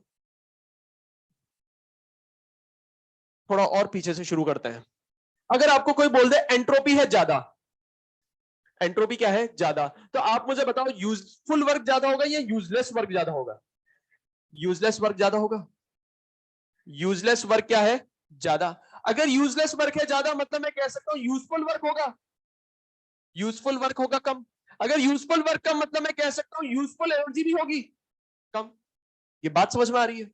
थोड़ा और पीछे से शुरू करते हैं, अगर आपको कोई बोल दे एंट्रोपी है ज्यादा, एंट्रोपी क्या है ज्यादा, तो आप मुझे बताओ यूजफुल वर्क ज्यादा होगा या यूजलेस वर्क ज्यादा होगा, यूजलेस वर्क ज्यादा होगा, यूजलेस वर्क क्या है ज्यादा, अगर यूजलेस वर्क है ज्यादा मतलब मैं कह सकता हूं यूजफुल वर्क होगा, यूजफुल वर्क होगा कम, अगर यूजफुल वर्क कम मतलब मैं कह सकता हूं यूजफुल एनर्जी भी होगी कम। ये बात समझ में आ रही है,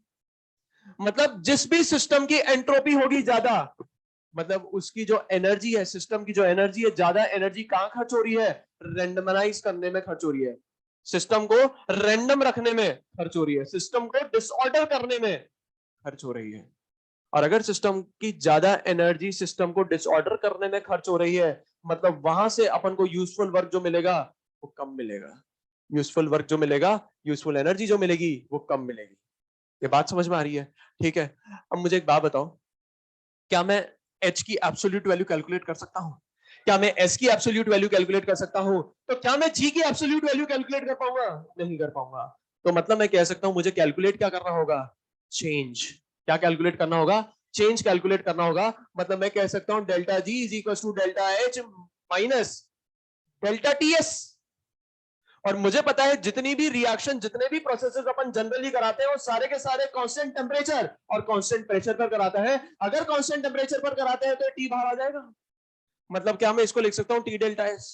मतलब जिस भी सिस्टम की एंट्रोपी होगी ज्यादा, मतलब उसकी जो एनर्जी है, सिस्टम की जो एनर्जी है, ज्यादा एनर्जी कहां खर्च हो रही है, रेंडमाइज करने में खर्च हो रही है, सिस्टम को रैंडम रखने में खर्च हो रही है, सिस्टम को डिसऑर्डर करने में खर्च हो रही है। और अगर सिस्टम की ज्यादा एनर्जी सिस्टम को डिसऑर्डर करने में खर्च हो रही है, मतलब वहां से अपन को यूजफुल वर्क जो मिलेगा वो कम मिलेगा, यूजफुल वर्क जो मिलेगा, यूजफुल एनर्जी जो मिलेगी वो कम मिलेगी। ये बात समझ में आ रही है। ठीक है, अब मुझे एक बात बताओ, क्या मैं एच की एब्सोल्यूट वैल्यू कैलकुलेट कर सकता हूं, क्या मैं एस की एब्सोल्यूट वैल्यू कैलकुलेट कर सकता हूं, तो क्या मैं जी की एब्सोल्यूट वैल्यू कैलकुलेट कर पाऊंगा, नहीं कर पाऊंगा। तो मतलब मैं कह सकता हूं मुझे कैलकुलेट क्या करना होगा, चेंज, क्या कैलकुलेट करना होगा, चेंज कैलकुलेट करना होगा, मतलब मैं कह सकता हूं delta G is equal to delta H minus delta T S. और मुझे पता है जितनी भी रिएक्शन, जितने भी प्रोसेसेस अपन जनरली कराते हैं वो सारे के सारे कांस्टेंट टेम्परेचर और कांस्टेंट प्रेशर पर कराता है, अगर कांस्टेंट टेम्परेचर पर कराते हैं तो टी बाहर आ जाएगा, मतलब क्या मैं इसको लिख सकता हूं टी डेल्टा एस।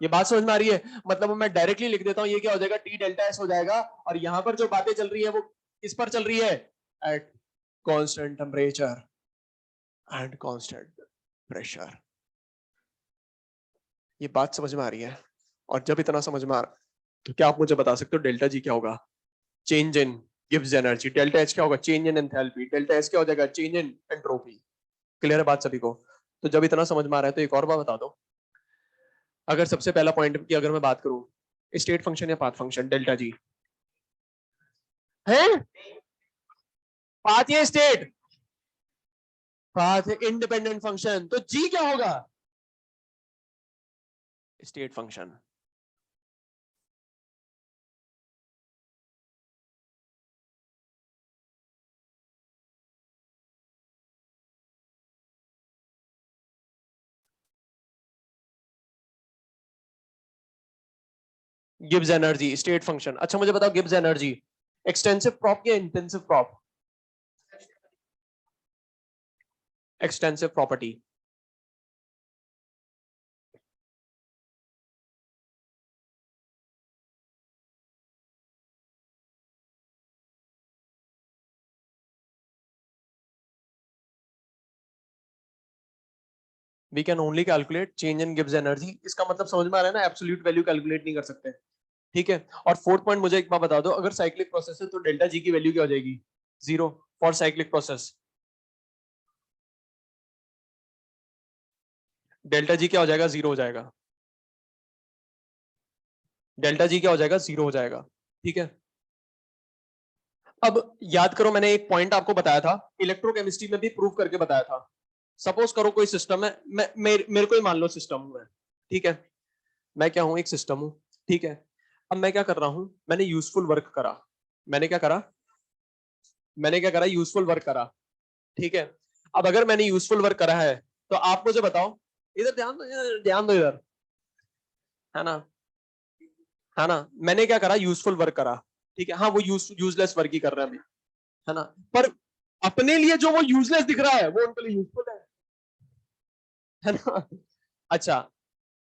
ये बात समझ में आ रही है, मतलब मैं डायरेक्टली लिख देता हूं, ये क्या हो जाएगा, टी डेल्टा एस हो जाएगा, और यहां पर जो बातें चल रही है वो किस पर चल रही है, at constant temperature and constant pressure. ये बात समझ में आ रही है, और जब इतना समझ में आ रहा तो क्या आप मुझे बता सकते हो डेल्टा जी क्या होगा, change in gives energy, delta H क्या होगा, change in enthalpy, delta S क्या हो जाएगा, चेंज इन एंट्रोपी। क्लियर है बात सभी को, तो जब इतना समझ में आ रहा है तो एक और बात बता दो, अगर सबसे पहला पॉइंट की अगर मैं बात करूं, स्टेट फंक्शन या पाथ फंक्शन, डेल्टा जी है, पाथ या स्टेट, पाथ इंडिपेंडेंट फंक्शन, तो जी क्या होगा, state function. Gibbs energy state function, अच्छा मुझे बताओ गिब्स एनर्जी एक्सटेंसिव प्रॉप या intensive prop, extensive property, we can only calculate change in Gibbs energy, इसका मतलब समझ में आ रहा है ना, एब्सोल्यूट वैल्यू कैलकुलेट नहीं कर सकते। ठीक है, और फोर्थ पॉइंट मुझे एक बात बता दो, अगर साइक्लिक प्रोसेस है तो डेल्टा जी की वैल्यू क्या हो जाएगी, zero for cyclic process, delta G क्या हो जाएगा, जीरो हो जाएगा, डेल्टा जी क्या हो जाएगा, जीरो हो जाएगा। ठीक है, अब याद करो मैंने एक पॉइंट आपको बताया था, इलेक्ट्रोकेमिस्ट्री में भी प्रूव करके बताया था, सपोज करो कोई सिस्टम है, मेरे को ही मान लो सिस्टम हूं मैं, ठीक है, मैं क्या हूं, एक सिस्टम हूं, ठीक है, अब मैं क्या कर रहा हूं, मैंने यूजफुल वर्क करा, यूजफुल वर्क करा, ठीक है। अब अगर मैंने यूजफुल वर्क करा है तो आप मुझे बताओ, इधर ध्यान दो, ध्यान दो इधर, है ना, है ना, मैंने क्या करा, यूजफुल वर्क करा, ठीक है। हाँ वो यूजलेस वर्क ही कर रहा है अभी, है ना, पर अपने लिए जो वो यूजलेस दिख रहा है वो उनके लिए यूजफुल है ना। अच्छा,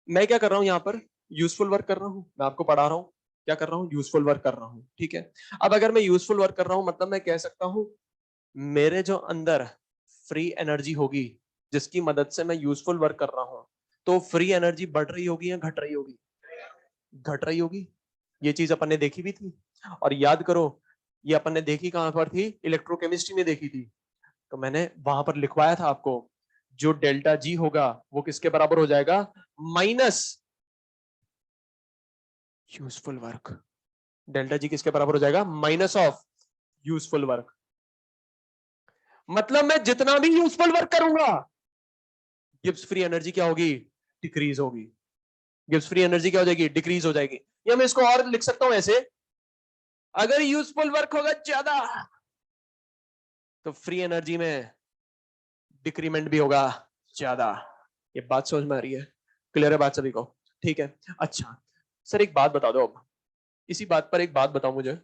मैं क्या कर रहा हूं यहाँ पर, यूजफुल वर्क कर रहा हूं, मैं आपको पढ़ा रहा हूं, क्या कर रहा हूं, यूजफुल वर्क कर रहा हूं, ठीक है। अब अगर मैं यूजफुल वर्क कर रहा हूं मतलब मैं कह सकता हूं मेरे जो अंदर फ्री एनर्जी होगी जिसकी मदद से मैं यूजफुल वर्क कर रहा हूं, तो फ्री एनर्जी बढ़ रही होगी या घट रही होगी, घट रही होगी। ये चीज अपन ने देखी भी थी, और याद करो ये अपन ने देखी कहां पर थी, इलेक्ट्रोकेमिस्ट्री में देखी थी। तो मैंने वहां पर लिखवाया था आपको, जो डेल्टा जी होगा वो किसके बराबर हो जाएगा, minus useful work. Delta G किसके बराबर हो जाएगा, माइनस ऑफ यूजफुल वर्क। मतलब मैं जितना भी यूजफुल वर्क करूंगा गिब्स फ्री एनर्जी क्या होगी, डिक्रीज होगी, गिब्स फ्री एनर्जी क्या हो जाएगी, डिक्रीज हो जाएगी। या मैं इसको और लिख सकता हूं ऐसे, अगर यूजफुल वर्क होगा ज्यादा तो फ्री एनर्जी में डिक्रीमेंट भी होगा ज्यादा। ये बात समझ में आ रही है, क्लियर है बात सभी को, ठीक है। अच्छा सर एक बात बता दो, अब इसी बात पर एक बात बताओ मुझे,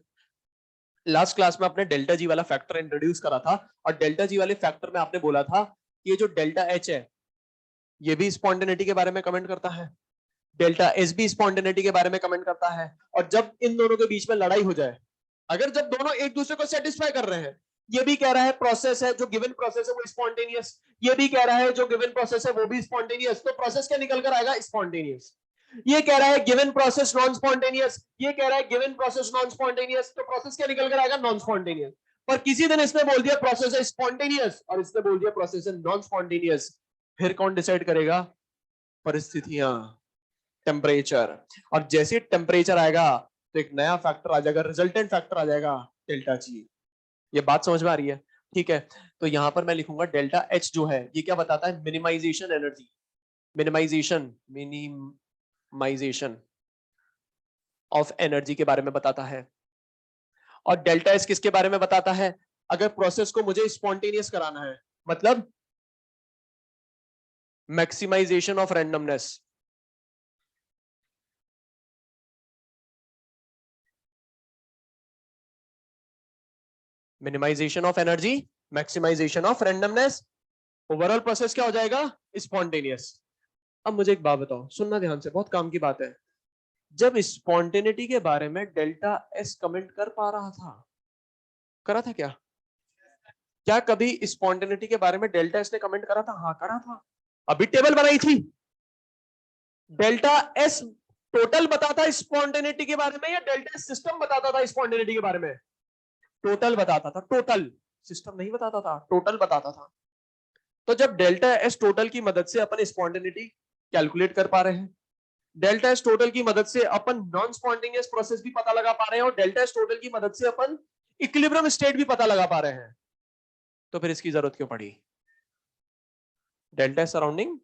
लास्ट क्लास में आपने डेल्टा जी वाला फैक्टर इंट्रोड्यूस करा था, और डेल्टा जी वाले फैक्टर में आपने बोला था कि ये जो डेल्टा एच है ये भी स्पॉन्टेनिटी के बारे में कमेंट करता है, डेल्टा एस भी स्पॉन्टेनिटी के बारे में कमेंट करता है। और जब इन दोनों के बीच में लड़ाई हो जाए, अगर जब दोनों एक दूसरे को सेटिस्फाई कर रहे हैं, ये भी कह रहा है प्रोसेस है जो गिवन प्रोसेस है वो स्पॉन्टेनियस, ये भी कह रहा है जो गिवन प्रोसेस है वो भी स्पॉन्टेनियस, तो प्रोसेस क्या निकल कर आएगा, स्पॉन्टेनियस। ये कह रहा है गिवन प्रोसेस नॉन स्पॉन्टेनियस, ये कह रहा है गिवन प्रोसेस नॉन स्पॉन्टेनियस, तो प्रोसेस क्या निकल कर आएगा, नॉन स्पॉन्टेनियस। पर किसी दिन इसने बोल दिया प्रोसेस है स्पॉन्टेनियस और इसने बोल दिया प्रोसेस है नॉन स्पॉन्टेनियस, फिर कौन डिसाइड करेगा, परिस्थितियां, टेम्परेचर। और जैसे टेम्परेचर आएगा तो एक नया फैक्टर आ जाएगा, रिजल्टेंट फैक्टर आ जाएगा डेल्टा जी। ये बात समझ में आ रही है, ठीक है। तो यहां पर मैं लिखूंगा डेल्टा एच जो है ये क्या बताता है, minimization energy, minimization of energy के बारे में बताता है। और डेल्टा एस किसके बारे में बताता है, अगर प्रोसेस को मुझे स्पॉन्टेनियस कराना है, मतलब maximization of randomness, minimization of energy, maximization of randomness, overall process क्या हो जाएगा, स्पॉन्टेनियस। अब मुझे एक बात बताओ, सुनना ध्यान से, बहुत काम की बात है। जब स्पॉन्टेनिटी के बारे में डेल्टा एस कमेंट कर पा रहा था, करा था क्या, क्या कभी स्पॉन्टेनिटी के बारे में डेल्टा एस ने कमेंट करा था, हाँ करा था, अभी टेबल बनाई थी। डेल्टा एस टोटल बताता स्पॉन्टेनिटी के बारे में या डेल्टा एस सिस्टम बताता था स्पॉन्टेनिटी के बारे में, टोटल बताता था, टोटल, सिस्टम नहीं बताता था, टोटल बताता था। तो जब डेल्टा एस टोटल की मदद से अपन स्पॉन्टेनिटी कैलकुलेट कर पा रहे हैं, डेल्टा एस टोटल की मदद से अपन नॉन स्पॉन्टेनियस प्रोसेस भी पता लगा पा रहे हैं, और डेल्टा एस टोटल की मदद से अपन इक्विलिब्रियम स्टेट भी पता लगा पा रहे हैं, तो फिर इसकी जरूरत क्यों पड़ी, डेल्टा एस सराउंडिंग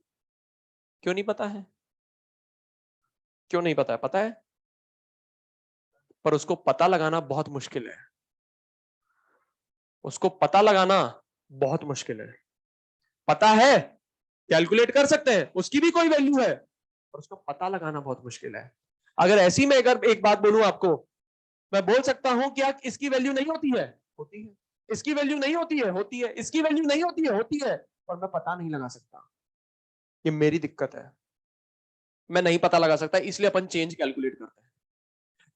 क्यों नहीं पता है, क्यों नहीं पता है, पता है, पर उसको पता लगाना बहुत मुश्किल है, उसको पता लगाना बहुत मुश्किल है। पता है, कैलकुलेट कर सकते हैं, उसकी भी कोई वैल्यू है, पर उसको पता लगाना बहुत मुश्किल है। अगर ऐसी में अगर एक बात बोलूं आपको, मैं बोल सकता हूं क्या इसकी वैल्यू नहीं होती है, होती है, इसकी वैल्यू नहीं होती है, होती है, इसकी वैल्यू नहीं होती है, होती है, पर मैं पता नहीं लगा सकता, ये मेरी दिक्कत है, मैं नहीं पता लगा सकता, इसलिए अपन चेंज कैलकुलेट करते हैं।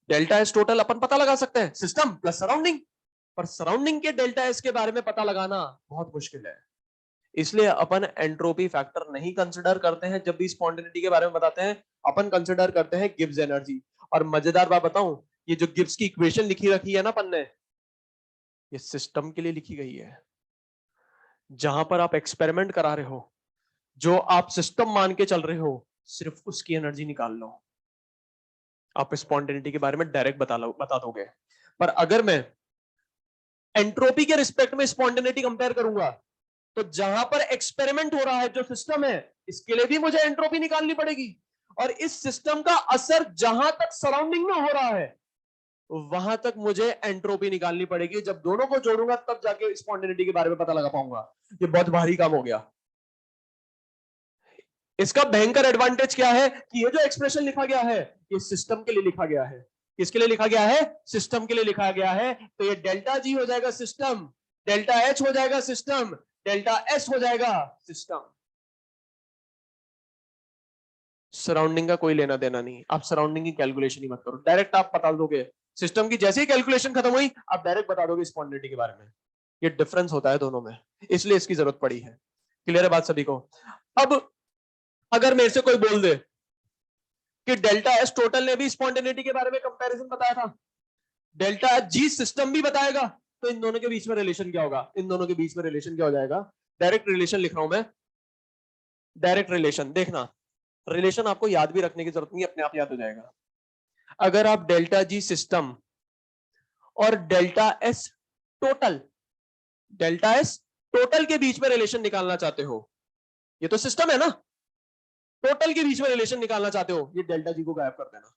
डेल्टा एस टोटल अपन पता लगा सकते हैं, सिस्टम प्लस सराउंडिंग, पर सराउंडिंग के डेल्टा एस के बारे में पता लगाना बहुत मुश्किल है। इसलिए अपन एंट्रोपी फैक्टर नहीं कंसिडर करते हैं जब भी स्पॉन्टेनिटी के बारे में बताते हैं, अपन कंसिडर करते हैं गिब्स एनर्जी। और मजेदार बात बताऊं, ये जो गिब्स की इक्वेशन लिखी रखी है ना अपन ने, ये सिस्टम के लिए लिखी गई है, जहां पर आप एक्सपेरिमेंट करा रहे हो, जो आप सिस्टम मान के चल रहे हो, सिर्फ उसकी एनर्जी निकाल लो, आप स्पॉन्टेनिटी के बारे में डायरेक्ट बता दोगे। पर अगर मैं एंट्रोपी के रिस्पेक्ट में स्पॉन्टेनिटी कंपेयर करूंगा, तो जहां पर एक्सपेरिमेंट हो रहा है जो सिस्टम है, इसके लिए भी मुझे एंट्रोपी निकालनी पड़ेगी, और इस सिस्टम का असर जहां तक सराउंडिंग में हो रहा है वहां तक मुझे एंट्रोपी निकालनी पड़ेगी। जब दोनों को जोड़ूंगा तब जाके स्पॉन्टेनिटी के बारे में पता लगा पाऊंगा। ये बहुत भारी काम हो गया। इसका भयंकर एडवांटेज क्या है कि ये जो एक्सप्रेशन लिखा गया है ये सिस्टम के लिए लिखा गया है। किसके लिए लिखा गया है? सिस्टम के लिए लिखा गया है। तो ये डेल्टा जी हो जाएगा सिस्टम, डेल्टा एच हो जाएगा सिस्टम, डेल्टा एस हो जाएगा सिस्टम। सराउंडिंग का कोई लेना देना नहीं। आप सराउंडिंग की कैलकुलेशन ही मत करो, डायरेक्ट आप बता दोगे सिस्टम की। जैसे ही कैलकुलेशन खत्म हुई आप डायरेक्ट बता दोगे स्पॉन्टेनिटी के बारे में। ये डिफरेंस होता है दोनों में, इसलिए इसकी जरूरत पड़ी है। क्लियर है बात सभी को? अब अगर मेरे से कोई बोल दे कि डेल्टा एस टोटल ने भी स्पॉन्टेनिटी के बारे में कंपैरिजन बताया था, डेल्टा जी सिस्टम भी बताएगा, तो इन दोनों के बीच में रिलेशन क्या होगा? इन दोनों के बीच में रिलेशन क्या हो जाएगा? डायरेक्ट रिलेशन लिख रहा हूं मैं, डायरेक्ट रिलेशन। देखना, रिलेशन आपको याद भी रखने की जरूरत नहीं, अपने आप याद हो जाएगा। अगर आप डेल्टा जी सिस्टम और delta S total, delta S total के बीच में रिलेशन निकालना चाहते हो, ये तो सिस्टम है ना, टोटल के बीच में रिलेशन निकालना चाहते हो, ये डेल्टा जी को गायब कर देना,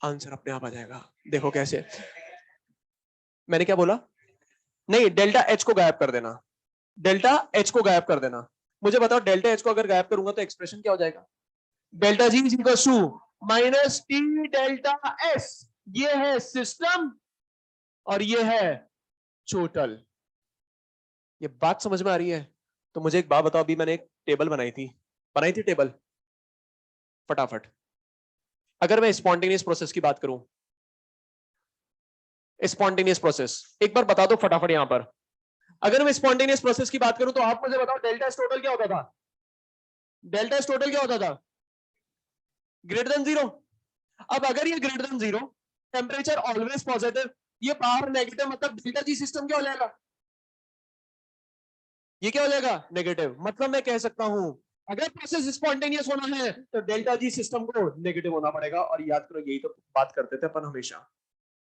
आंसर अपने आप आ जाएगा। देखो कैसे, मैंने क्या बोला? नहीं, डेल्टा एच को गायब कर देना, डेल्टा एच को गायब कर देना। मुझे बताओ डेल्टा एच को अगर गायब करूंगा तो एक्सप्रेशन क्या हो जाएगा? Delta G is equal to minus T delta S. ये है सिस्टम और ये है टोटल। ये बात समझ में आ रही है? तो मुझे एक बात बताओ, अभी मैंने एक टेबल बनाई थी टेबल, फटाफट। अगर मैं स्पॉन्टेनियस प्रोसेस की बात करूं, स्पॉन्टेनियस प्रोसेस एक बार बता दो फटाफट यहां पर। अगर मैं स्पॉन्टेनियस प्रोसेस की बात करूं तो आप मुझे बताओ डेल्टा एस टोटल क्या होता था? डेल्टा एस टोटल क्या होता था? Greater than zero. अब अगर ये greater than zero, temperature always positive, ये बाहर नेगेटिव, मतलब डेल्टा जी सिस्टम क्या हो जाएगा? ये क्या हो जाएगा? नेगेटिव। मतलब मैं कह सकता हूं अगर प्रोसेस स्पॉन्टेनियस होना है तो डेल्टा जी सिस्टम को नेगेटिव होना पड़ेगा। और याद करो यही तो बात करते थे अपन हमेशा,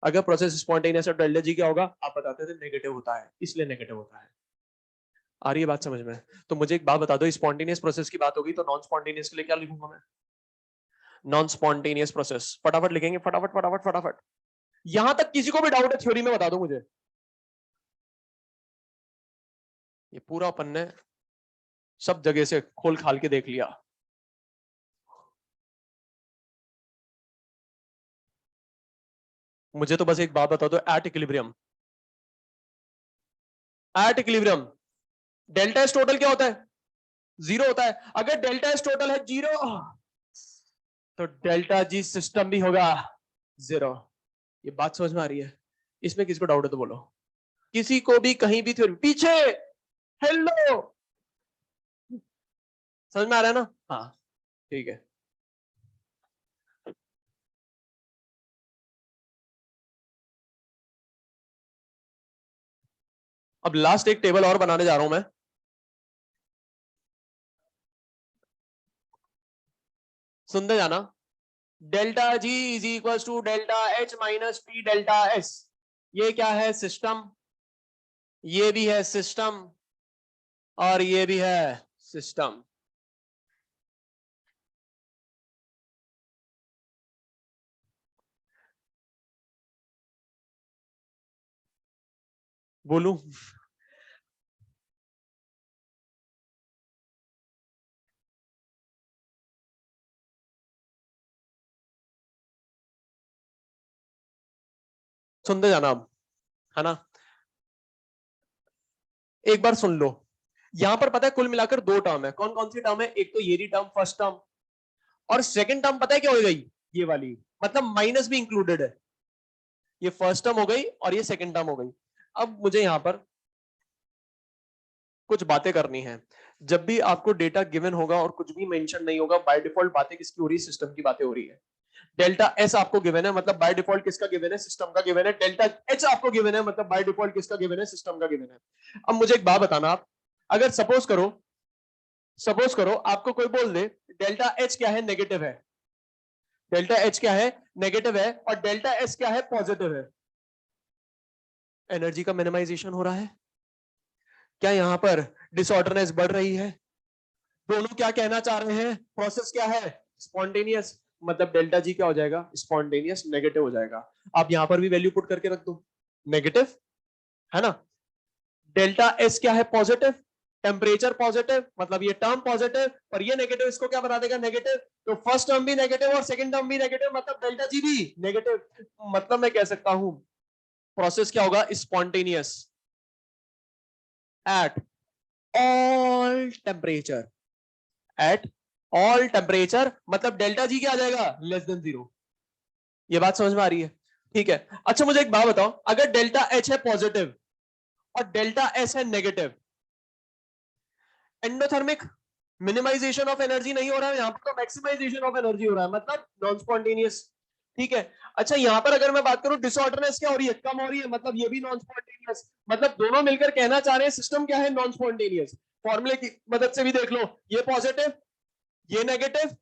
अगर प्रोसेस स्पॉन्टेनियस और डेल्टा जी क्या होगा आप बताते थे? नेगेटिव होता है, इसलिए नेगेटिव होता है। आ रही है बात समझ में? तो मुझे एक बात बता दो, स्पॉन्टेनियस प्रोसेस की बात होगी तो नॉन स्पॉन्टेनियस के लिए क्या लिखूंगा मैं? नॉन स्पॉन्टेनियस प्रोसेस फटाफट लिखेंगे, फटाफट फटाफट फटाफट। यहां तक किसी को भी डाउट है थ्योरी में बता दो मुझे। ये पूरा अपन ने सब जगह से खोल खाल के देख लिया। मुझे तो बस एक बात बता दो, at equilibrium, at equilibrium delta S total क्या होता है? जीरो होता है। अगर डेल्टा एस टोटल है जीरो तो डेल्टा जी सिस्टम भी होगा जीरो। ये बात समझ में आ रही है? इसमें किसको डाउट है तो बोलो, किसी को भी कहीं भी थ्योरी पीछे। हेलो, समझ में आ रहा है ना? हाँ ठीक है। अब लास्ट एक टेबल और बनाने जा रहा हूं मैं, सुनते जाना। Delta G is equal to delta H minus T delta S. ये क्या है? सिस्टम। ये भी है सिस्टम और ये भी है सिस्टम। बोलू? सुनते जाना अब, है ना? एक बार सुन लो, यहां पर पता है कुल मिलाकर दो टर्म है। कौन कौन सी टर्म है? एक तो ये टर्म फर्स्ट टर्म, और सेकंड टर्म पता है क्या हो गई? ये वाली, मतलब माइनस भी इंक्लूडेड है। ये फर्स्ट टर्म हो गई और ये सेकंड टर्म हो गई। अब मुझे यहां पर कुछ बातें करनी है। जब भी आपको डेटा गिवन होगा और कुछ भी मेंशन नहीं होगा, बाय डिफॉल्ट बातें किसकी हो रही है? सिस्टम की बातें हो रही है। डेल्टा एस आपको गिवन है, मतलब बाय डिफॉल्ट किसका गिवन है? सिस्टम का गिवन है। डेल्टा एच आपको गिवन है, मतलब बाय डिफॉल्ट किसका गिवन है? सिस्टम का गिवन है। अब मुझे एक बात बताना, आप अगर सपोज करो आपको कोई बोल दे डेल्टा एच क्या है? नेगेटिव है। डेल्टा एच क्या है? नेगेटिव है। और डेल्टा एस क्या है? पॉजिटिव है। एनर्जी का मिनिमाइजेशन हो रहा है क्या? यहां पर डिसऑर्डरनेस बढ़ रही है? दोनों क्या कहना चाह रहे हैं? प्रोसेस क्या है? स्पॉन्टेनियस, मतलब डेल्टा जी क्या हो जाएगा, स्पॉन्टेनियस नेगेटिव हो जाएगा। आप यहां पर भी वैल्यू पुट करके रख दो, नेगेटिव है ना। डेल्टा एस क्या है, पॉजिटिव, टेम्परेचर पॉजिटिव, मतलब ये टर्म पॉजिटिव और ये नेगेटिव, इसको क्या बना देगा, नेगेटिव। तो फर्स्ट टर्म भी नेगेटिव और सेकंड टर्म भी नेगेटिव, मतलब डेल्टा जी भी नेगेटिव। मतलब मैं कह सकता हूं प्रोसेस क्या होगा, spontaneous at all temperature, at all temperature, मतलब डेल्टा जी क्या आ जाएगा, लेस देन 0। ये बात समझ में आ रही है, ठीक है। अच्छा मुझे एक बात बताओ, अगर डेल्टा एच है पॉजिटिव और डेल्टा एस है negative, endothermic minimization of energy नहीं हो रहा है, यहां पर तो मैक्सिमाइजेशन ऑफ एनर्जी हो रहा है, मतलब नॉन स्पॉन्टेनियस, ठीक है। अच्छा यहां पर अगर मैं बात करूं डिसऑर्डरनेस क्या हो रही है, कम हो रही है, मतलब ये भी नॉन स्पॉन्टेनियस, मतलब दोनों मिलकर कहना चाह रहे हैं सिस्टम क्या है, नॉन स्पॉन्टेनियस। फॉर्मूले की मदद से भी देख लो, ये पॉजिटिव, ये नेगेटिव,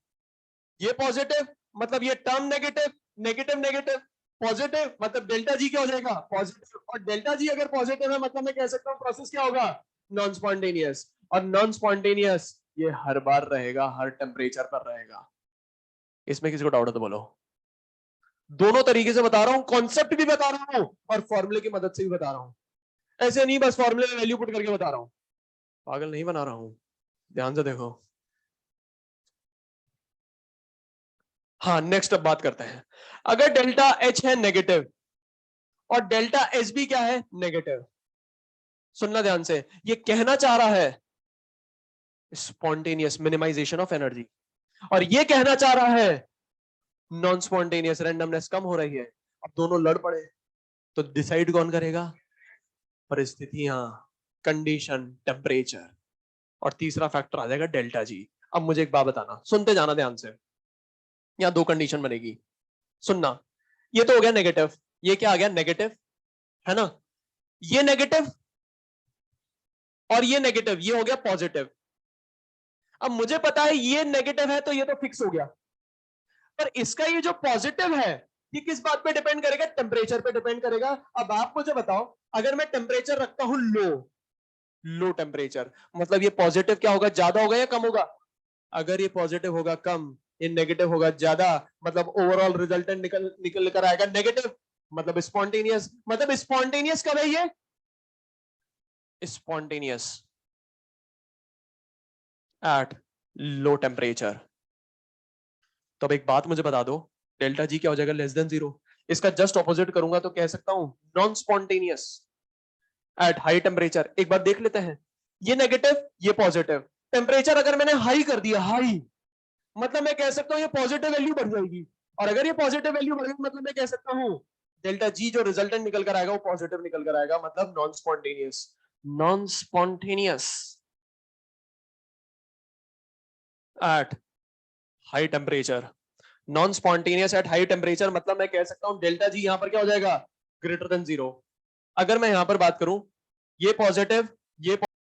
ये पॉजिटिव, मतलब ये term negative, negative negative, positive, मतलब डेल्टा जी क्या हो जाएगा, पॉजिटिव, और डेल्टा जी अगर पॉजिटिव है मतलब मैं कह सकता हूं प्रोसेस क्या होगा, नॉन स्पॉन्टेनियस। और नॉन स्पॉन्टेनियस ये हर बार रहेगा, हर टेम्परेचर पर रहेगा। इसमें किसी को डाउट है तो बोलो। दोनों तरीके से बता रहा हूं, कॉन्सेप्ट भी बता रहा हूं और फॉर्मूले की मदद से भी बता रहा हूं, ऐसे नहीं बस फॉर्मूले में वैल्यू पुट करके बता रहा हूं, पागल नहीं बना रहा हूं, ध्यान से देखो। हाँ नेक्स्ट अब बात करते हैं, अगर डेल्टा एच है नेगेटिव और डेल्टा एस भी क्या है, नेगेटिव। सुनना ध्यान से, ये कहना चाह रहा है स्पॉन्टेनियस मिनिमाइजेशन ऑफ एनर्जी, और ये कहना चाह रहा है नॉन स्पॉन्टेनियस रैंडमनेस कम हो रही है। अब दोनों लड़ पड़े तो डिसाइड कौन करेगा, परिस्थितियां, कंडीशन, टेम्परेचर, और तीसरा फैक्टर आ जाएगा डेल्टा जी। अब मुझे एक बात बताना, सुनते जाना ध्यान से, यहां दो कंडीशन बनेगी, सुनना। ये तो हो गया नेगेटिव, ये क्या आ गया, नेगेटिव, है ना। ये नेगेटिव और ये नेगेटिव, ये हो गया पॉजिटिव। अब मुझे पता है ये नेगेटिव है तो ये तो फिक्स हो गया, पर इसका ये जो पॉजिटिव है ये किस बात पे डिपेंड करेगा, टेम्परेचर पे डिपेंड करेगा। अब आप मुझे बताओ, अगर मैं टेम्परेचर रखता हूं लो, लो टेम्परेचर, मतलब ये पॉजिटिव क्या होगा, ज्यादा होगा या कम होगा। अगर ये पॉजिटिव होगा कम, ये नेगेटिव होगा ज्यादा, मतलब ओवरऑल रिजल्टेंट निकल निकल कर आएगा नेगेटिव, मतलब स्पॉन्टेनियस। मतलब स्पॉन्टेनियस कब है, ये स्पॉन्टेनियस एट लो टेम्परेचर। तो अब एक बात मुझे बता दो, डेल्टा जी क्या हो जाएगा, लेस देन 0। इसका जस्ट ऑपोजिट करूंगा तो कह सकता हूं non spontaneous at high temperature. एक बार देख लेते हैं, ये नेगेटिव ये पॉजिटिव, टेम्परेचर अगर मैंने हाई कर दिया, हाई, मतलब मैं कह सकता हूं ये पॉजिटिव वैल्यू बढ़ जाएगी, और अगर ये पॉजिटिव वैल्यू बढ़ गई मतलब मैं कह सकता हूं डेल्टा जी जो रिजल्टेंट निकल कर आएगा वो पॉजिटिव निकल कर आएगा, मतलब non spontaneous. Non spontaneous at high temperature, non spontaneous at high temperature, मतलब मैं कह सकता हूं डेल्टा जी यहां पर क्या हो जाएगा, ग्रेटर देन 0। अगर मैं यहां पर बात करूं, ये पॉजिटिव ये